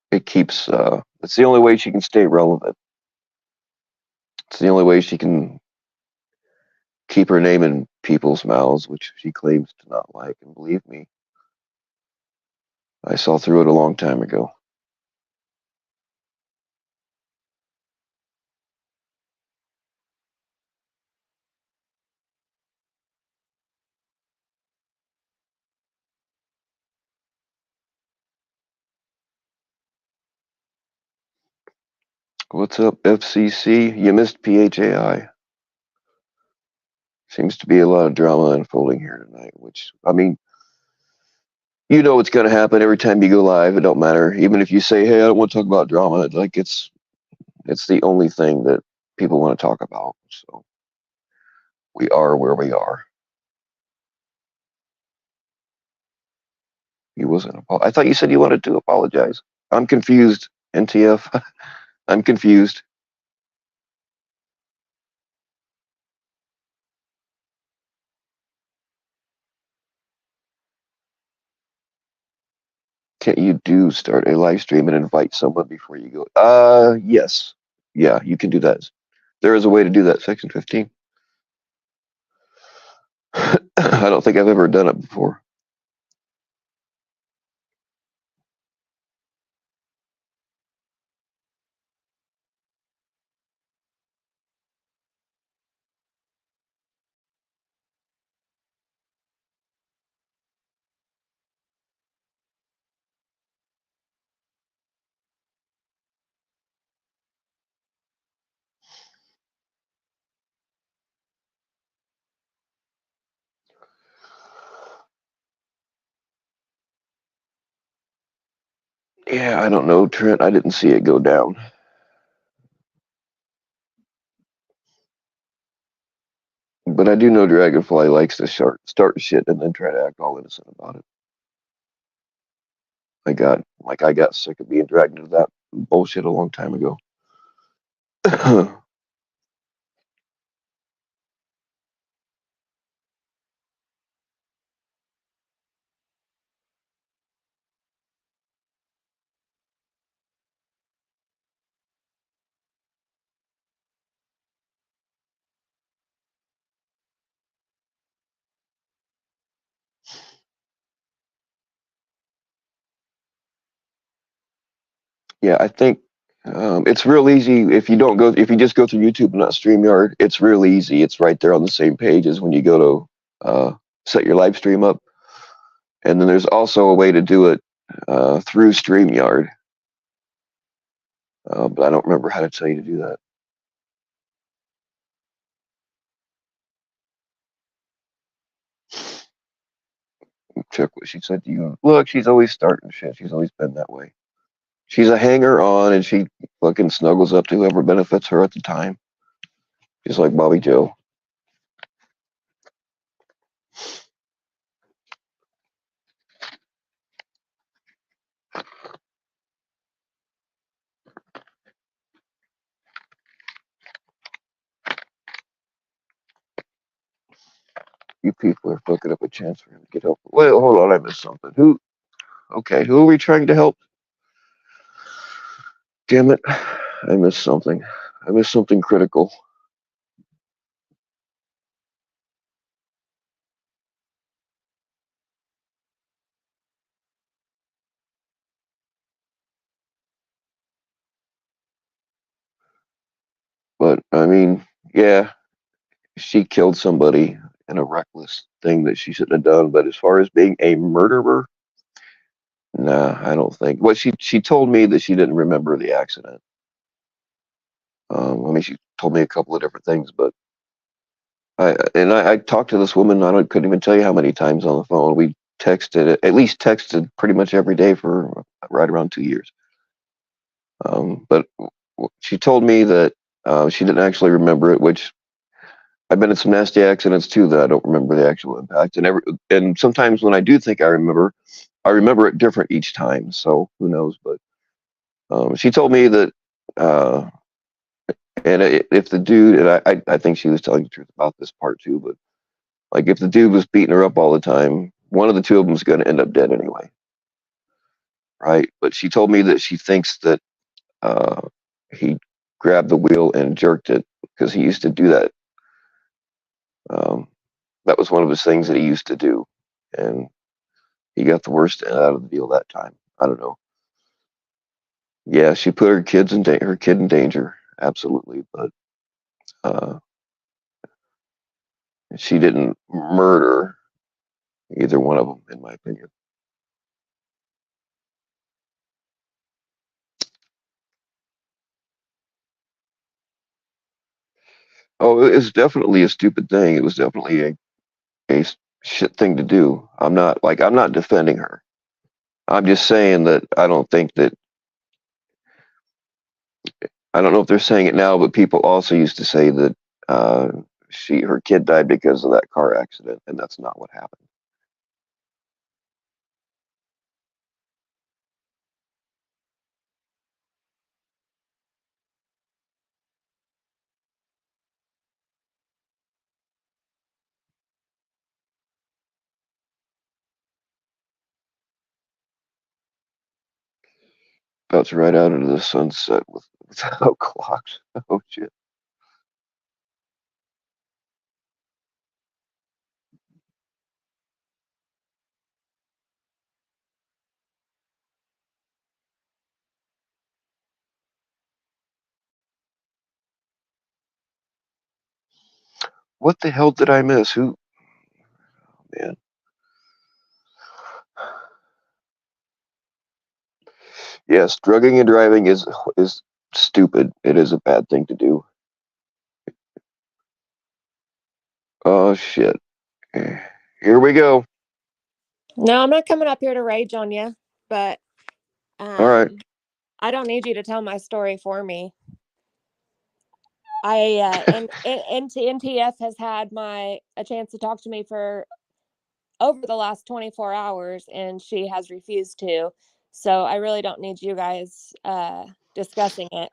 It keeps. It's the only way she can stay relevant. It's the only way she can keep her name in people's mouths, which she claims to not like. And believe me, I saw through it a long time ago. What's up, FCC? You missed PHAI. Seems to be a lot of drama unfolding here tonight, which, I mean, you know what's going to happen every time you go live. It don't matter. Even if you say, hey, I don't want to talk about drama, like it's the only thing that people want to talk about. So we are where we are. He wasn't. I thought you said you wanted to apologize. I'm confused, NTF. I'm confused. Can't you do start a live stream and invite someone before you go? Yes. Yeah, you can do that. There is a way to do that, Section 15. I don't think I've ever done it before. Yeah, I don't know, Trent. I didn't see it go down. But I do know Dragonfly likes to start shit and then try to act all innocent about it. I got sick of being dragged into that bullshit a long time ago. Yeah, I think it's real easy if you just go through YouTube and not StreamYard. It's real easy. It's right there on the same page as when you go to set your live stream up. And then there's also a way to do it through StreamYard, but I don't remember how to tell you to do that. Check what she said to you. Look, she's always starting shit. She's always been that way. She's a hanger on, and she fucking snuggles up to whoever benefits her at the time. Just like Bobby Joe. You people are fucking up a chance for him to get help. Wait, hold on, I missed something. Who? Okay, who are we trying to help? Damn it, I missed something. I missed something critical. But I mean, yeah, she killed somebody in a reckless thing that she shouldn't have done. But as far as being a murderer, nah, I don't think. Well, she told me that she didn't remember the accident. I mean, she told me a couple of different things, but I talked to this woman. Couldn't even tell you how many times on the phone. We texted, at least texted pretty much every day for right around 2 years. But she told me that she didn't actually remember it, which I've been in some nasty accidents too that I don't remember the actual impact. And sometimes when I do think I remember it different each time. So who knows? But she told me that, uh, if the dude, and I think she was telling the truth about this part too, but like if the dude was beating her up all the time, one of the two of them is going to end up dead anyway, right? But she told me that she thinks that uh, he grabbed the wheel and jerked it because he used to do that. Um, that was one of his things that he used to do, and he got the worst end out of the deal that time. I don't know. Yeah, she put her kid in danger, absolutely, but uh, she didn't murder either one of them, in my opinion. Oh, it was definitely a stupid thing. It was definitely a shit thing to do. I'm not defending her. I'm just saying that I don't know if they're saying it now, but people also used to say that uh, her kid died because of that car accident, and that's not what happened. About to ride out into the sunset without clocks. Oh shit! What the hell did I miss? Who? Man. Yes, drugging and driving is stupid. It is a bad thing to do. Oh shit! Here we go. No, I'm not coming up here to rage on you, but All right. I don't need you to tell my story for me. NTF has had a chance to talk to me for over the last 24 hours, and she has refused to. So I really don't need you guys discussing it,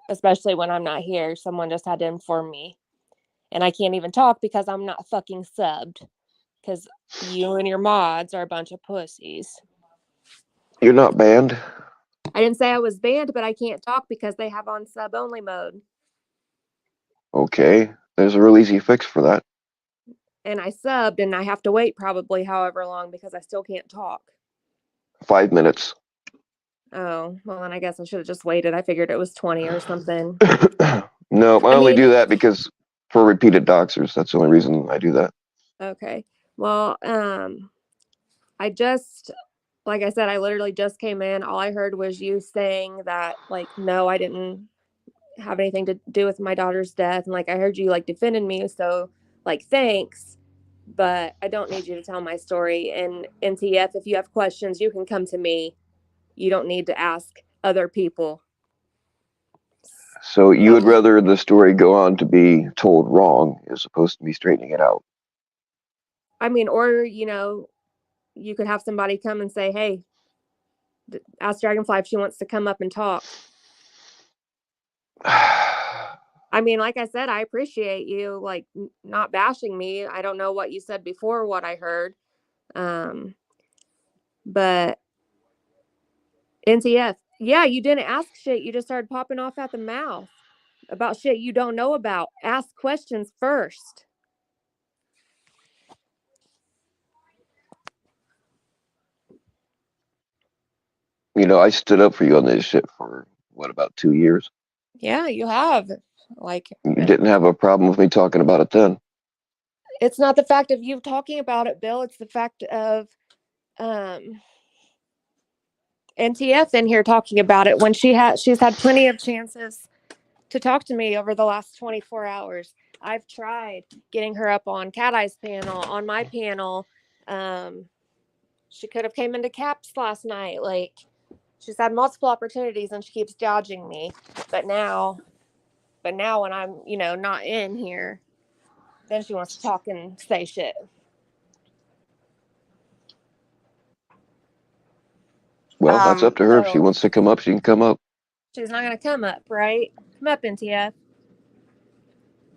especially when I'm not here. Someone just had to inform me, and I can't even talk because I'm not fucking subbed. Because you and your mods are a bunch of pussies. You're not banned. I didn't say I was banned, but I can't talk because they have on sub only mode. Okay. There's a real easy fix for that. And I subbed, and I have to wait probably however long because I still can't talk. 5 minutes. Oh, well, then I guess I should have just waited. I figured it was 20 or something. No, I only mean, do that because for repeated doxers. That's the only reason I do that. Okay. Well, I just, like I said, I literally just came in. All I heard was you saying that, like, no, I didn't have anything to do with my daughter's death. And, like, I heard you, like, defending me. So, like, thanks. But I don't need you to tell my story. And NTF, if you have questions, you can come to me. You don't need to ask other people. So you would rather the story go on to be told wrong as opposed to me straightening it out? I mean, or, you could have somebody come and say, hey, ask Dragonfly if she wants to come up and talk. I mean, like I said, I appreciate you, like, not bashing me. I don't know what you said before, what I heard. But NTF, yeah, you didn't ask shit. You just started popping off at the mouth about shit you don't know about. Ask questions first. I stood up for you on this shit for what, about 2 years? Yeah, you have. Like, You didn't have a problem with me talking about it then. it's not the fact of you talking about it, Bill. It's the fact of NTF in here talking about it when she's had plenty of chances to talk to me over the last 24 hours. I've tried getting her up on Cat Eye's panel, on my panel. She could have came into Caps last night. Like, she's had multiple opportunities and she keeps dodging me. But now when I'm, not in here, then she wants to talk and say shit. Well, that's up to her. If she So wants to come up, she can come up. she's not going to come up, right? Come up, NTF.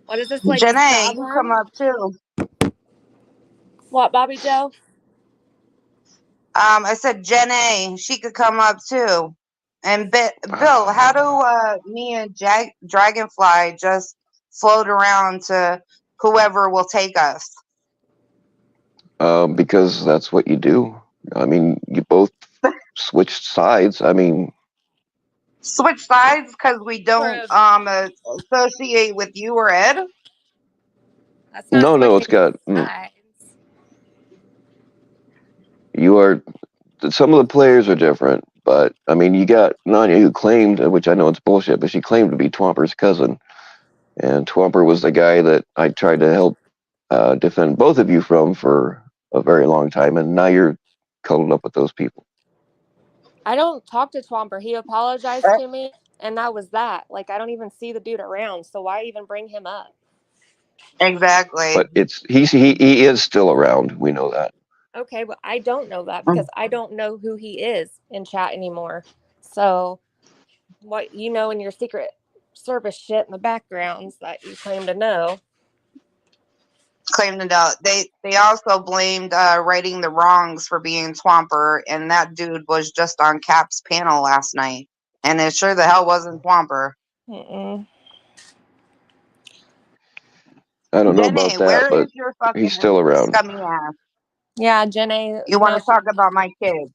What is this lady's Janae, you come problem? up too. What, Bobby Joe? I said Janae, she could come up too. And Bill, how do me and Dragonfly just float around to whoever will take us? Because that's what you do. I mean, you both switched sides. I mean, Switch sides because we don't associate with you or Ed? That's not no, it's got sides. you are. Some of the players are different, but I mean, you got Nanya who claimed, which I know it's bullshit, but she claimed to be Twomper's cousin, and Twomper was the guy that I tried to help defend both of you from for a very long time, and now you're cuddled up with those people. I don't talk to Twomper. He apologized to me, and that was that. Like, I don't even see the dude around, so why even bring him up? Exactly. But he is still around. We know that. Okay, but I don't know that because I don't know who he is in chat anymore. So, what you know in your secret service shit in the backgrounds that you claim to know. Claimed it out. They also blamed righting the wrongs for being Twomper, and that dude was just on Cap's panel last night, and it sure the hell wasn't Twomper. I don't know Jenny, about that, where but is your fucking he's still around. scummy ass? Yeah, Jenny. You want to talk about my kid?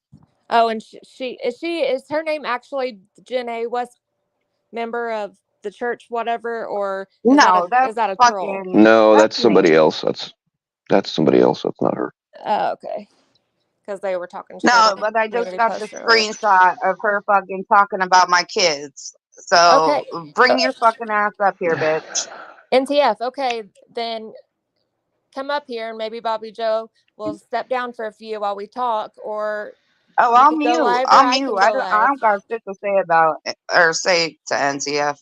Oh, and is her name actually Jenny West, member of the church, whatever, or is that a troll? No, that's somebody else. That's somebody else. That's not her. Oh, okay. Because they were talking shit. No, but I just got the screenshot of her fucking talking about my kids. So bring your fucking ass up here, bitch. NTF. Okay, then come up here and maybe Bobby Joe will step down for a few while we talk, or I'll mute. I'll mute. I don't got shit to say about or say to NTF.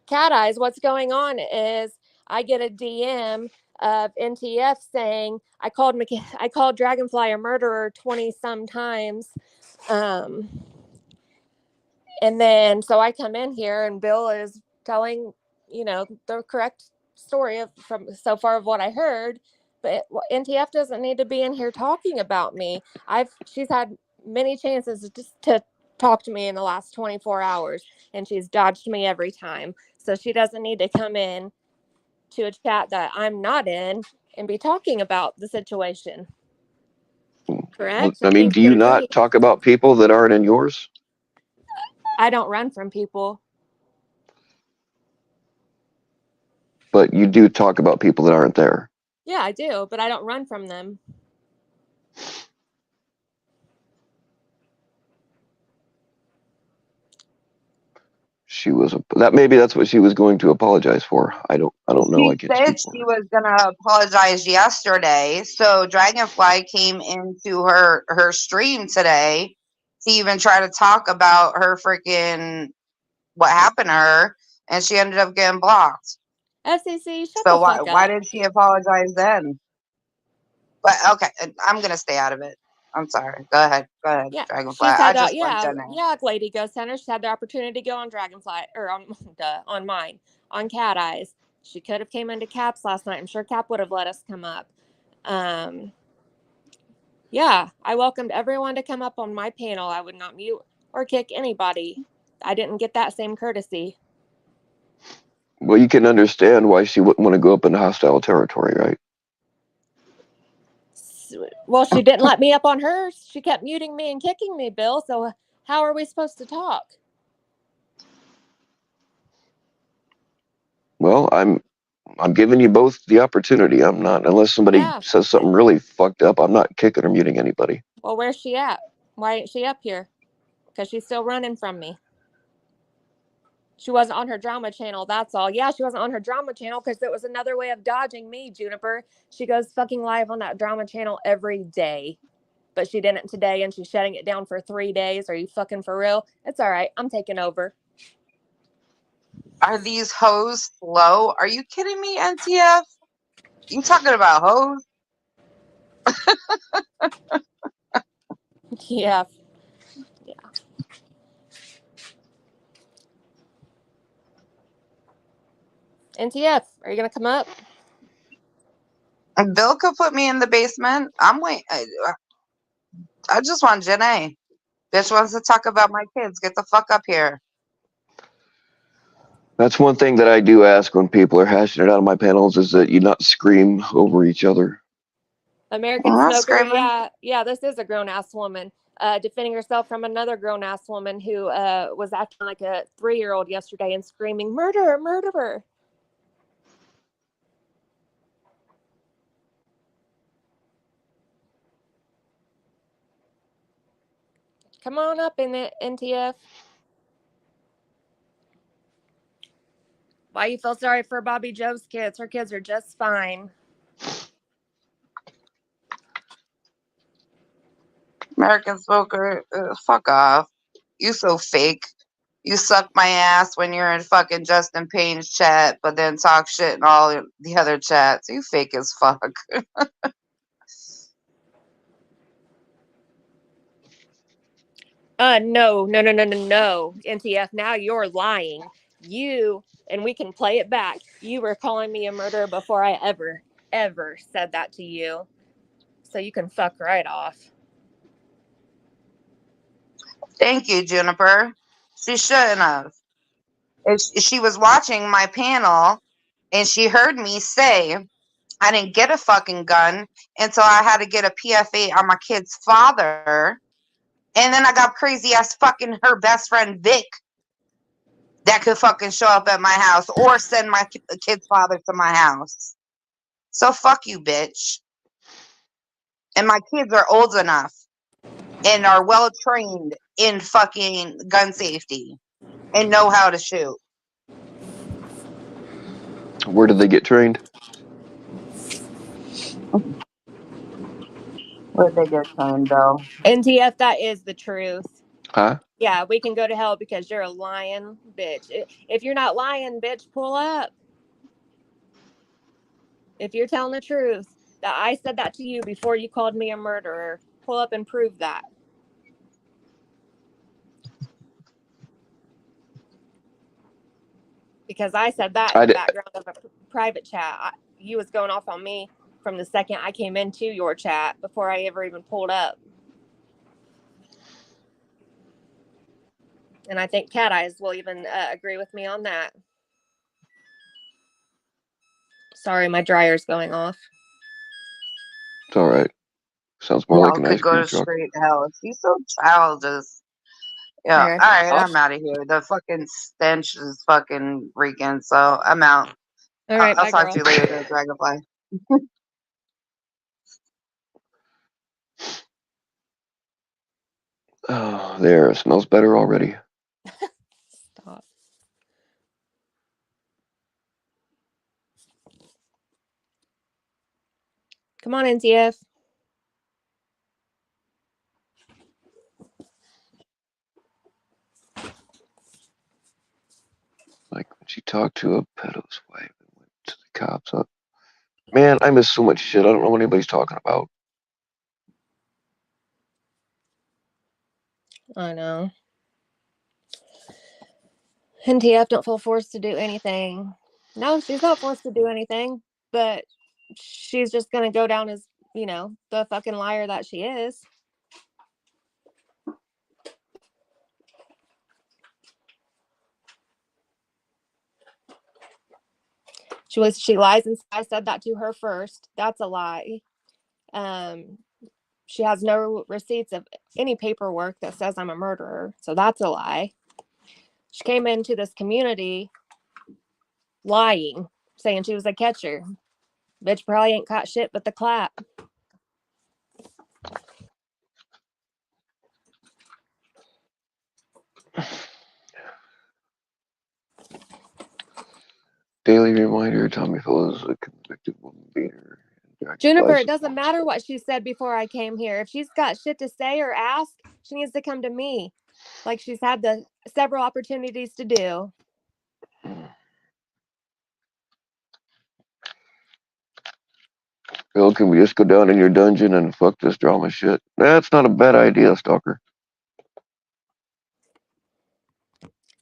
Cat Eyes, what's going on is I get a DM of NTF saying I called Dragonfly a murderer 20 some times. And then so I come in here and Bill is telling, the correct story from so far of what I heard. But NTF doesn't need to be in here talking about me. She's had many chances to talk to me in the last 24 hours, and she's dodged me every time. So she doesn't need to come in to a chat that I'm not in and be talking about the situation. Correct? I mean, do you not talk about people that aren't in yours? I don't run from people. But you do talk about people that aren't there. Yeah, I do, but I don't run from them. Maybe that's what she was going to apologize for. I don't know. She said she was gonna apologize yesterday. So Dragonfly came into her stream today to even try to talk about her freaking what happened to her, and she ended up getting blocked. FCC, shut so the fuck up. Why did she apologize then? But okay, I'm gonna stay out of it. I'm sorry. Go ahead, yeah, Dragonfly. I just Lady Ghost Center. She had the opportunity to go on Dragonfly or on mine on Cat Eyes. She could have came into Caps last night. I'm sure Cap would have let us come up. Yeah, I welcomed everyone to come up on my panel. I would not mute or kick anybody. I didn't get that same courtesy. Well, you can understand why she wouldn't want to go up into hostile territory, right? Well, she didn't let me up on hers. She kept muting me and kicking me, Bill. So how are we supposed to talk? Well, I'm giving you both the opportunity. I'm not, unless somebody Yeah. says something really fucked up, I'm not kicking or muting anybody. Well, where's she at? Why ain't she up here? Because she's still running from me. She wasn't on her drama channel, that's all. Yeah, she wasn't on her drama channel because it was another way of dodging me, Juniper. She goes fucking live on that drama channel every day. But she didn't today, and she's shutting it down for 3 days. Are you fucking for real? It's all right. I'm taking over. Are these hoes slow? Are you kidding me, NTF? You talking about hoes? Yeah. Yeah. NTF, are you going to come up? Bill could put me in the basement. I'm wait. I just want Janae. Bitch wants to talk about my kids. Get the fuck up here. That's one thing that I do ask when people are hashing it out on my panels is that you not scream over each other. American I'm not Smoker, screaming. yeah, this is a grown-ass woman defending herself from another grown-ass woman who was acting like a 3-year-old yesterday and screaming, murderer, murderer. Come on up in it, NTF. Why you feel sorry for Bobby Joe's kids? Her kids are just fine. American Smoker, fuck off. You so fake. You suck my ass when you're in fucking Justin Payne's chat, but then talk shit in all the other chats. You fake as fuck. No. NTF, now you're lying. And we can play it back. You were calling me a murderer before I ever said that to you. So you can fuck right off. Thank you, Juniper. She shouldn't have. If she was watching my panel and she heard me say I didn't get a fucking gun until I had to get a PFA on my kid's father. And then I got crazy ass fucking her best friend Vic that could fucking show up at my house or send my kid's father to my house. So fuck you, bitch. And my kids are old enough and are well trained in fucking gun safety and know how to shoot. Where did they get trained? Where'd they get trained, though? NTF, that is the truth. Huh? Yeah, we can go to hell because you're a lying bitch. If you're not lying, bitch, pull up. If you're telling the truth, that I said that to you before you called me a murderer, pull up and prove that. Because I said that in the background of a private chat. You was going off on me from the second I came into your chat before I ever even pulled up. And I think Cat Eyes will even agree with me on that. Sorry, my dryer's going off. It's all right. Sounds more like Y'all an could ice go cream to truck. straight hell. She's so childish. Yeah. Okay. All right. I'm out of here. The fucking stench is fucking reeking. So I'm out. All right. I'll Bye, talk girl. to you later, there, Dragonfly. Oh, there. It smells better already. Stop. Come on, NTF. Like when she talked to a pedo's wife and went to the cops up. Man, I miss so much shit. I don't know what anybody's talking about. I know. NTF don't feel forced to do anything. No, she's not forced to do anything, but she's just going to go down as, the fucking liar that she is. She lies and I said that to her first. That's a lie. She has no receipts of any paperwork that says I'm a murderer. So that's a lie. She came into this community lying, saying she was a catcher. Bitch probably ain't caught shit but the clap. Daily reminder: Tommy Phil is a convicted woman beater. Juniper, it doesn't matter what she said before I came here. If she's got shit to say or ask, she needs to come to me, like she's had the several opportunities to do. Phil, can we just go down in your dungeon and fuck this drama shit? That's not a bad idea, Stalker.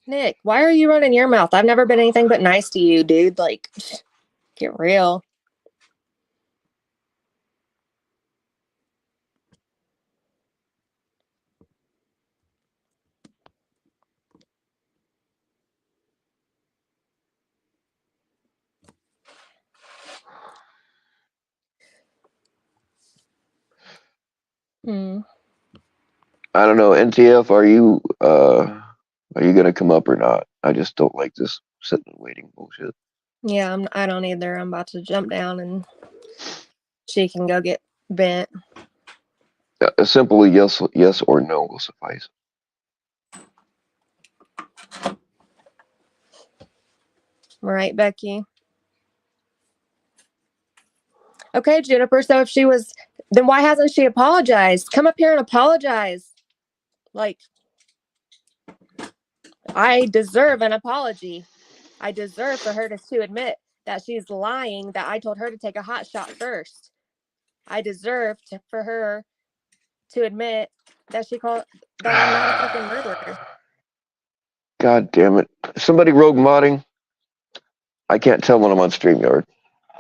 Nick, why are you running your mouth? I've never been anything but nice to you, dude. Like, get real. I don't know, NTF. Are you gonna come up or not? I just don't like this sitting and waiting bullshit. Yeah, I don't either. I'm about to jump down and she can go get bent. A simple yes or no will suffice. Right, Becky? Okay, Juniper, so if she was, then why hasn't she apologized? Come up here and apologize. Like, I deserve an apology. I deserve for her to admit that she's lying, that I told her to take a hot shot first. I deserve for her to admit that that I'm not a fucking murderer. God damn it. Somebody rogue modding? I can't tell when I'm on StreamYard.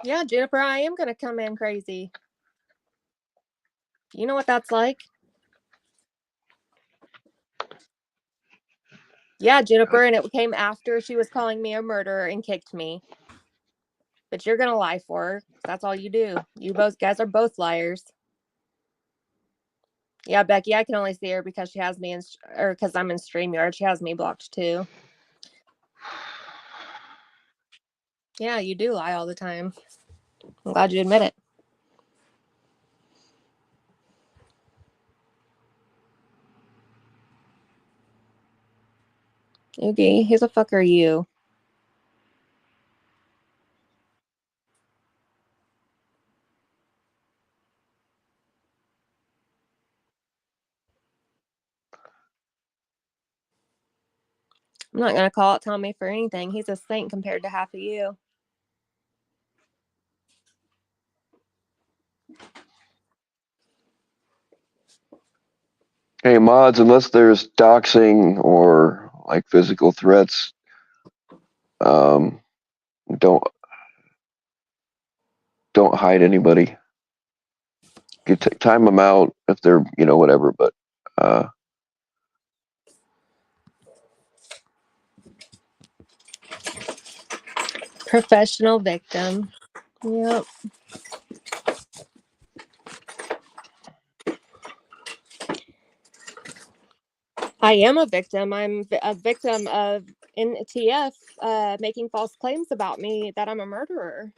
Yeah, Juniper, I am going to come in crazy. You know what that's like? Yeah, Juniper, and it came after she was calling me a murderer and kicked me. But you're going to lie for her. That's all you do. You both guys are both liars. Yeah, Becky, I can only see her because she has me because I'm in StreamYard. She has me blocked too. Yeah, you do lie all the time. I'm glad you admit it. Okay, who the fuck are you? I'm not going to call out Tommy for anything. He's a saint compared to half of you. Hey, mods, unless there's doxing or like physical threats, don't hide anybody. You time them out if they're, whatever, but Professional victim. Yep. I am a victim. I'm a victim of NTF making false claims about me that I'm a murderer.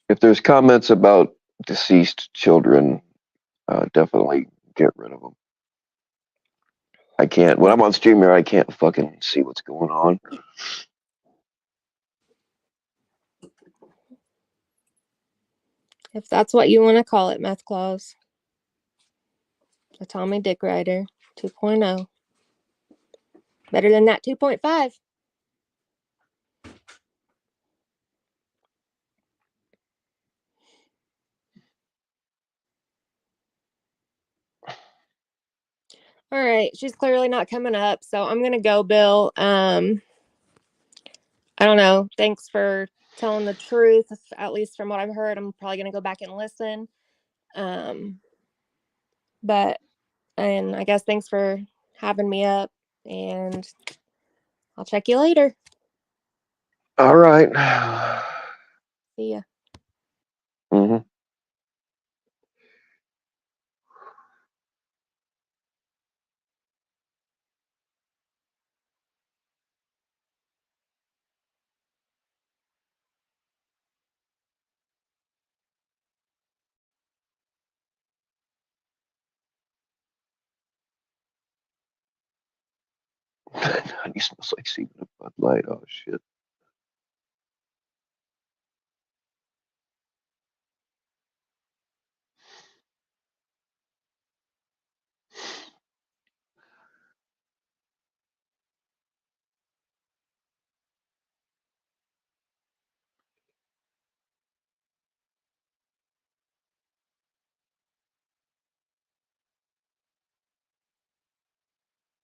if there's comments about deceased children, definitely get rid of them. I can't, when I'm on StreamYard, I can't fucking see what's going on. If that's what you want to call it, Meth Claus. The Tommy Dick Rider 2.0. Better than that 2.5. All right, she's clearly not coming up, so I'm gonna go, Bill. I don't know. Thanks for telling the truth, at least from what I've heard. I'm probably gonna go back and listen. But I guess thanks for having me up, and I'll check you later. All right. See ya. Mm-hmm. He smells like semen and Bud Light. Oh shit.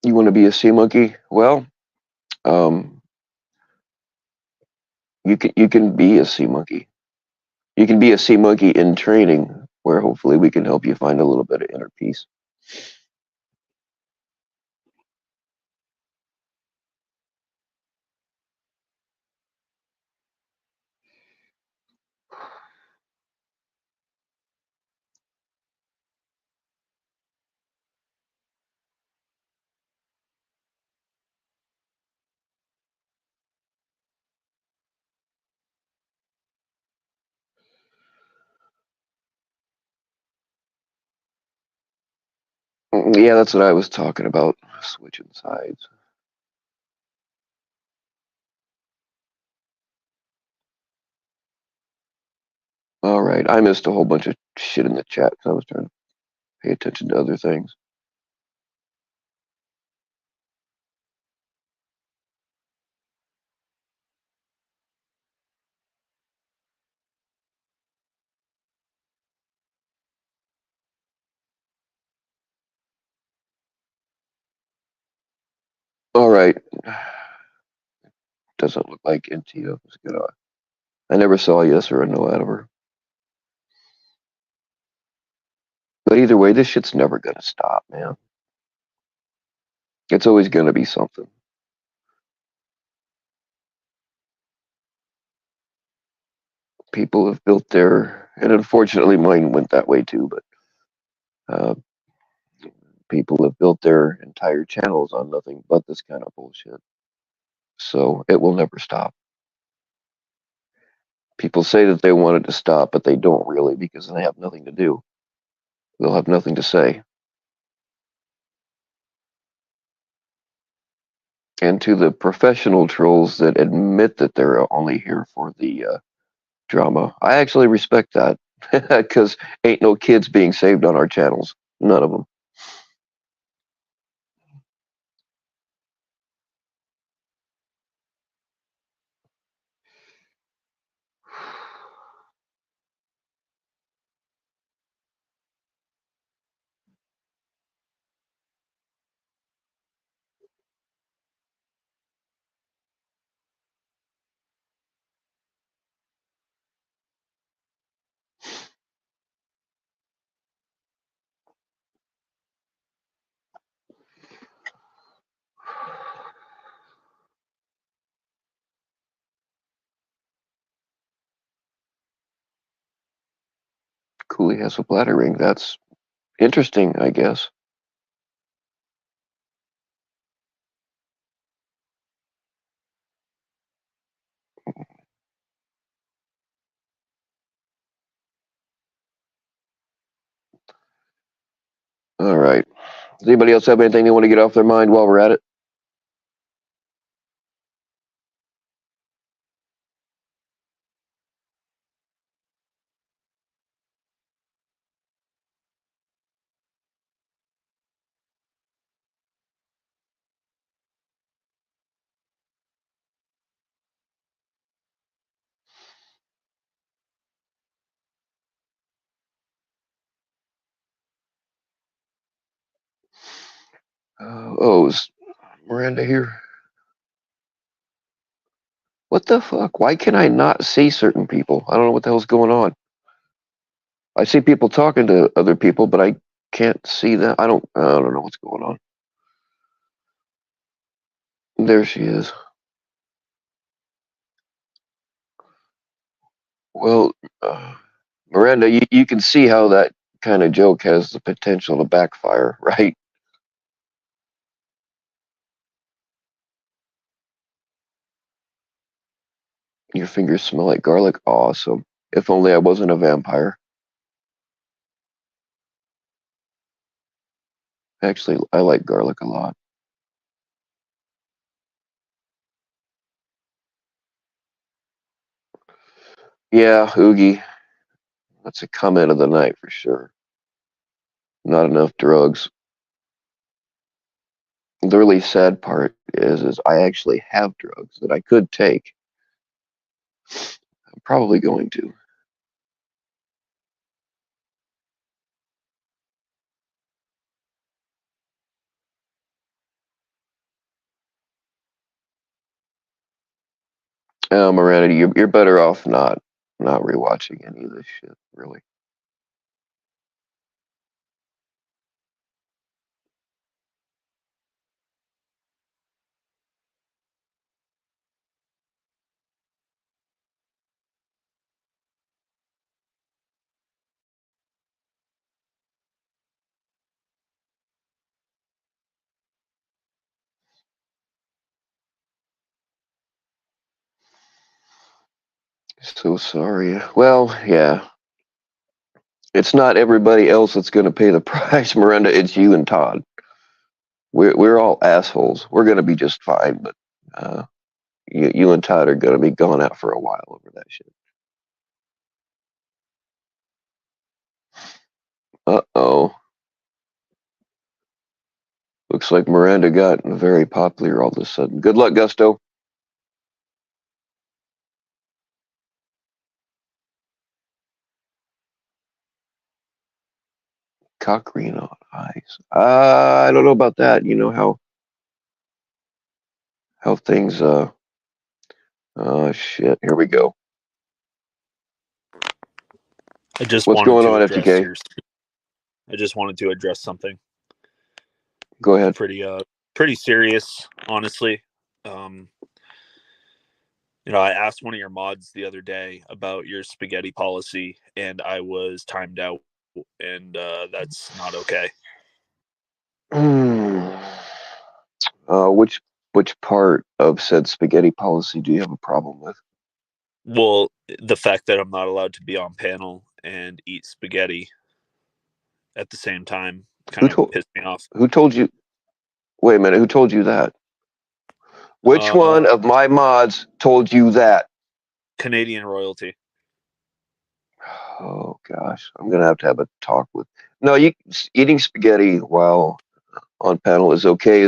You want to be a sea monkey? Well, um, you can be a sea monkey. You can be a sea monkey in training, where hopefully we can help you find a little bit of inner peace. Yeah, that's what I was talking about. Switching sides. All right, I missed a whole bunch of shit in the chat because I was trying to pay attention to other things. All right, doesn't look like NTO is gonna. I never saw a yes or a no out of her. But either way, this shit's never gonna stop, man. It's always gonna be something. People have built their, and unfortunately mine went that way too, but uh, people have built their entire channels on nothing but this kind of bullshit. So it will never stop. People say that they want it to stop, but they don't really because they have nothing to do. They'll have nothing to say. And to the professional trolls that admit that they're only here for the drama, I actually respect that because ain't no kids being saved on our channels. None of them. Cooley has a bladder ring. That's interesting, I guess. All right. Does anybody else have anything they want to get off their mind while we're at it? Is Miranda here? What the fuck? Why can I not see certain people? I don't know what the hell's going on. I see people talking to other people, but I can't see them. I don't know what's going on. There she is. Well, Miranda, you can see how that kind of joke has the potential to backfire, right? Your fingers smell like garlic. Awesome. If only I wasn't a vampire. Actually, I like garlic a lot. Yeah, Oogie. That's a comment of the night for sure. Not enough drugs. The really sad part is I actually have drugs that I could take. I'm probably going to. Morality, you're better off not rewatching any of this shit, really. So sorry. Well, yeah. It's not everybody else that's going to pay the price, Miranda. It's you and Todd. We're all assholes. We're going to be just fine, but uh, you and Todd are going to be gone out for a while over that shit. Uh-oh. Looks like Miranda got very popular all of a sudden. Good luck, Gusto. Cock green on eyes. I don't know about that. You know how things. Oh shit. Here we go. I just What's wanted going to on, address FTK? your. I just wanted to address something Go ahead. pretty serious, honestly. I asked one of your mods the other day about your spaghetti policy, and I was timed out, and that's not okay. Which part of said spaghetti policy do you have a problem with? Well, the fact that I'm not allowed to be on panel and eat spaghetti at the same time kind of pissed me off. Who told you? Wait a minute. Who told you that? Which one of my mods told you that? Canadian royalty. Oh gosh, I'm gonna have a talk with. No, eating spaghetti while on panel is okay.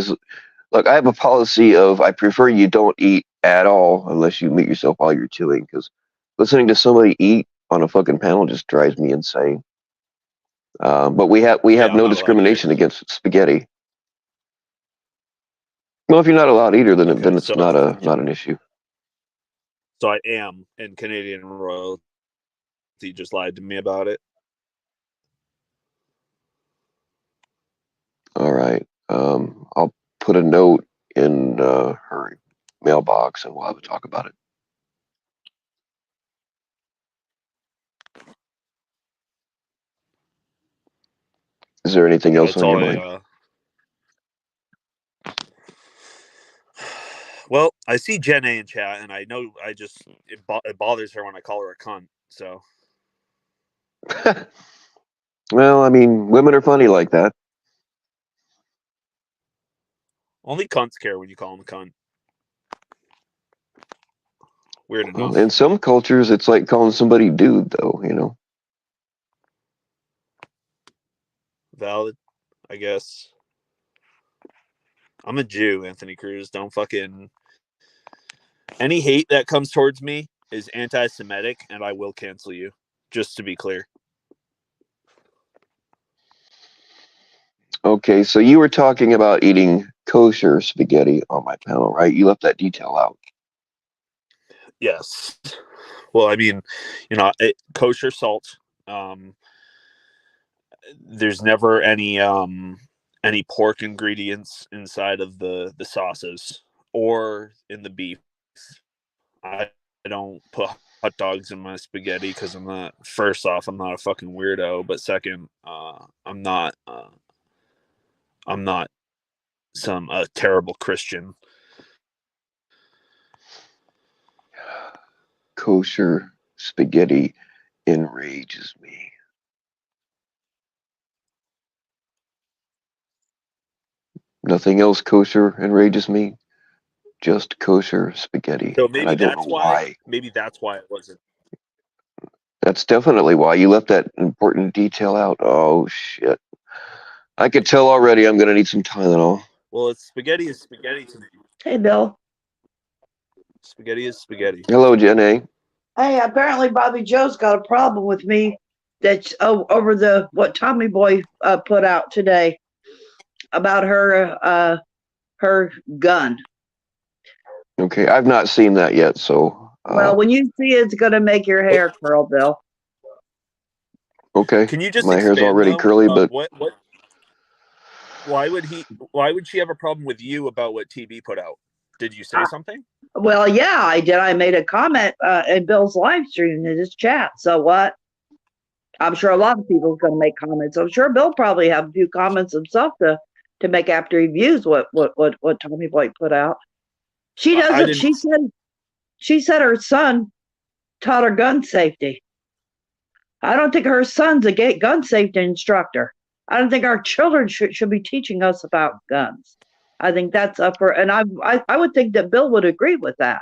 Look, I have a policy of I prefer you don't eat at all unless you mute yourself while you're chewing, because listening to somebody eat on a fucking panel just drives me insane. But we have I'm no not allowed either. discrimination against spaghetti. Well, if you're not allowed either, then Okay, it's so not an issue. So I am, and Canadian royalty just lied to me about it. All right. I'll put a note in her mailbox, and we'll have a talk about it. Is there anything else on your mind? Well, I see Jen A in chat, and I know it bothers her when I call her a cunt. So, well, I mean, women are funny like that. Only cunts care when you call them a cunt. Weird enough. Well, in some cultures, it's like calling somebody dude, though. Valid, I guess. I'm a Jew, Anthony Cruz. Don't fucking. Any hate that comes towards me is anti-Semitic, and I will cancel you. Just to be clear. Okay, so you were talking about eating kosher spaghetti on my panel, right? You left that detail out. Yes. Well, I mean, kosher salt. There's never any pork ingredients inside of the sauces or in the beef. I don't put hot dogs in my spaghetti because I'm not. First off, I'm not a fucking weirdo, but second, I'm not some terrible Christian. Kosher spaghetti enrages me. Nothing else kosher enrages me. just kosher spaghetti, So and maybe I don't that's know why. why. Maybe that's why it wasn't. That's definitely why you left that important detail out. Oh shit! I could tell already. I'm gonna need some Tylenol. Well, it's spaghetti is spaghetti to me. Hey, Bill. Spaghetti is spaghetti. Hello, Jen A. Hey, apparently Bobby Joe's got a problem with me. That's over what Tommy Boy put out today about her gun. Okay, I've not seen that yet, so. Well, when you see it, it's gonna make your hair curl, Bill. Okay. Can you just My hair's expand, already though? curly, but what? Why would she have a problem with you about what TB put out? Did you say something? Well, yeah, I did. I made a comment in Bill's live stream in his chat. So what? I'm sure a lot of people are going to make comments. I'm sure Bill probably have a few comments himself to make after he views what Tommy Boy put out. She doesn't. She said her son taught her gun safety. I don't think her son's a gun safety instructor. I don't think our children should be teaching us about guns. I think that's up for, and I would think that Bill would agree with that.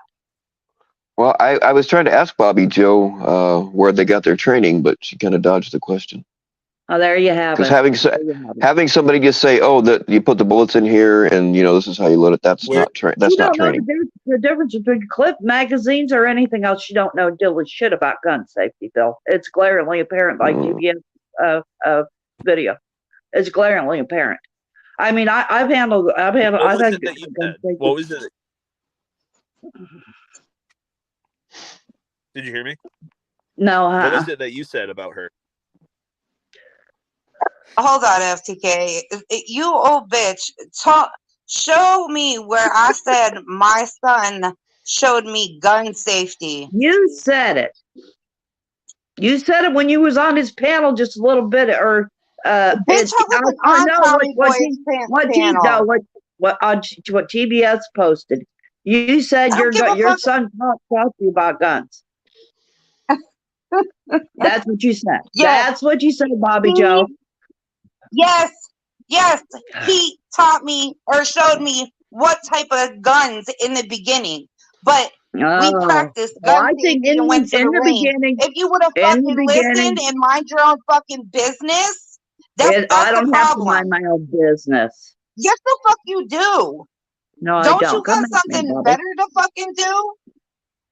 well, I was trying to ask Bobby Joe where they got their training, but she kind of dodged the question. Oh, there you have it. Because having somebody just say, "Oh, that you put the bullets in here, and this is how you load it," that's not training. That's not training. The difference between clip magazines or anything else. You don't know diddly shit about gun safety, Bill. It's glaringly apparent by TBS video. It's glaringly apparent. I mean, I've had What was gun it that you said? safety. What was it? Did you hear me? No. What was it that you said about her? Hold on, FTK. You old bitch. Show me where I said my son showed me gun safety. You said it. You said it when you was on his panel just a little bit, or Bitch, I know what TBS posted. You said your son taught you about guns. That's what you said. Yes. That's what you said, Bobby Joe. Yes, he taught me or showed me what type of guns in the beginning. But we practiced gun safety and went to the range. If you would have fucking listened and mind your own fucking business, that's the problem. I don't have to mind my own business. Yes, the fuck you do. No, I don't. Don't you got something better to fucking do?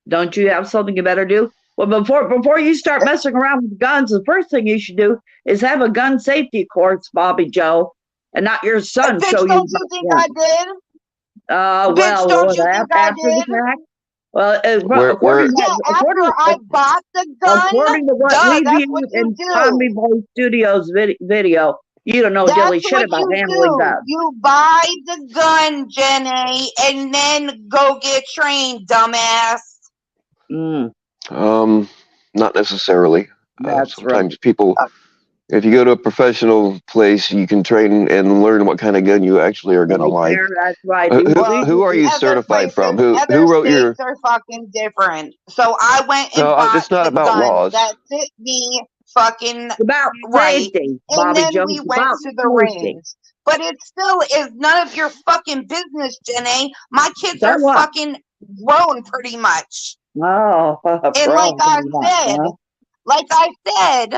Don't you have something you better do? Well, before you start messing around with guns, the first thing you should do is have a gun safety course, Bobby Joe, and not your son. Bitch, don't you think I did? Well, don't you think I did? The fact? Well, according I bought the gun. According to what we viewed in Tommy Boy Studios video, you don't know dilly shit about handling guns. You buy the gun, Jenny, and then go get trained, dumbass. Not necessarily. That's sometimes people, if you go to a professional place, you can train and learn what kind of gun you actually are going to like. That's right. Who are you certified from? Who wrote your? Are fucking different. So I went and bought it's not about laws. That fit me fucking about safety, and Bobby then Jones, we went to the range. But it still is none of your fucking business, Jenny. My kids are fucking grown pretty much. Oh, and like I said,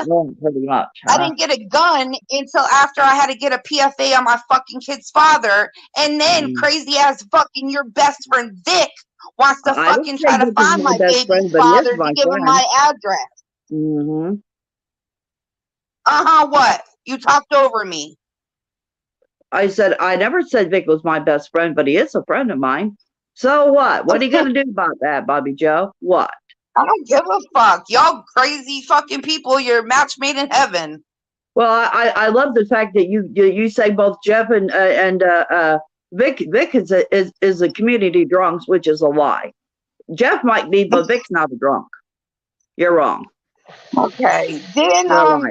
pretty much. I didn't get a gun until after I had to get a PFA on my fucking kid's father, and then crazy ass fucking your best friend Vic wants to fucking try to find my baby father to give him my address. What? You talked over me. I never said Vic was my best friend, but he is a friend of mine. So what? What are you gonna do about that, Bobby Joe? What? I don't give a fuck. Y'all crazy fucking people. You're match made in heaven. Well, I love the fact that you say both Jeff and Vic is a community drunk, which is a lie. Jeff might be, but Vic's not a drunk. You're wrong. Okay. Didn't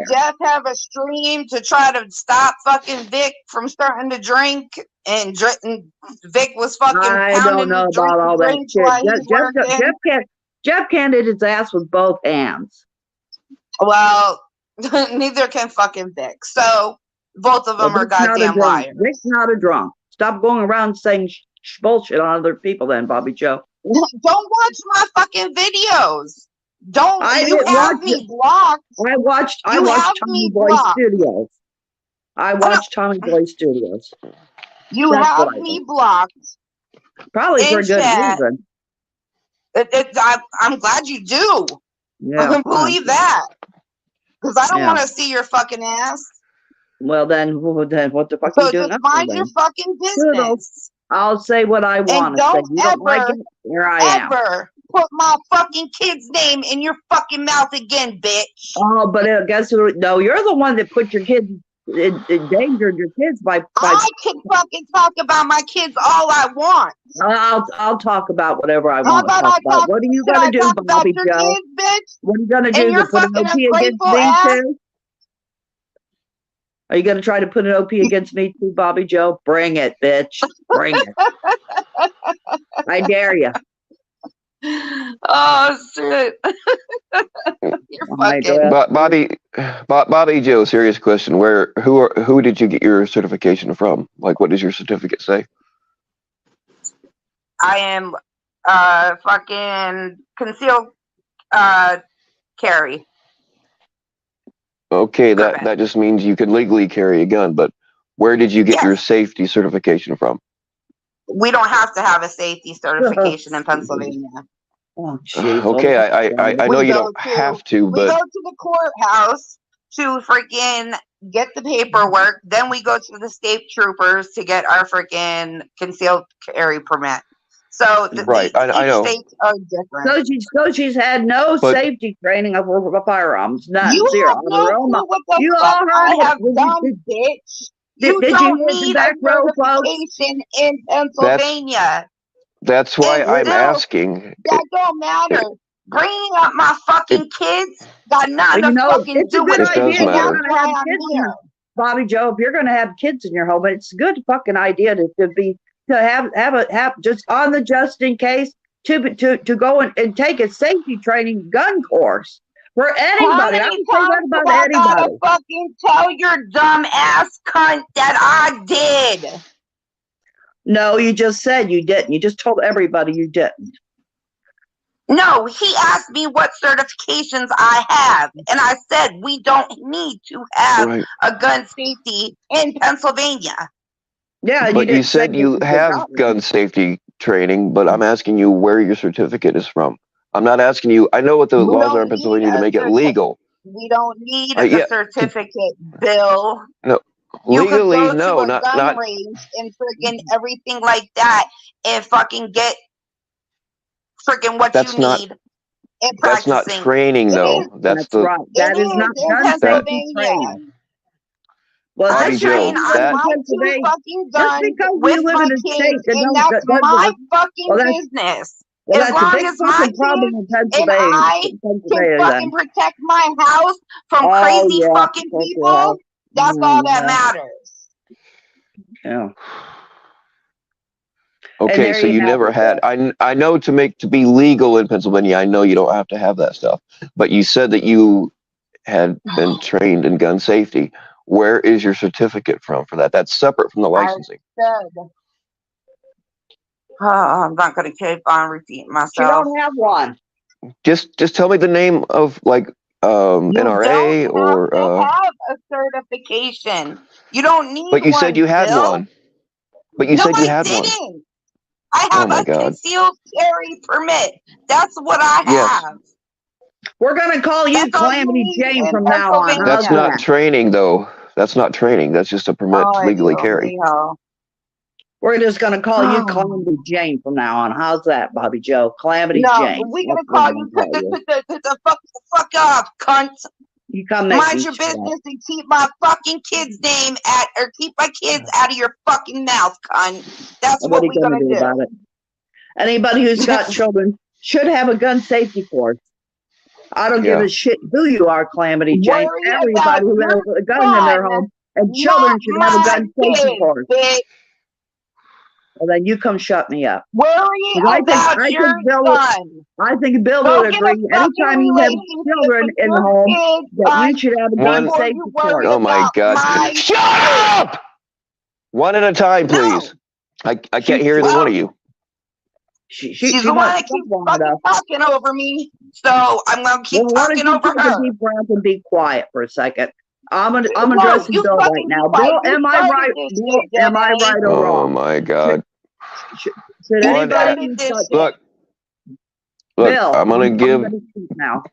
Jeff have a stream to try to stop fucking Vic from starting to drink? And Vic was fucking I don't know about all that shit. Jeff can't hit his ass with both hands. Well, neither can fucking Vic. So both of them are goddamn liars. Vic's not a drunk. Stop going around saying bullshit on other people then, Bobby Joe. Don't watch my fucking videos. Don't. I You didn't have watch me blocked. I watched You have Tommy me Boy blocked. Studios. I I know. watched Tommy Boy Studios. You That's have what I me did. blocked Probably for in a good chat. reason. I'm glad you do. I Yeah. can believe that. Because I don't Yeah. want to see your fucking ass. Well then what the fuck So you doing just up there mind your then? fucking Toodles. business. I'll say what I And want to say. don't You don't like ever, it? Here I am. ever put my fucking kid's name in your fucking mouth again, bitch. Oh, but guess who? No, you're the one that put your kids endangered your kids by. I can fucking talk about my kids all I want. I'll talk about whatever I How want to about talk I about. talk? What are you Can gonna I do, talk about Bobby your Joe? kids, bitch? What are you gonna And do? your To put an fucking OP against ungrateful me ass? too? Are you gonna try to put an OP against me too, Bobby Joe? Bring it, bitch. Bring it. I dare you. Oh shit! You're I fucking. dare. Bobby Joe, serious question. Who did you get your certification from? Like, what does your certificate say? I am fucking concealed carry. Okay, Permit. that just means you can legally carry a gun, but where did you get your Yes. safety certification from? We don't have to have a safety certification in Pennsylvania. Oh, jeez. Okay, I know We you go don't to- have to, We go but to the courthouse to freaking get the paperwork. Then we go to the state troopers to get our freaking concealed carry permit. So Right, I each know. states are different. So she's had no But- safety training of firearms. None. You Zero. have On no her own. clue what the You fuck all heard I what- have when you done, did- bitch. Did You you don't hear the need a back row, folks? certification in Pennsylvania. That's why And I'm still, asking. That don't matter. Bringing up my fucking kids got nothing Well, you to know, fucking it's a do good with It it. does idea. And matter. that's You're gonna why have I'm kids in here. your Bobby Joe. If you're gonna have kids in your home, it's a good fucking idea to have just on the just in case to go and take a safety training gun course for How anybody. I many would say that times about do I gotta anybody. fucking tell your dumb ass cunt that I did? No, you just said you didn't. You just told everybody you didn't. No, he asked me what certifications I have, and I said we don't need to have Right. a gun safety in Pennsylvania. Yeah, But you didn't say said you that have got one. gun safety training, but I'm asking you where your certificate is from. I'm not asking you. I know what the We laws are don't in Pennsylvania need to a make it legal. We don't need Yeah, a certificate, Bill. You could legally, go to no, a not gun range and freaking everything like that and fucking get freaking what That's you not- need in That's not practicing. training, It though. is. That's That's the right. That It is not in gun safety Pennsylvania. training. Well, Bobby just Joe, because Train you on live that- in my two Pennsylvania, fucking just guns because with you live my in a state kids, that and doesn't, that's that my doesn't, fucking well, that's- business. well, As that's a long big as my fucking problem kids in and Pennsylvania. I can Pennsylvania, fucking then. protect my house from Oh, crazy yeah, fucking fuck people, that's yeah. all that Yeah. matters. Yeah. Okay, there so you you have never it, had. I know to be legal in Pennsylvania, I know you don't have to have that stuff. But you said that you had been trained in gun safety. Where is your certificate from for that? That's separate from the licensing. I'm not gonna keep on repeating You myself. don't have one. Just tell me the name of like You NRA don't or. have to have a certification. You don't need But you one, said you had Bill. one. But you No, said you I had one. didn't. I Oh have my a God. concealed carry permit. That's what I Yes. have. We're going to call you That's all you Calamity need Jane in from now on. Pennsylvania. That's How's not that? training, though. That's not training. That's just a permit to Ay, legally Dios carry. mío. We're just going to call you Oh. Calamity Jane from now on. How's that, Bobby Joe? Calamity No, Jane. we're gonna That's what call I'm you. gonna Put call the fuck off, cunt. You come make Mind me your shut up. business and keep my fucking kid's name keep my kids out of your fucking mouth, cunt. That's What what are you we're going to gonna do do. about it? Anybody who's got children should have a gun safety course. I don't give Yeah. a shit who you are, Calamity Jane. Worry Everybody about who has your a gun in their son, home and children not should have a my gun safety kids, course. bitch. Well, then you come shut me up. Worry 'Cause I about your think Bill son. I think Bill Go would get a agree. fucking Anytime you have relationship children with in the your home, kids, that you son, should have a gun before safety you worry course. Oh my about God. my Shut up! One at a time, No. please. I can't hear either one of you. She's the one that keeps fucking talking over me, so I'm gonna keep talking over her. Take a deep breath and be quiet for a second. I'm No, addressing you Bill right fucking now. be quiet. Bill, You am I started right? this Bill, shit, am I Jenny. right or Oh wrong? my God! Should You anybody started who's this got shit. Look, Bill, I'm gonna give. speak now.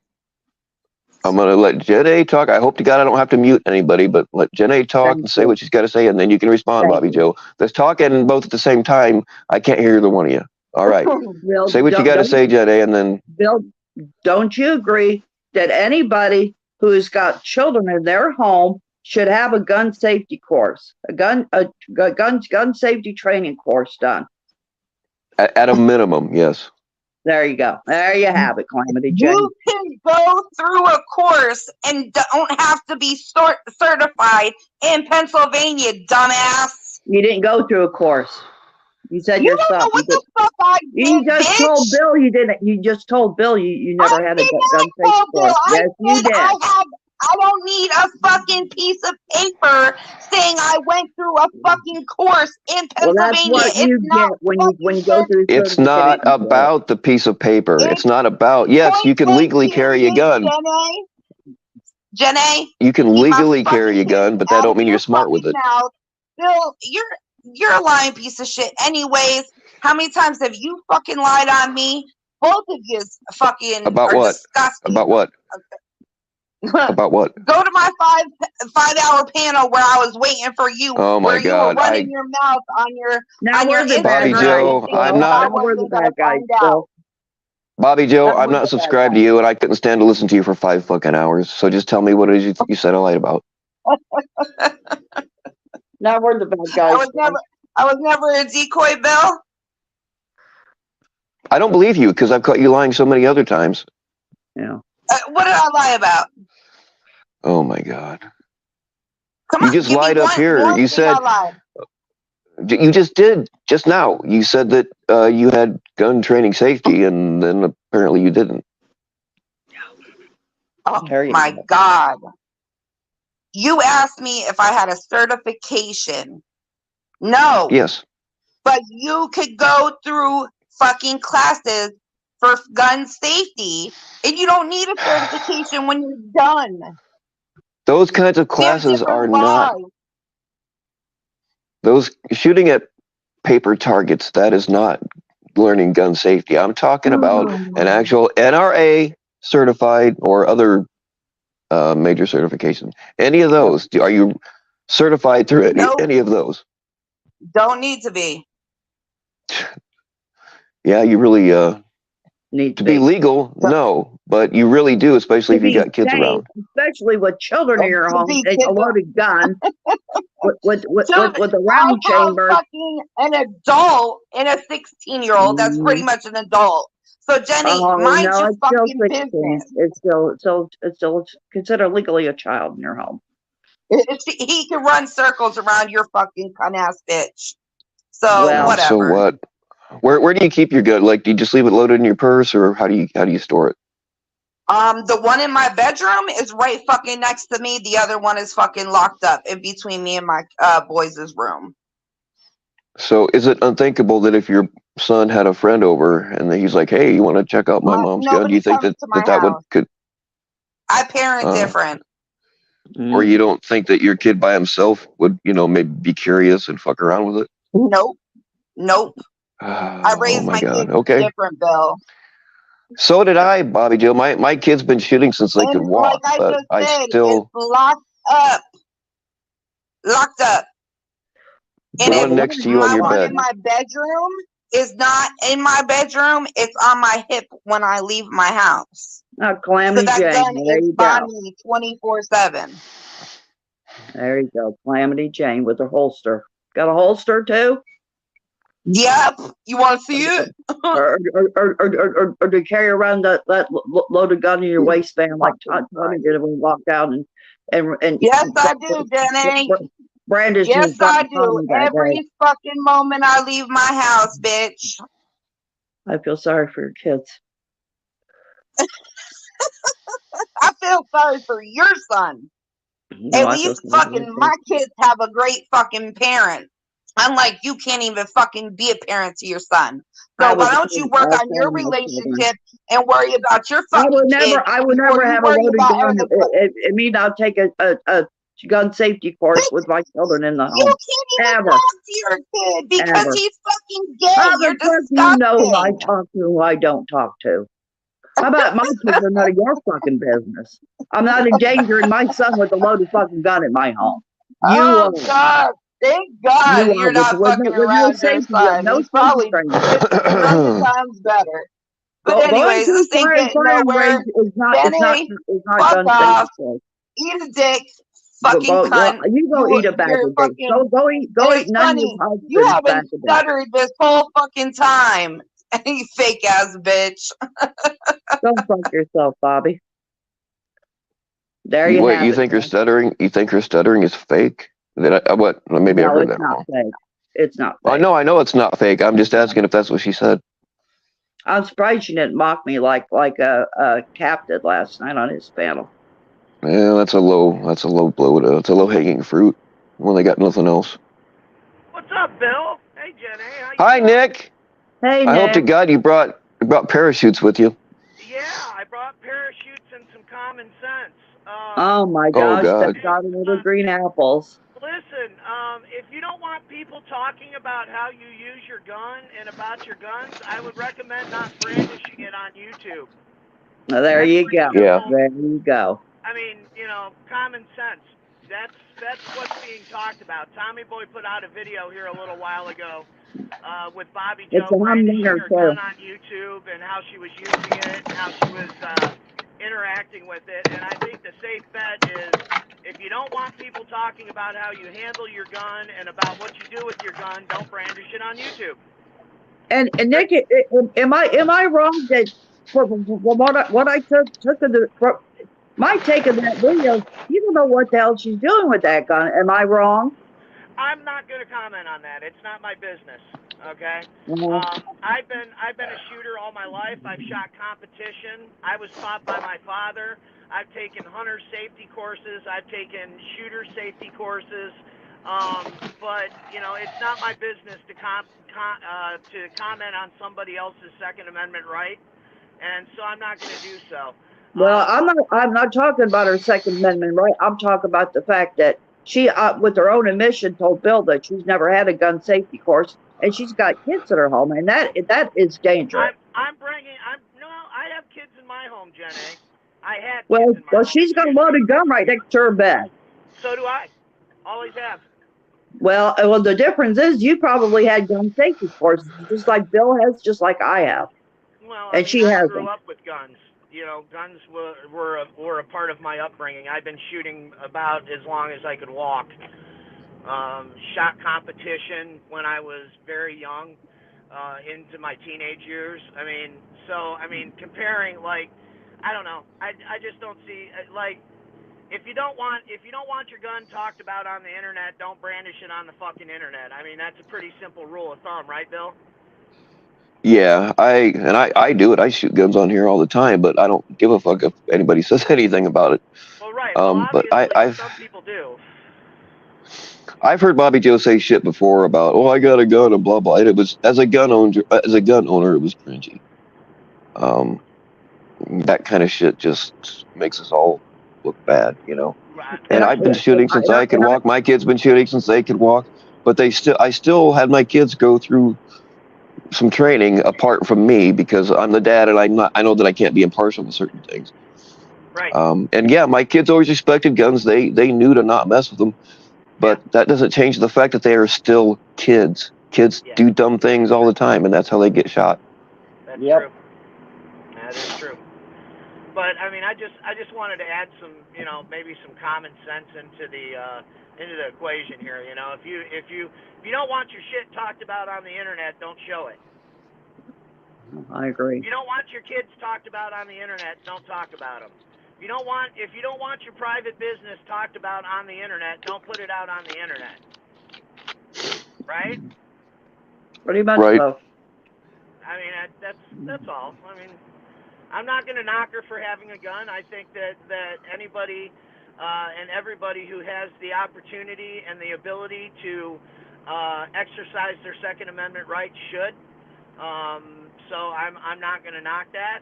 I'm gonna let Jen A talk. I hope to God I don't have to mute anybody, but let Jen A talk Thank and say you. what she's got to say, and then you can respond, Thank Bobby you. Joe. Let's talk and both at the same time. I can't hear either one of you. All right, Bill, say what you got to say, Jen A, and then Bill, don't you agree that anybody who's got children in their home should have a gun safety course, a gun safety training course done? at a minimum, yes. There you go. There you have it, Calamity Jane. You can go through a course and don't have to be certified in Pennsylvania, dumbass. You didn't go through a course. You said You yourself. don't know what the fuck I did, You just bitch. told Bill you didn't. You just told Bill you never had a gun safety Bill, course. Yes, you did. I don't need a fucking piece of paper saying I went through a fucking course in Well, that's Pennsylvania. what you get when you go through. It's not about the piece of paper. It's not about. Yes, you can legally carry a gun. Jenny, you can legally carry a gun, but that don't mean you're smart with it. Mouth. Bill, you're a lying piece of shit. Anyways, how many times have you fucking lied on me? Both of you fucking About are what? disgusting. About what? About what? Go to my 5-hour panel where I was waiting for you. Oh my where God! You were running your mouth on your Bobby Joe, I'm not. We're the bad guys, Bill. Bobby Joe, I'm not subscribed to you, and I couldn't stand to listen to you for 5 fucking hours. So just tell me what it is you said I lied about. Now we're the bad guys. I was never a decoy, Bill. I don't believe you because I've caught you lying so many other times. Yeah. What did I lie about? Oh my God! Come you on, just lied up here. You said you just did just now. You said that you had gun training safety, and then apparently you didn't. Oh my God! You asked me if I had a certification. No. Yes. But you could go through fucking classes for gun safety, and you don't need a certification when you're done. Those kinds of classes are not. Those shooting at paper targets, that is not learning gun safety. I'm talking about an actual NRA certified or other major certification. Any of those? Are you certified through any of those? Don't need to be. Yeah, you really need to be legal. No, but you really do, especially if you got kids around. Especially with children in your home, it's a loaded gun with a round chamber. Fucking an adult and a 16-year-old. That's pretty much an adult. So Jenny, mind your fucking business. It's still considered legally a child in your home. He can run circles around your fucking con-ass bitch. So whatever. So what? Where do you keep your gun? Like, do you just leave it loaded in your purse, or how do you store it? The one in my bedroom is right fucking next to me. The other one is fucking locked up in between me and my boys' room. So is it unthinkable that if your son had a friend over and he's like, "Hey, you want to check out my mom's gun?" Do you think that could? I parent different. Or you don't think that your kid by himself would, maybe be curious and fuck around with it? Nope. I raised my kids different, Bill. So did I, Bobby Joe. My kid's been shooting since they could walk, but I still locked up. The one next to you on your bed. In my bedroom is not in my bedroom. It's on my hip when I leave my house. Calamity so that Jane. gun There is you by go. me 24/7. There you go, Calamity Jane with her holster. Got a holster too? Yep. You want to see it? or do you carry around that loaded gun in your waistband like Tony did when he walked down and yes, I do, Jenny. Brandish. Yes, I do. Every fucking moment I leave my house, bitch. I feel sorry for your kids. I feel sorry for your son. At least fucking my kids have a great fucking parent. Unlike you can't even fucking be a parent to your son. I So was why don't you work on your my children. relationship and worry about your I fucking would kid before never you have a worry loaded about gun. anybody? It means I'll take a gun safety course with my children in the You home. can't even Ever, talk to your kid because ever. he's fucking How gay. You're the fuck do you know who I disgusting. talk to, who I don't talk to? How about my kids are none of your fucking business? I'm not endangering my son with a loaded fucking gun in my home. You Oh are. God. Thank God You are you're not fucking with no around your safety, son. no He's safety probably training. 50 million times better. But Going anyways, to this a ain't getting firing nowhere. range is not Jenny, gun fuck off. safety course. Eat a dick. Fucking cunt. You go eat a bag You're of dicks. fucking. Go And eat it's none of your funny. You husband's bag haven't of dicks. stuttered this whole fucking time. You fake ass bitch. Don't fuck yourself, Bobby. There you Wait, have you it. think you're stuttering? You think your stuttering is fake? What? Maybe I No, heard it's that not wrong. fake. It's not I fake. know it's not fake. I'm just asking if that's what she said. I'm surprised you didn't mock me like a Cap did last night on his panel. Yeah, that's a low blow. It's a low hanging fruit when they got nothing else. What's up, Bill? Hey, Jenny. How you Hi, doing? Nick. Hey, I hope to Nick. God you brought parachutes with you. Yeah, I brought parachutes and some common sense. Oh my Oh gosh, that God. got little green apples. Listen, if you don't want people talking about how you use your gun and about your guns, I would recommend not brandishing it on YouTube. Now, there That's you pretty go. Yeah. simple. There you go. I mean, common sense. That's what's being talked about. Tommy Boy put out a video here a little while ago with Bobby It's Joe a hum brandishing dinner her too. gun on YouTube and how she was using it and how she was interacting with it. And I think the safe bet is if you don't want people talking about how you handle your gun and about what you do with your gun, don't brandish it on YouTube. And Nick, am I wrong that from what I took of my take of that video, you don't know what the hell she's doing with that gun. Am I wrong? I'm not going to comment on that. It's not my business. Okay. Mm-hmm. I've been a shooter all my life. I've shot competition. I was taught by my father. I've taken hunter safety courses. I've taken shooter safety courses. But it's not my business to comment on somebody else's Second Amendment right, and so I'm not going to do so. Well, I'm not talking about her Second Amendment right. I'm talking about the fact that she, with her own admission, told Bill that she's never had a gun safety course, and she's got kids at her home, and that is dangerous. I have kids in my home, Jenny. I had Well, kids in my home. she's got a loaded gun right next to her bed. So do I. Always have. Well, the difference is you probably had gun safety courses, just like Bill has, just like I have. Well, And she I hasn't. grew up with guns. Guns were a part of my upbringing. I've been shooting about as long as I could walk. Shot competition when I was very young, into my teenage years. Comparing, I don't know. I just don't see if you don't want your gun talked about on the internet, don't brandish it on the fucking internet. I mean, that's a pretty simple rule of thumb, right, Bill? Yeah, I do it. I shoot guns on here all the time, but I don't give a fuck if anybody says anything about it. Well, right. Well, But obviously, some people do. I've heard Bobby Joe say shit before about, I got a gun and blah blah. And it was as a gun owner, it was cringy. That kind of shit just makes us all look bad, And I've been shooting since I could walk. My kids been shooting since they could walk. But I still had my kids go through some training apart from me because I'm the dad and I know that I can't be impartial with certain things. Right. And yeah, my kids always respected guns. They knew to not mess with them, but that doesn't change the fact that they are still kids. Kids do dumb things all the time, and that's how they get shot. That's true. That is true. But I mean, I just wanted to add some, maybe some common sense into the equation here. If you don't want your shit talked about on the internet, don't show it. I agree. If you don't want your kids talked about on the internet, don't talk about them. If you don't want your private business talked about on the internet, don't put it out on the internet. Right? Pretty much right. so. I mean, that's all. I mean, I'm not going to knock her for having a gun. I think that anybody and everybody who has the opportunity and the ability to exercise their Second Amendment rights should. So I'm not going to knock that.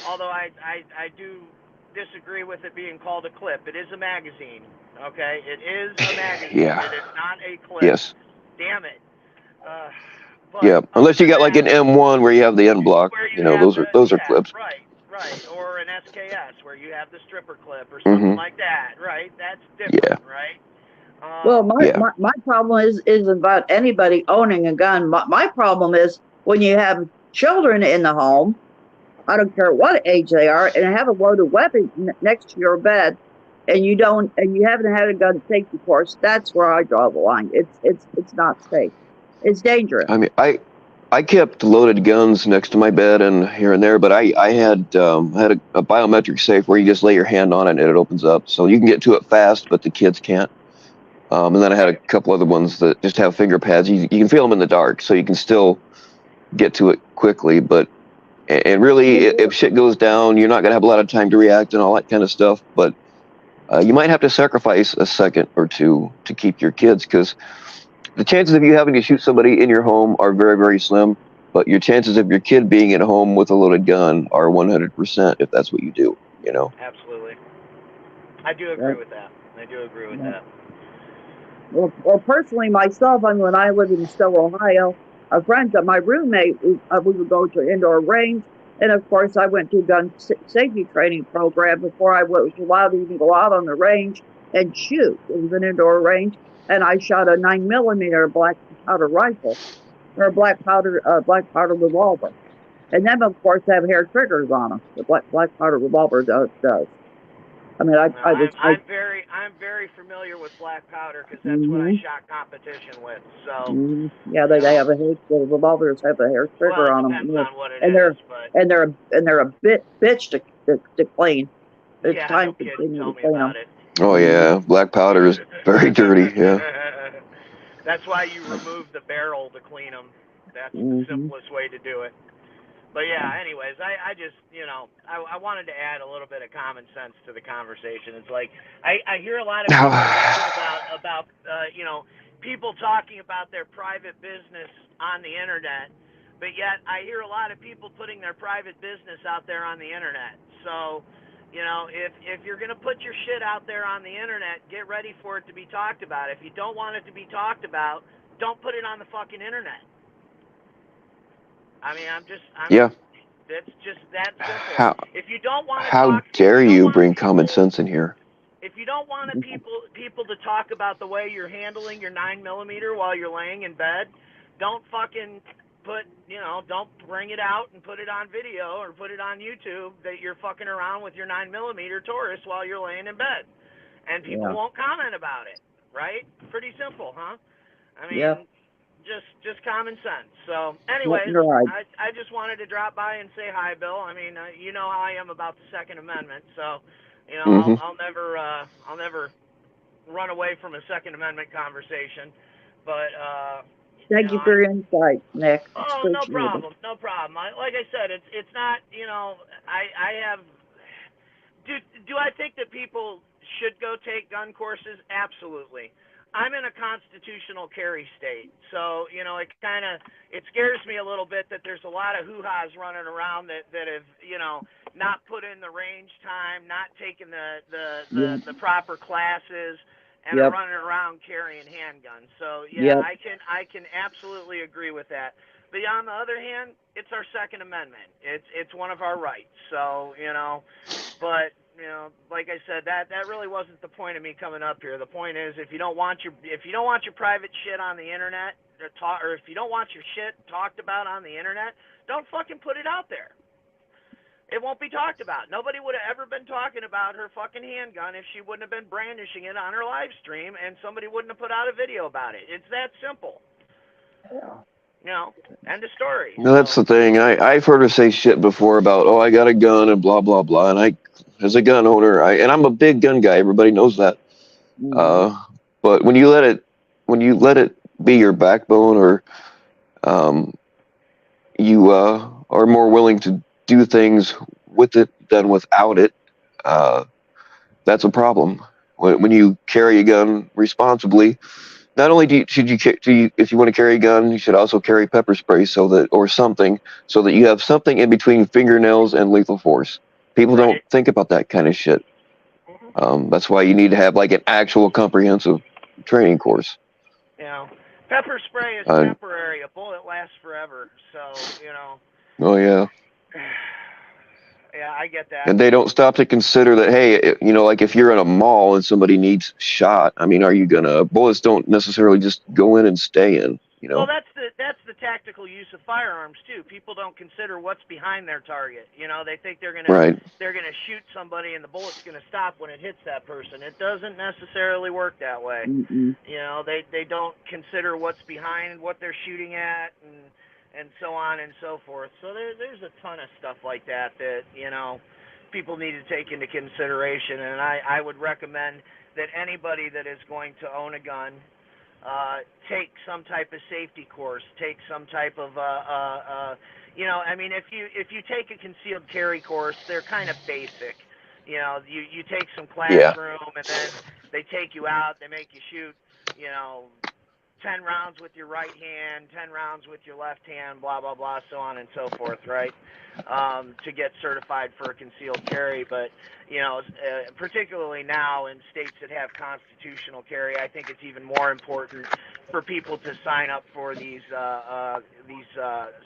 Although I do disagree with it being called a clip. It is a magazine. Okay, it is a magazine. Yeah. It is not a clip. Yes. Damn it. But Yeah. Unless you other got like than an M1 where you have the end block, where you you know, have those are yeah, clips. right, or an SKS where you have the stripper clip or Mm-hmm. something like that, right? That's different, right? Well, Yeah. my problem isn't about anybody owning a gun. My problem is when you have children in the home, I don't care what age they are, and have a loaded weapon next to your bed, and you haven't had a gun safety course. That's where I draw the line. It's not safe. It's dangerous. I mean, I kept loaded guns next to my bed and here and there, but I had a biometric safe where you just lay your hand on it and it opens up, so you can get to it fast, but the kids can't. And then I had a couple other ones that just have finger pads. You can feel them in the dark, so you can still get to it quickly. But and really, if shit goes down, you're not gonna have a lot of time to react and all that kind of stuff. But you might have to sacrifice a second or two to keep your kids, because the chances of you having to shoot somebody in your home are very, very slim. But your chances of your kid being at home with a loaded gun are 100% if that's what you do. You know. Absolutely. I do agree with that. I do agree with that. Well, personally, myself, when I lived in Stowe, Ohio, a friend of my roommate, we would go to indoor range. And of course, I went to a gun safety training program before I was allowed to even go out on the range and shoot. It was an indoor range. And I shot a 9mm black powder rifle, or a black powder revolver. And them, of course, have hair triggers on them. The black powder revolver does. I mean, I'm very familiar with black powder because that's what I shot competition with. So yeah, they have the revolvers have a hair trigger on them. Depends on what it and is, they're a bitch to clean. It's yeah, time no to kidding. clean Tell to me clean about them. it. Oh yeah, black powder is very dirty. Yeah. That's why you remove the barrel to clean them. That's the simplest way to do it. But yeah, anyways, I just, I wanted to add a little bit of common sense to the conversation. It's like, I hear a lot of people talking about people talking about their private business on the internet, but yet I hear a lot of people putting their private business out there on the internet. So, if you're going to put your shit out there on the internet, get ready for it to be talked about. If you don't want it to be talked about, don't put it on the fucking internet. I mean, it's just that simple. If you don't want to how dare you bring common sense in here? If you don't want people to talk about the way you're handling your 9mm while you're laying in bed, don't fucking don't bring it out and put it on video or put it on YouTube that you're fucking around with your 9mm Taurus while you're laying in bed. And people won't comment about it, right? Pretty simple, huh? I mean, just common sense. So, anyways, I just wanted to drop by and say hi, Bill. I mean, you know how I am about the Second Amendment, so I'll never run away from a Second Amendment conversation. But thank you for your insight, Nick. Oh, no problem. Like I said, it's not. I have. Do I think that people should go take gun courses? Absolutely. I'm in a constitutional carry state, so it scares me a little bit that there's a lot of hoo-has running around that have not put in the range time, not taken the proper classes, and are running around carrying handguns. So I can absolutely agree with that. But on the other hand, it's our Second Amendment. It's one of our rights. So but. Like I said, that really wasn't the point of me coming up here. The point is, if you don't want your private shit on the internet, or if you don't want your shit talked about on the internet, don't fucking put it out there. It won't be talked about. Nobody would have ever been talking about her fucking handgun if she wouldn't have been brandishing it on her live stream, and somebody wouldn't have put out a video about it. It's that simple. End of story. No, that's the thing. I've heard her say shit before about, I got a gun and blah blah blah, and as a gun owner, and I'm a big gun guy. Everybody knows that. But when you let it be your backbone, or you are more willing to do things with it than without it, that's a problem. When you carry a gun responsibly, not only should you, if you want to carry a gun, you should also carry pepper spray or something so that you have something in between fingernails and lethal force. People don't Right. think about that kind of shit. Hmm. That's why you need to have like an actual comprehensive training course. You know, pepper spray is Uh, temporary. A bullet lasts forever. So, oh yeah. yeah, I get that. And they don't stop to consider that, hey, like if you're in a mall and somebody needs shot, I mean, are you gonna, bullets don't necessarily just go in and stay in, Well, that's the tactical use of firearms too. People don't consider what's behind their target. They think Right. they're gonna shoot somebody and the bullet's gonna stop when it hits that person. It doesn't necessarily work that way. Mm-mm. They don't consider what's behind what they're shooting at and so on and so forth. So there's a ton of stuff like that people need to take into consideration. And I would recommend that anybody that is going to own a gun take some type of safety course, take some type of I mean, if you take a concealed carry course, they're kind of basic. You take some Yeah. classroom and then they take you out, they make you shoot, you know, 10 rounds with your right hand, 10 rounds with your left hand, blah, blah, blah, so on and so forth, right? To get certified for a concealed carry. But, particularly now in states that have constitutional carry, I think it's even more important for people to sign up for these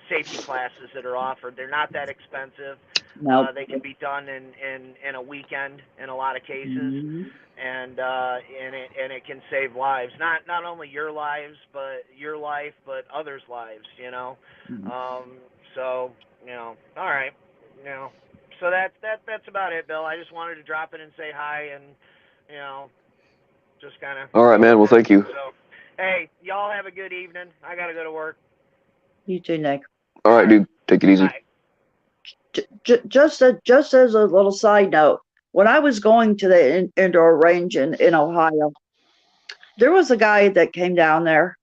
safety classes that are offered. They're not that expensive. Nope. They can be done in a weekend in a lot of cases, Mm-hmm. and it can save lives. Not only your lives, but your life, but others' lives. So all right, So that's about it, Bill. I just wanted to drop in and say hi, and you know, just kind of All right, go man. with Well, it. thank you. So, hey, y'all have a good evening. I gotta go to work. You too, Nick. All right, All right, dude. Take it easy. bye. Just as a little side note, when I was going to the indoor range in Ohio, there was a guy that came down there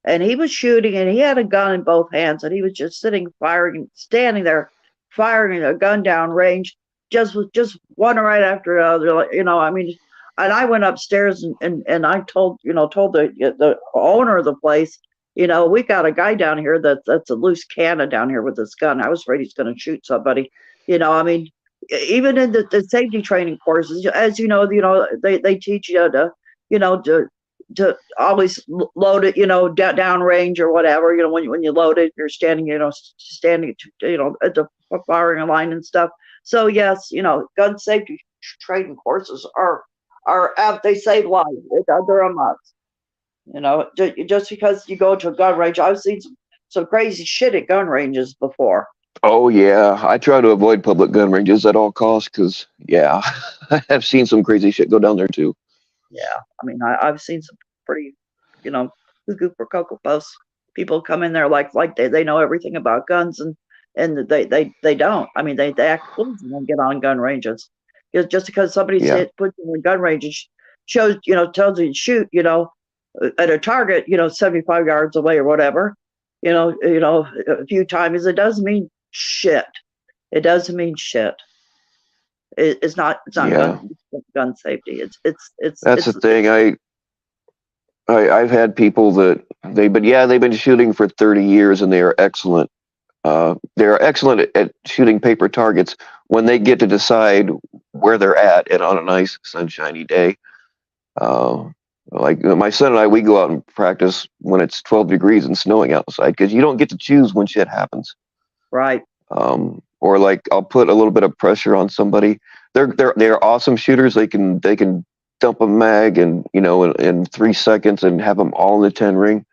and he was shooting and he had a gun in both hands and he was just standing there firing a gun down range, just one right after another. I mean, and I went upstairs and I told the owner of the place, we got a guy down here that's a loose cannon down here with this gun. I was afraid he's going to shoot somebody. I mean, even in the safety training courses, as they teach you to always load it, down range or whatever. When you load it, you're standing, standing, at the firing line and stuff. So yes, gun safety training courses are they save lives. They're a must. Just because you go to a gun range, I've seen some crazy shit at gun ranges before. Oh yeah, I try to avoid public gun ranges at all costs because, yeah, I've seen some crazy shit go down there too. Yeah, I mean, I've seen some pretty, cuckoo for cocoa puffs. People come in there like they know everything about guns and they don't. I mean, they act fools when they get on gun ranges. Just because somebody Yeah, puts you in a gun range and shows, tells you to shoot, at a target, 75 yards away or whatever, a few times, it doesn't mean shit. It doesn't mean shit. It's not yeah. gun safety. That's the thing. I've had people that they've been shooting for 30 years and they are excellent. They are excellent at shooting paper targets when they get to decide where they're at and on a nice sunshiny day. Uh, like my son and I, we go out and practice when it's 12 degrees and snowing outside because you don't get to choose when shit happens. Right. Or like I'll put a little bit of pressure on somebody. They're awesome shooters. They can dump a mag and in 3 seconds and have them all in the 10 ring.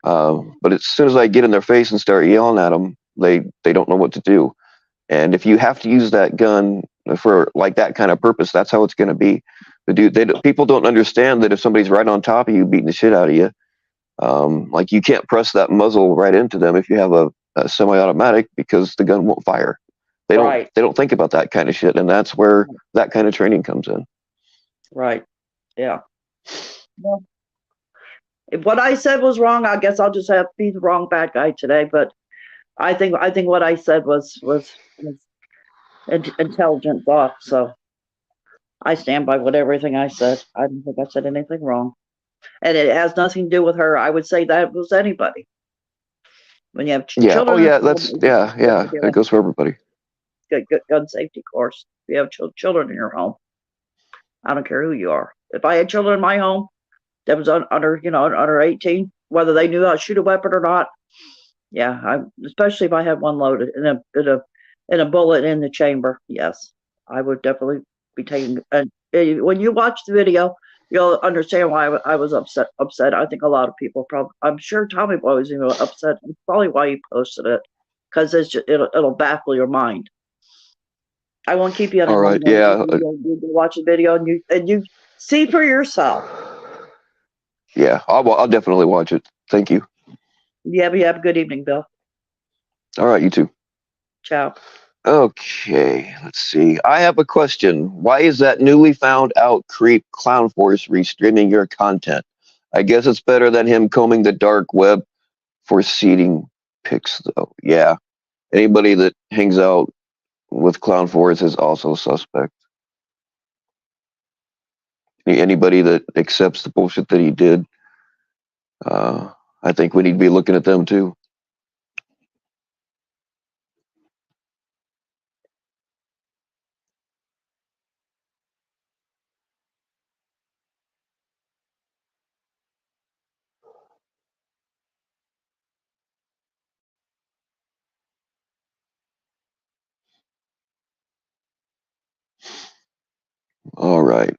But as soon as I get in their face and start yelling at them, they don't know what to do. And if you have to use that gun for like that kind of purpose, that's how it's going to be. People don't understand that if somebody's right on top of you, beating the shit out of you, like you can't press that muzzle right into them if you have a semi-automatic because the gun won't fire. They don't. Right. They don't think about that kind of shit, and that's where that kind of training comes in. Right. Yeah. Well, if what I said was wrong, I guess I'll just have to be the wrong bad guy today. But I think what I said was intelligent thought. So I stand by everything I said. I don't think I said anything wrong. And it has nothing to do with her. I would say that was anybody. When you have Yeah. children, Oh, yeah. That's yeah. It goes for everybody. Good gun safety course. If you have children in your home, I don't care who you are. If I had children in my home that was under 18, whether they knew how to shoot a weapon or not, yeah, especially if I had one loaded in a bullet in the chamber, yes, I would definitely be taking. And when you watch the video, you'll understand why I was upset. I think a lot of people probably. I'm sure Tommy Boy was even upset. It's probably why he posted it, because it'll baffle your mind. I won't keep you on All any right. longer. Yeah. You watch the video and you see for yourself. Yeah. I'll definitely watch it. Thank you. You have a good evening, Bill. All right. You too. Ciao. Okay, let's see. I have a question. Why is that newly found out creep Clown Force restreaming your content? I guess it's better than him combing the dark web for seeding pics, though. Yeah, anybody that hangs out with Clown Force is also suspect. Anybody that accepts the bullshit that he did, I think we need to be looking at them too. All right.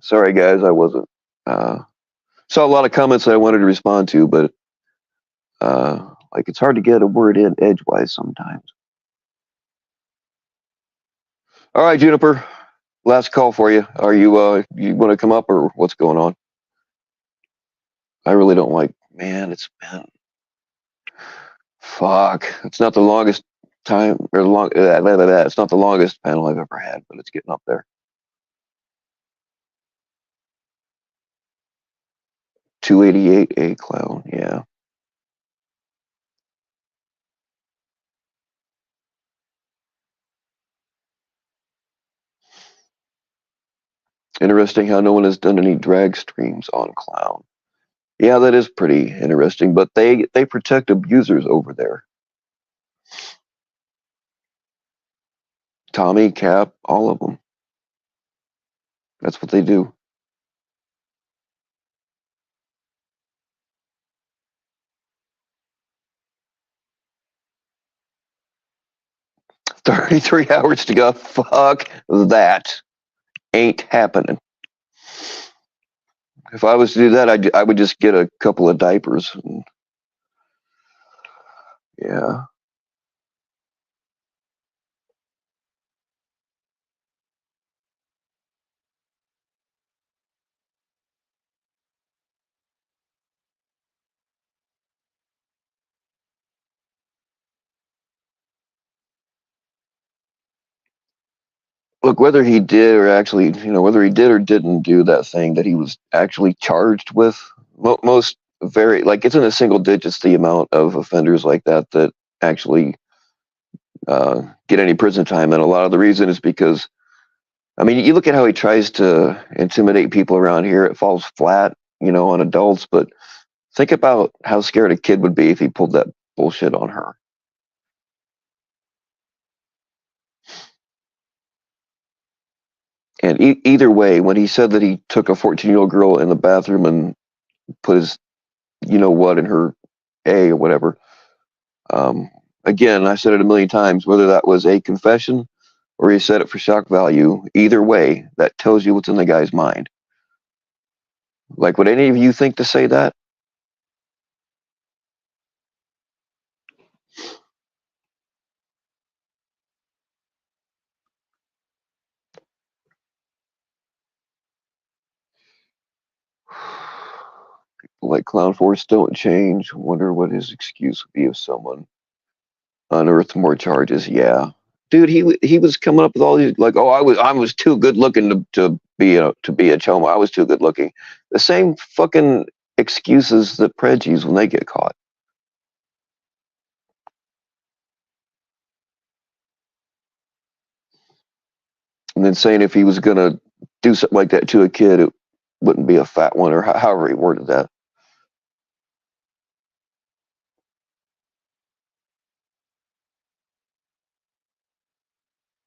Sorry, guys, I wasn't. Saw a lot of comments that I wanted to respond to, but like it's hard to get a word in edgewise sometimes. All right, Juniper, last call for you. Are you want to come up or what's going on? I really don't like. Man, it's been fuck. It's not the longest time or long. It's not the longest panel I've ever had, but it's getting up there. 288 A clown. Yeah. Interesting how no one has done any drag streams on clown. Yeah, that is pretty interesting, but they protect abusers over there. Tommy, Cap, all of them. That's what they do. $33 hours to go. Fuck that. Ain't happening. If I was to do that, I would just get a couple of diapers. And, yeah. Look, whether he did or actually, whether he did or didn't do that thing that he was actually charged with, most very, like, it's in the single digits the amount of offenders like that actually get any prison time. And a lot of the reason is because, I mean, you look at how he tries to intimidate people around here, it falls flat, on adults, but think about how scared a kid would be if he pulled that bullshit on her. And either way, when he said that he took a 14-year-old girl in the bathroom and put his, what in her A or whatever, again, I said it a million times, whether that was a confession or he said it for shock value, either way, that tells you what's in the guy's mind. Like, would any of you think to say that? People like Clown Force don't change. Wonder what his excuse would be if someone unearthed more charges. Yeah, dude, he was coming up with all these like, oh, I was too good looking to be a choma. I was too good looking. The same fucking excuses that Prej use when they get caught. And then saying if he was gonna do something like that to a kid, wouldn't be a fat one, or however he worded that.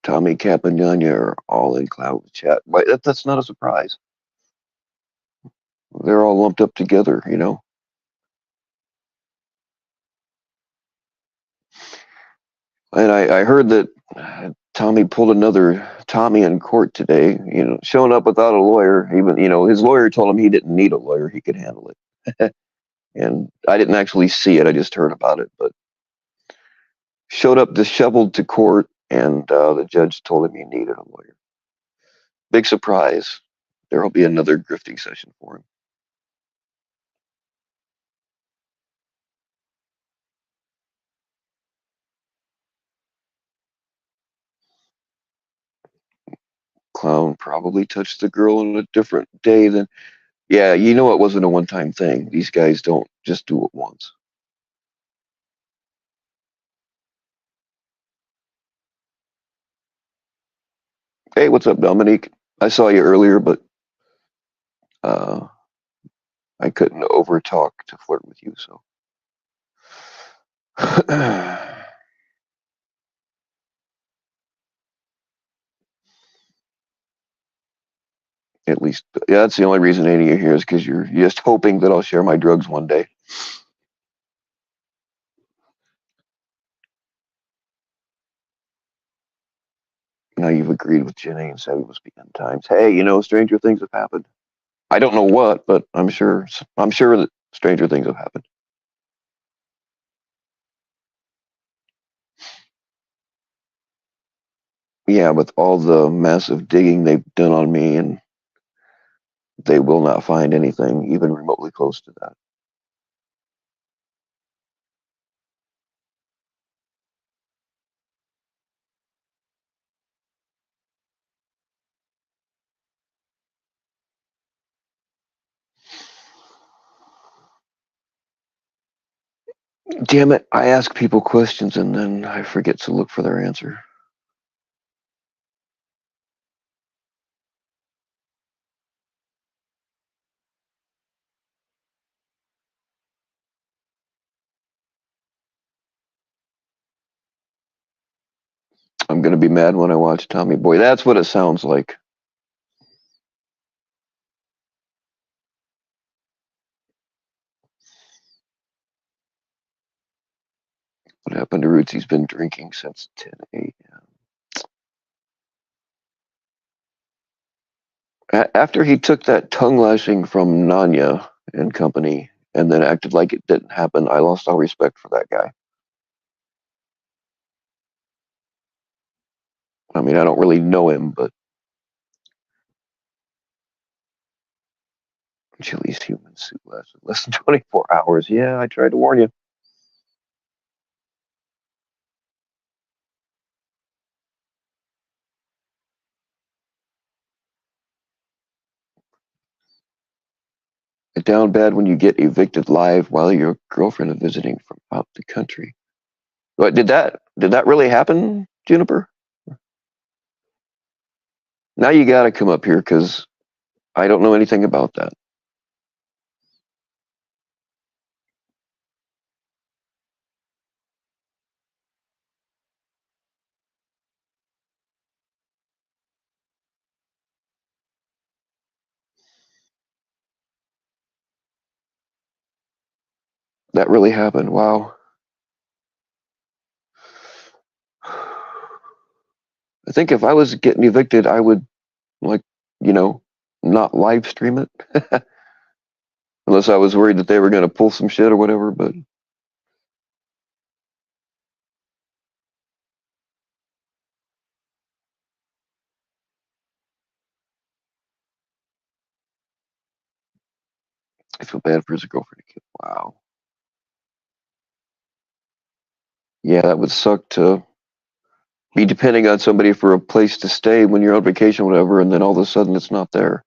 Tommy, Cap, and Yanya are all in cloud with chat. But that's not a surprise. They're all lumped up together, you know. And I heard that Tommy pulled another Tommy in court today, you know, showing up without a lawyer. Even, you know, his lawyer told him he didn't need a lawyer, he could handle it. And I didn't actually see it, I just heard about it. But showed up disheveled to court, and the judge told him he needed a lawyer. Big surprise. There will be another grifting session for him. Clown probably touched the girl on a different day than. Yeah, you know it wasn't a one-time thing. These guys don't just do it once. Hey, what's up, Dominique? I saw you earlier, but I couldn't overtalk to flirt with you, so. At least, yeah, that's the only reason any of you here is because you're just hoping that I'll share my drugs one day. Now you've agreed with Jenny and said we must be end times. Hey, you know, stranger things have happened. I don't know what, but I'm sure that stranger things have happened. Yeah, with all the massive digging they've done on me, and they will not find anything even remotely close to that. Damn it, I ask people questions and then I forget to look for their answer. I'm going to be mad when I watch Tommy Boy. That's what it sounds like. What happened to Roots? He's been drinking since 10 a.m. After he took that tongue lashing from Nanya and company and then acted like it didn't happen, I lost all respect for that guy. I mean, I don't really know him, but Chili's human suit lasted less than 24 hours. Yeah, I tried to warn you. It's down bad when you get evicted live while your girlfriend is visiting from out the country. What did that really happen, Juniper? Now you got to come up here because I don't know anything about that. That really happened. Wow. I think if I was getting evicted, I would, like, you know, not live stream it. Unless I was worried that they were going to pull some shit or whatever, but I feel bad for his girlfriend. Wow. Yeah, that would suck to be depending on somebody for a place to stay when you're on vacation or whatever, and then all of a sudden it's not there.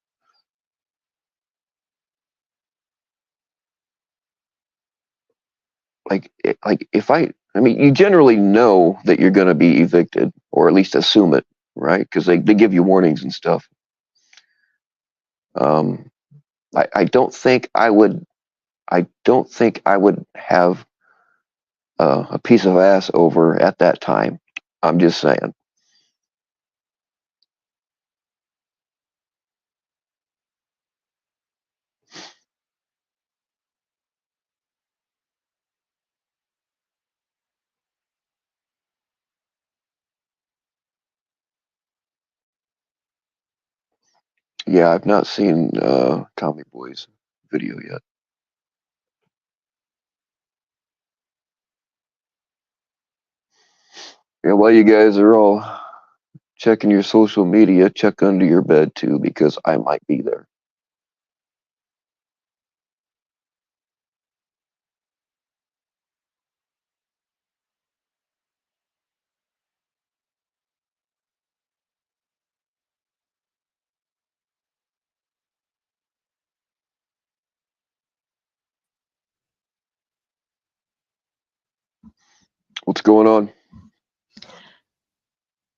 Like if I mean, you generally know that you're going to be evicted, or at least assume it, right? Because they give you warnings and stuff. I don't think I would. I don't think I would have a piece of ass over at that time. I'm just saying. Yeah, I've not seen Tommy Boy's video yet. Yeah, while you guys are all checking your social media, check under your bed too, because I might be there. What's going on?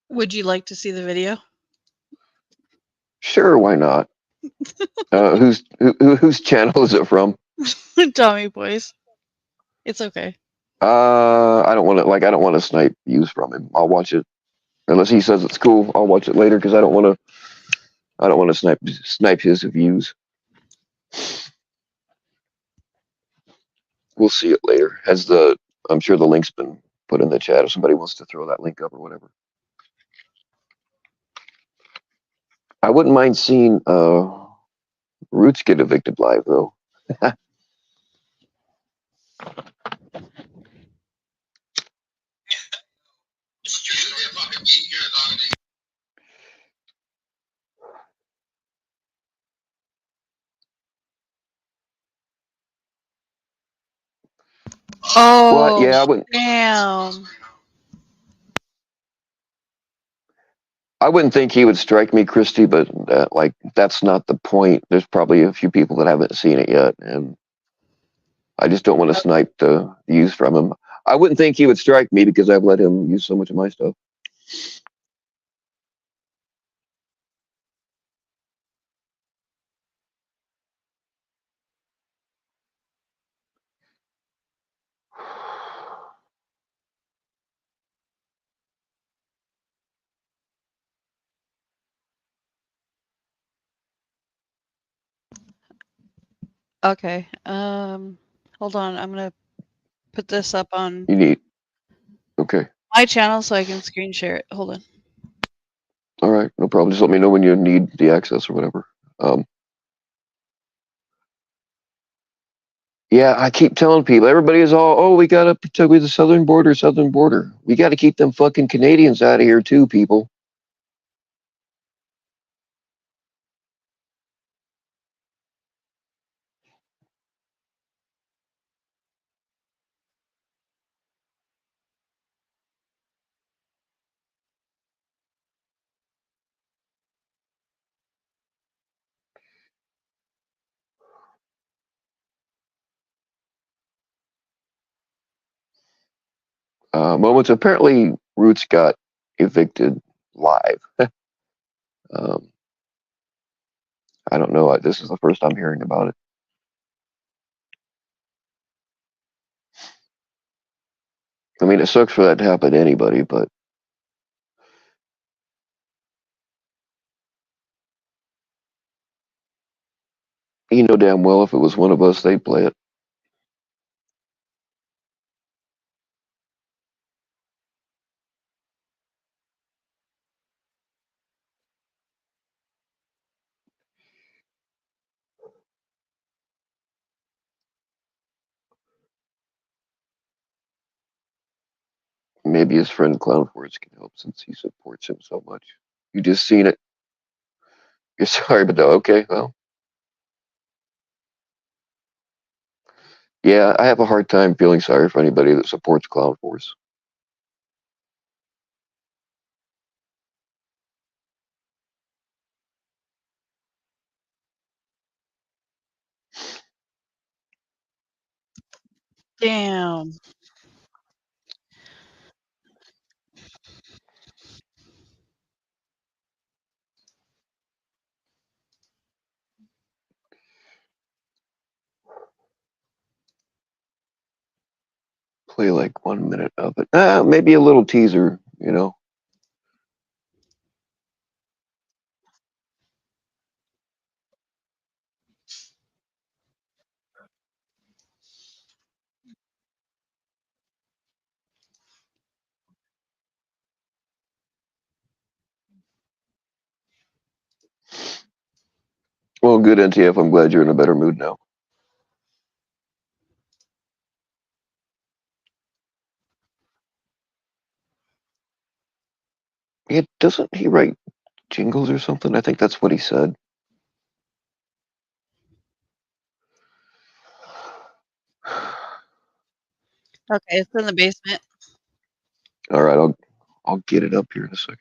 Would you like to see the video? Sure, why not? Whose channel is it from? Tommy Boys. It's okay. I don't want to I don't want to snipe views from him. I'll watch it unless he says it's cool. I'll watch it later because I don't want to. I don't want to snipe his views. We'll see it later. I'm sure the link's been put in the chat if somebody wants to throw that link up or whatever. I wouldn't mind seeing Roots get evicted live though. Oh, What? Yeah, I wouldn't. damn. I wouldn't think he would strike me, Christy, but that's not the point. There's probably a few people that haven't seen it yet, and I just don't want to snipe the views from him. I wouldn't think he would strike me because I've let him use so much of my stuff. Okay. Hold on. I'm gonna put this up on You need. Okay. my channel so I can screen share it. Hold on. All right. No problem. Just let me know when you need the access or whatever. Yeah, I keep telling people, everybody is all, oh, we got to protect with the southern border, southern border. We got to keep them fucking Canadians out of here too, people. Moments. Apparently, Roots got evicted live. um, I don't know. This is the first I'm hearing about it. I mean, it sucks for that to happen to anybody, but you know damn well if it was one of us, they'd play it. Maybe his friend Clown Force can help since he supports him so much. You just seen it. You're sorry, but no. Okay, well, yeah, I have a hard time feeling sorry for anybody that supports Clown Force. Damn. play like 1 minute of it. Maybe a little teaser, you know. Well, good NTF. I'm glad you're in a better mood now. Yeah, doesn't he write jingles or something? I think that's what he said. Okay, it's in the basement. All right, I'll get it up here in a second.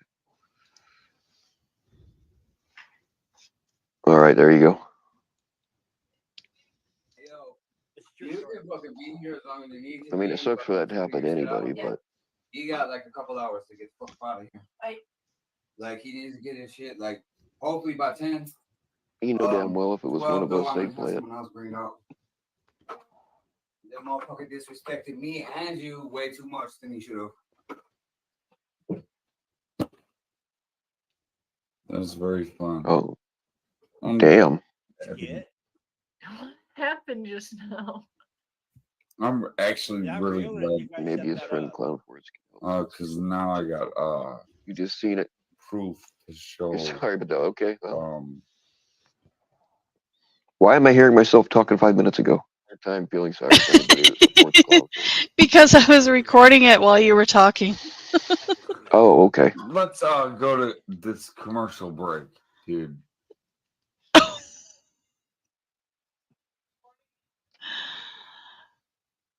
All right, there you go. I mean, it sucks for that to happen to anybody, but he got like a couple hours to get the fuck out of here. Like he needs to get his shit. Like hopefully by 10. you know damn well if it was one of us, I'm they'd gonna play have it. someone else bring it out. That motherfucker disrespected me and you way too much than he should have. That was very fun. Oh, damn. What happened just now? I'm actually really glad. Maybe his friend Clown Force. Because now I got you just seen it. Proof to show. Sorry, but no, okay. Well. Why am I hearing myself talking 5 minutes ago? Time feeling sorry for anybody that supports Clown Force. Because I was recording it while you were talking. Oh, okay. Let's go to this commercial break, dude.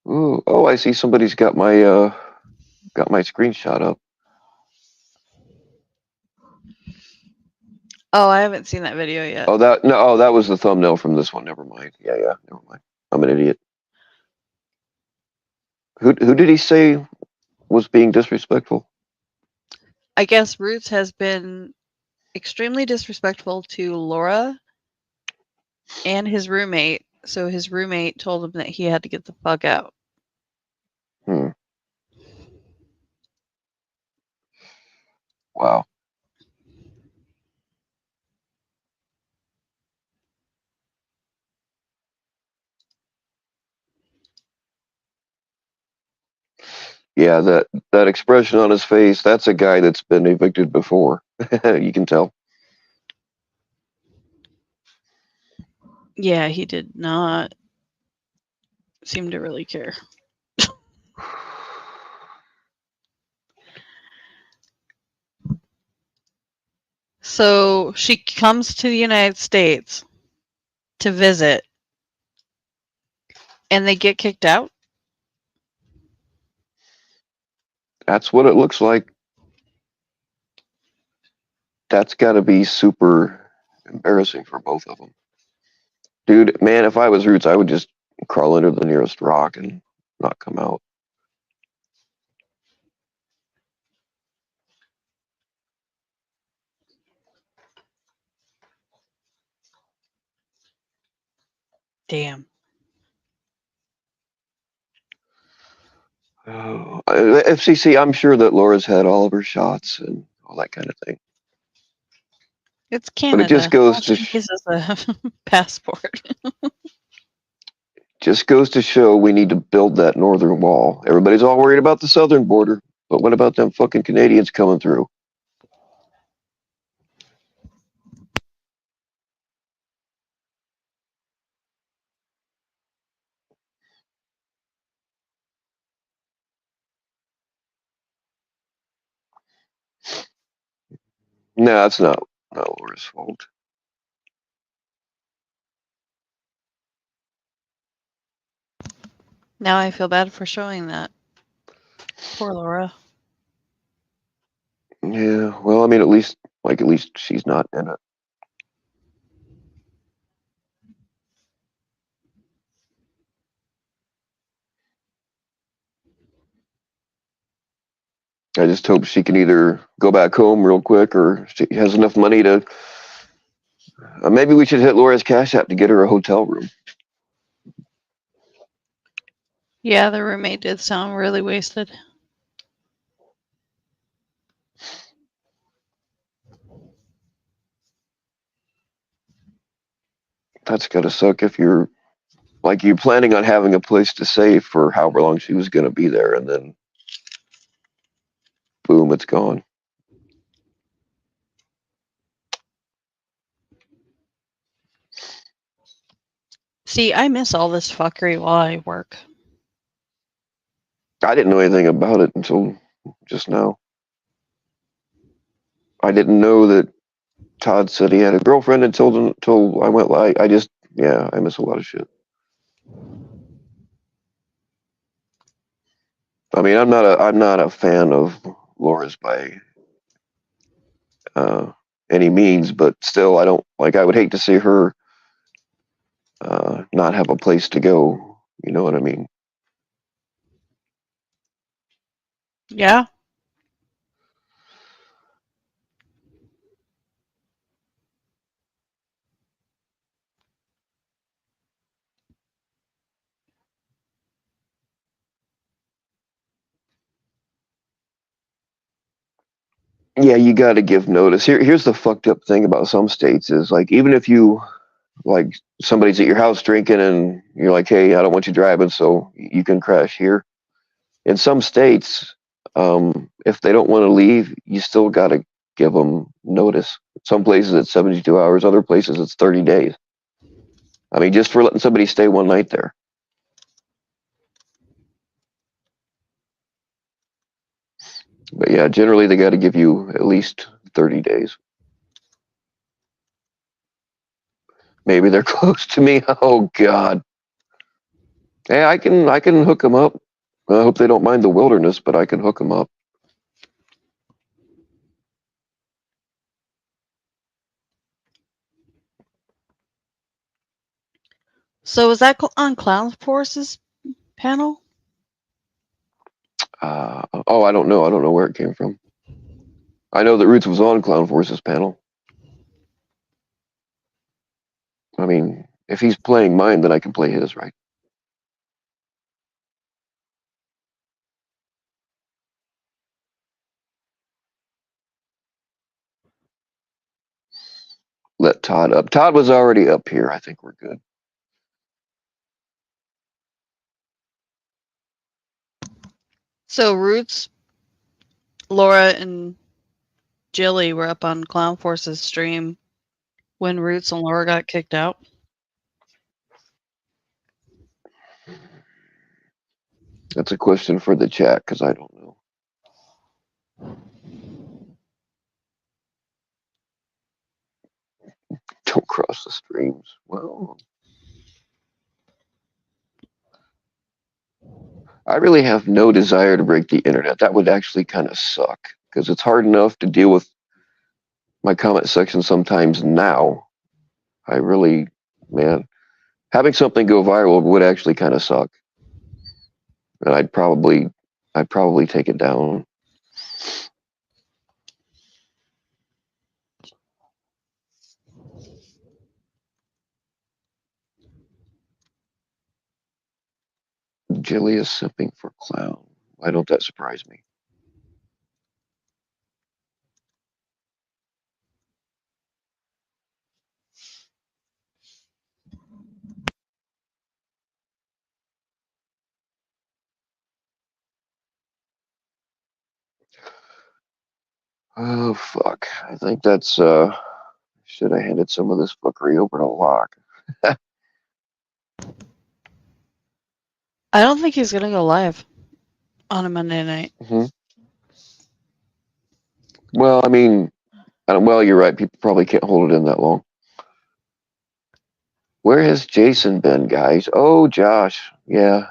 Ooh, oh, I see somebody's got my screenshot up. Oh, I haven't seen that video yet. Oh, that was the thumbnail from this one. Never mind. Yeah, never mind. I'm an idiot. Who did he say was being disrespectful? I guess Roots has been extremely disrespectful to Laura and his roommate. So his roommate told him that he had to get the fuck out. Wow. Yeah, that expression on his face, that's a guy that's been evicted before. You can tell. Yeah, he did not seem to really care. So she comes to the United States to visit, and they get kicked out? That's what it looks like. That's got to be super embarrassing for both of them. Dude, man, if I was Roots, I would just crawl under the nearest rock and not come out. Damn. Oh, FCC, I'm sure that Laura's had all of her shots and all that kind of thing. It's Canada. But it just goes All to she needs is a passport. just goes to show we need to build that northern wall. Everybody's all worried about the southern border, but what about them fucking Canadians coming through? No, it's not Laura's fault. Now I feel bad for showing that. Poor Laura. Yeah, well, I mean, at least she's not in it. I just hope she can either go back home real quick or she has enough money to. Maybe we should hit Laura's Cash App to get her a hotel room. Yeah, the roommate did sound really wasted. That's gotta suck if you're planning on having a place to stay for however long she was gonna be there, and then boom, it's gone. See, I miss all this fuckery while I work. I didn't know anything about it until just now. I didn't know that Todd said he had a girlfriend until I went live. I miss a lot of shit. I mean, I'm not a fan of Laura's by any means, but still, I don't like. I would hate to see her not have a place to go. You know what I mean? Yeah. Yeah, you got to give notice. Here's the fucked up thing about some states is like even if you like somebody's at your house drinking and you're like, hey, I don't want you driving, so you can crash here. In some states, if they don't want to leave, you still got to give them notice. Some places it's 72 hours, other places it's 30 days. I mean, just for letting somebody stay one night there. But yeah, generally they got to give you at least 30 days. Maybe they're close to me. Oh God. Hey, I can hook them up. I hope they don't mind the wilderness, but I can hook them up. So was that on Clown Force's panel? I don't know. I don't know where it came from. I know that Roots was on Clown Force's panel. I mean, if he's playing mine, then I can play his, right? Let Todd up. Todd was already up here. I think we're good. So Roots, Laura, and Jilly were up on Clown Force's stream when Roots and Laura got kicked out. That's a question for the chat because I don't know. Don't cross the streams. Well, I really have no desire to break the internet. That would actually kind of suck because it's hard enough to deal with my comment section sometimes now. I really, man, having something go viral would actually kind of suck. And I'd probably take it down. Jilly is sipping for Clown. Why don't that surprise me? Oh fuck! I think that's should have handed some of this fuckery over to Locke. I don't think he's gonna go live on a Monday night. Mm-hmm. Well, I mean, well, you're right. People probably can't hold it in that long. Where has Jason been, guys? Oh, Josh. Yeah,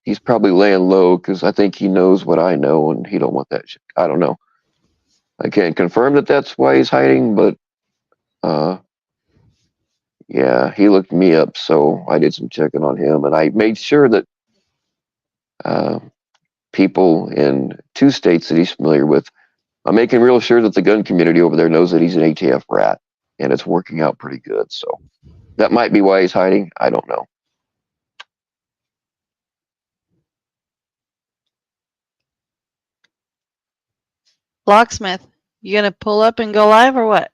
he's probably laying low because I think he knows what I know, and he don't want that shit. I don't know. I can't confirm that that's why he's hiding, but yeah, he looked me up, so I did some checking on him, and I made sure that people in 2 states that he's familiar with, I'm making real sure that the gun community over there knows that he's an ATF rat, and it's working out pretty good. So that might be why he's hiding. I don't know. Locksmith, you gonna pull up and go live or what?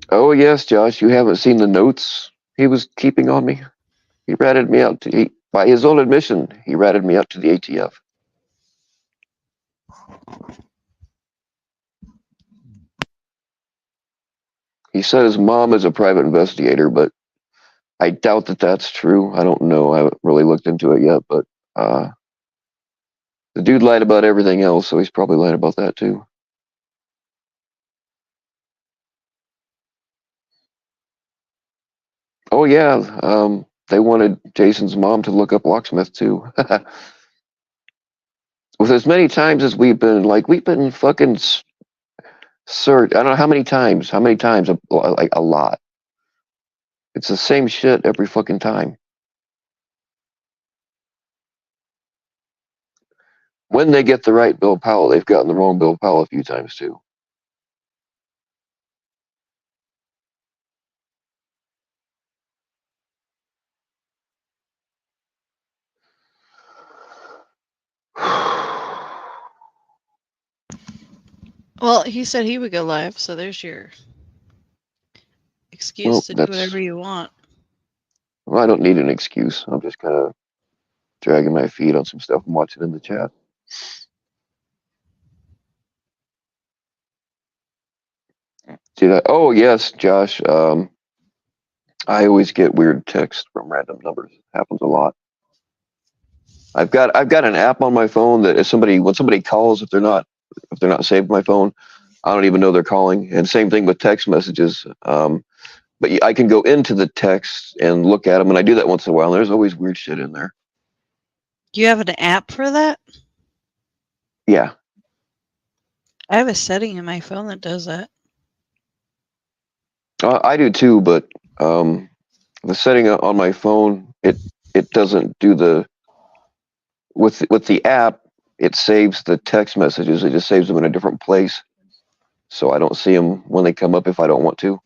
Oh yes, Josh, you haven't seen the notes he was keeping on me. He ratted me out by his own admission. He ratted me out to the ATF. He said his mom is a private investigator, but I doubt that that's true. I don't know. I haven't really looked into it yet, but the dude lied about everything else, so he's probably lied about that too. Oh yeah, they wanted Jason's mom to look up Locksmith too. With as many times as we've been fucking search. I don't know how many times. How many times? Like a lot. It's the same shit every fucking time. When they get the right Bill Powell, they've gotten the wrong Bill Powell a few times too. Well, he said he would go live, so there's your excuse Well, to do whatever you want. Well, I don't need an excuse. I'm just kind of dragging my feet on some stuff I'm watching in the chat. See that? Oh yes, Josh. I always get weird texts from random numbers. It happens a lot. I've got an app on my phone that when somebody calls, if they're not saved my phone, I don't even know they're calling. And same thing with text messages. But I can go into the text and look at them, and I do that once in a while. And there's always weird shit in there. Do you have an app for that? Yeah. I have a setting in my phone that does that. I do too, but the setting on my phone, it doesn't do the with the app. It saves the text messages. It just saves them in a different place, so I don't see them when they come up if I don't want to.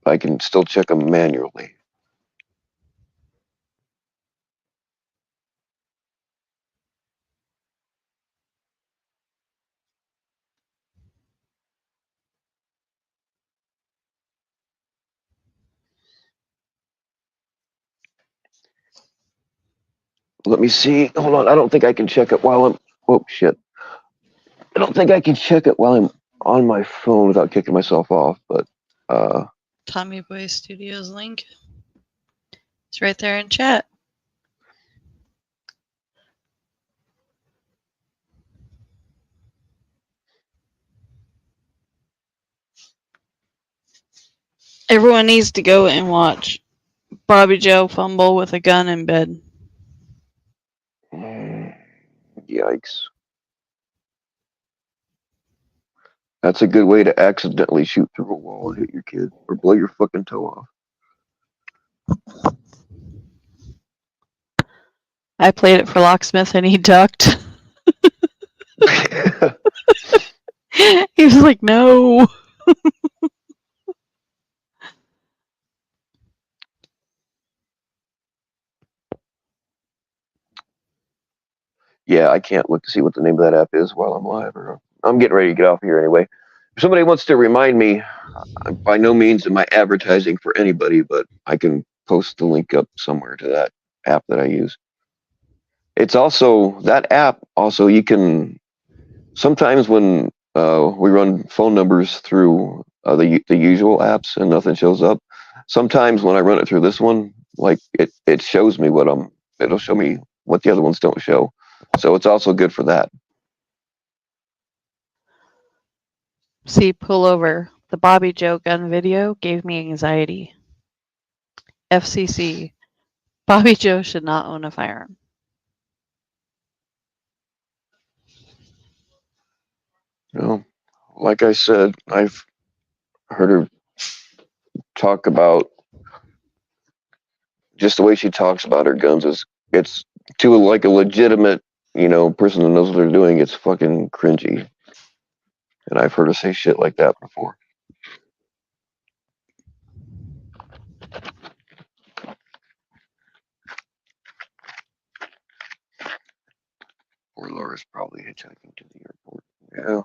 I can still check them manually. Let me see. Hold on. I don't think I can check it while I'm. Oh shit. I don't think I can check it while I'm on my phone without kicking myself off. But Tommy Boy Studios link. It's right there in chat. Everyone needs to go and watch Bobby Joe fumble with a gun in bed. yikes. That's a good way to accidentally shoot through a wall and hit your kid or blow your fucking toe off. I played it for Locksmith and he ducked. He was like, no. Yeah, I can't look to see what the name of that app is while I'm live. Or I'm getting ready to get off here anyway. If somebody wants to remind me, by no means am I advertising for anybody, but I can post the link up somewhere to that app that I use. It's also that app. Also, you can sometimes when we run phone numbers through the usual apps and nothing shows up. Sometimes when I run it through this one, like it shows me it'll show me what the other ones don't show. So it's also good for that. See, pull over. The Bobby Joe gun video gave me anxiety. FCC. Bobby Joe should not own a firearm. Like I said, I've heard her talk about just the way she talks about her guns it's to like a legitimate, person who knows what they're doing. It's fucking cringy. And I've heard her say shit like that before. Or Laura's probably hitchhiking to the airport. Yeah.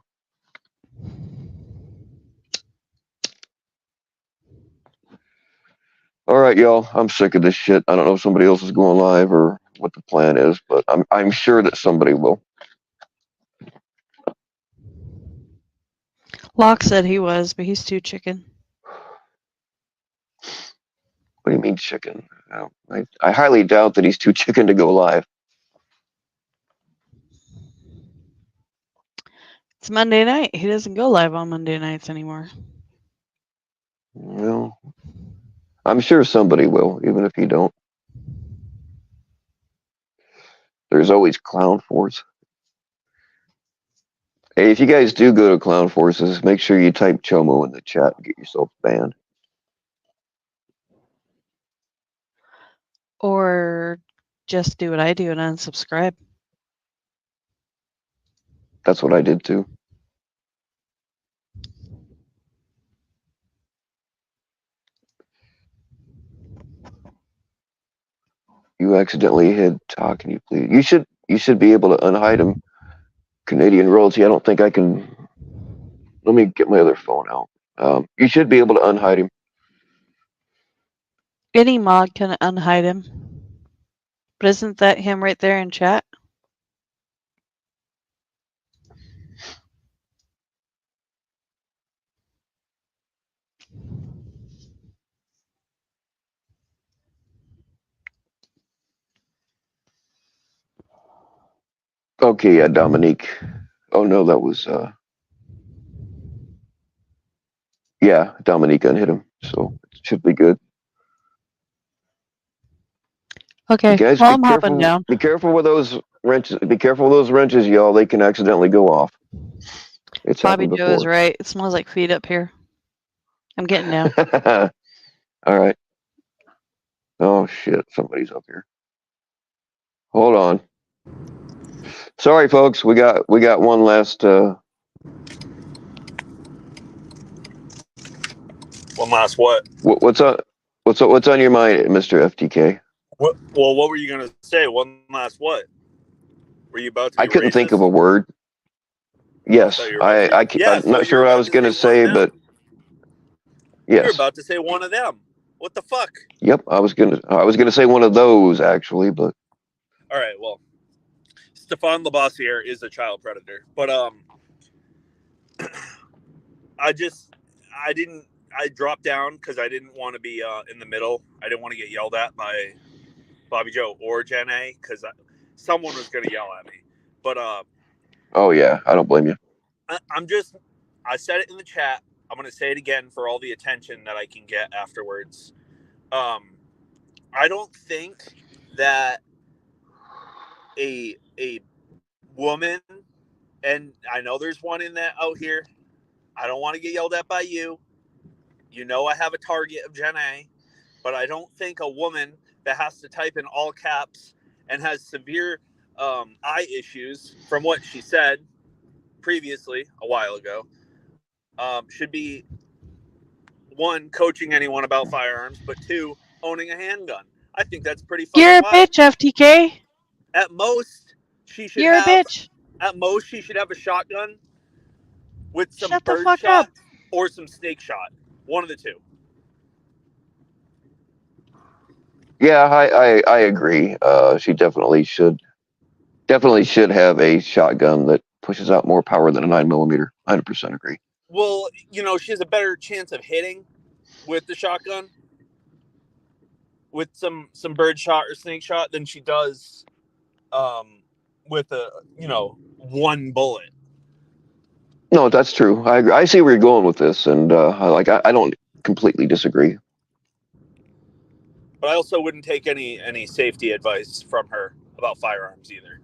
All right, y'all. I'm sick of this shit. I don't know if somebody else is going live or what the plan is, but I'm sure that somebody will. Locke said he was, but he's too chicken. What do you mean chicken? I highly doubt that he's too chicken to go live. It's Monday night. He doesn't go live on Monday nights anymore. Well, I'm sure somebody will, even if you don't. There's always Clown Force. Hey, if you guys do go to Clown Forces, make sure you type Chomo in the chat and get yourself banned. Or just do what I do and unsubscribe. That's what I did too. You accidentally hit talk. Can you please? You should be able to unhide him. Canadian royalty. I don't think I can. Let me get my other phone out. You should be able to unhide him. Any mod can unhide him. But isn't that him right there in chat? Okay, yeah, Dominique. Oh no, that was yeah, Dominique unhit him, so it should be good. Okay, You guys, well, I'm hopping down. Be careful with those wrenches. Be careful with those wrenches, y'all. They can accidentally go off. It's Bobby happened Joe before. is right. It smells like feet up here. I'm getting down. All right. Oh shit, somebody's up here. Hold on. Sorry, folks. We got one last. One last what? What's on your mind, Mr. FTK? What? Well, what were you gonna say? One last what? Were you about to? Be I couldn't think of racist? a word. Yes, thought you were about to be- Yeah, I'm so not sure you're what I about was to going to say one say, of them. but You're yes. about to say one of them. What the fuck? Yep, I was gonna say one of those actually, but All right, well, Stefan Labossiere is a child predator, but I dropped down because I didn't want to be in the middle. I didn't want to get yelled at by Bobby Joe or Jen A because someone was going to yell at me. But oh yeah, I don't blame you. I said it in the chat. I'm going to say it again for all the attention that I can get afterwards. I don't think that a woman, and I know there's one in that out here. I don't want to get yelled at by you. You know I have a target of Jen A, but I don't think a woman that has to type in all caps and has severe eye issues, from what she said previously a while ago, should be, one, coaching anyone about firearms, but two, owning a handgun. I think that's pretty fucking You're a wild. bitch, FTK. At most, she should You're have. a bitch. At most, she should have a shotgun with some Shut the bird fuck shot up. or some snake shot. One of the two. Yeah, I agree. She definitely should have a shotgun that pushes out more power than a 9mm. 100% agree. Well, she has a better chance of hitting with the shotgun with some bird shot or snake shot than she does with a one bullet. No, that's true. I agree. I see where you're going with this, and I don't completely disagree. But I also wouldn't take any safety advice from her about firearms either,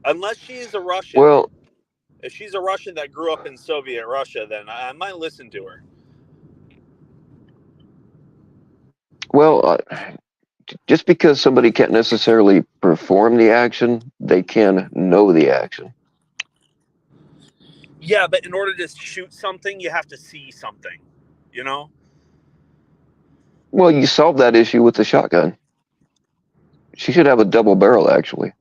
unless she's a Russian. Well, if she's a Russian that grew up in Soviet Russia, then I might listen to her. Well, just because somebody can't necessarily perform the action, they can know the action. Yeah, but in order to shoot something, you have to see something, you know? Well, you solved that issue with the shotgun. She should have a double barrel, actually.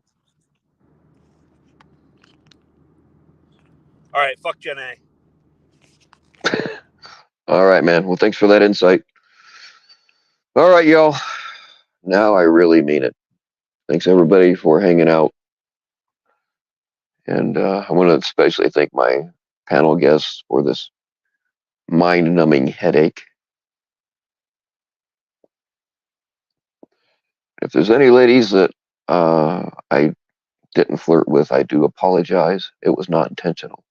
All right, fuck Gen A. All right, man. Well, thanks for that insight. All right, y'all. Now I really mean it. Thanks, everybody, for hanging out. And I want to especially thank my panel guests for this mind-numbing headache. If there's any ladies that I didn't flirt with, I do apologize. It was not intentional.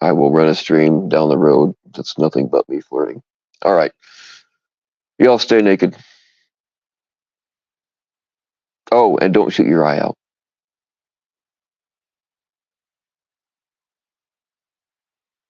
I will run a stream down the road that's nothing but me flirting. All right. Y'all stay naked. Oh, and don't shoot your eye out.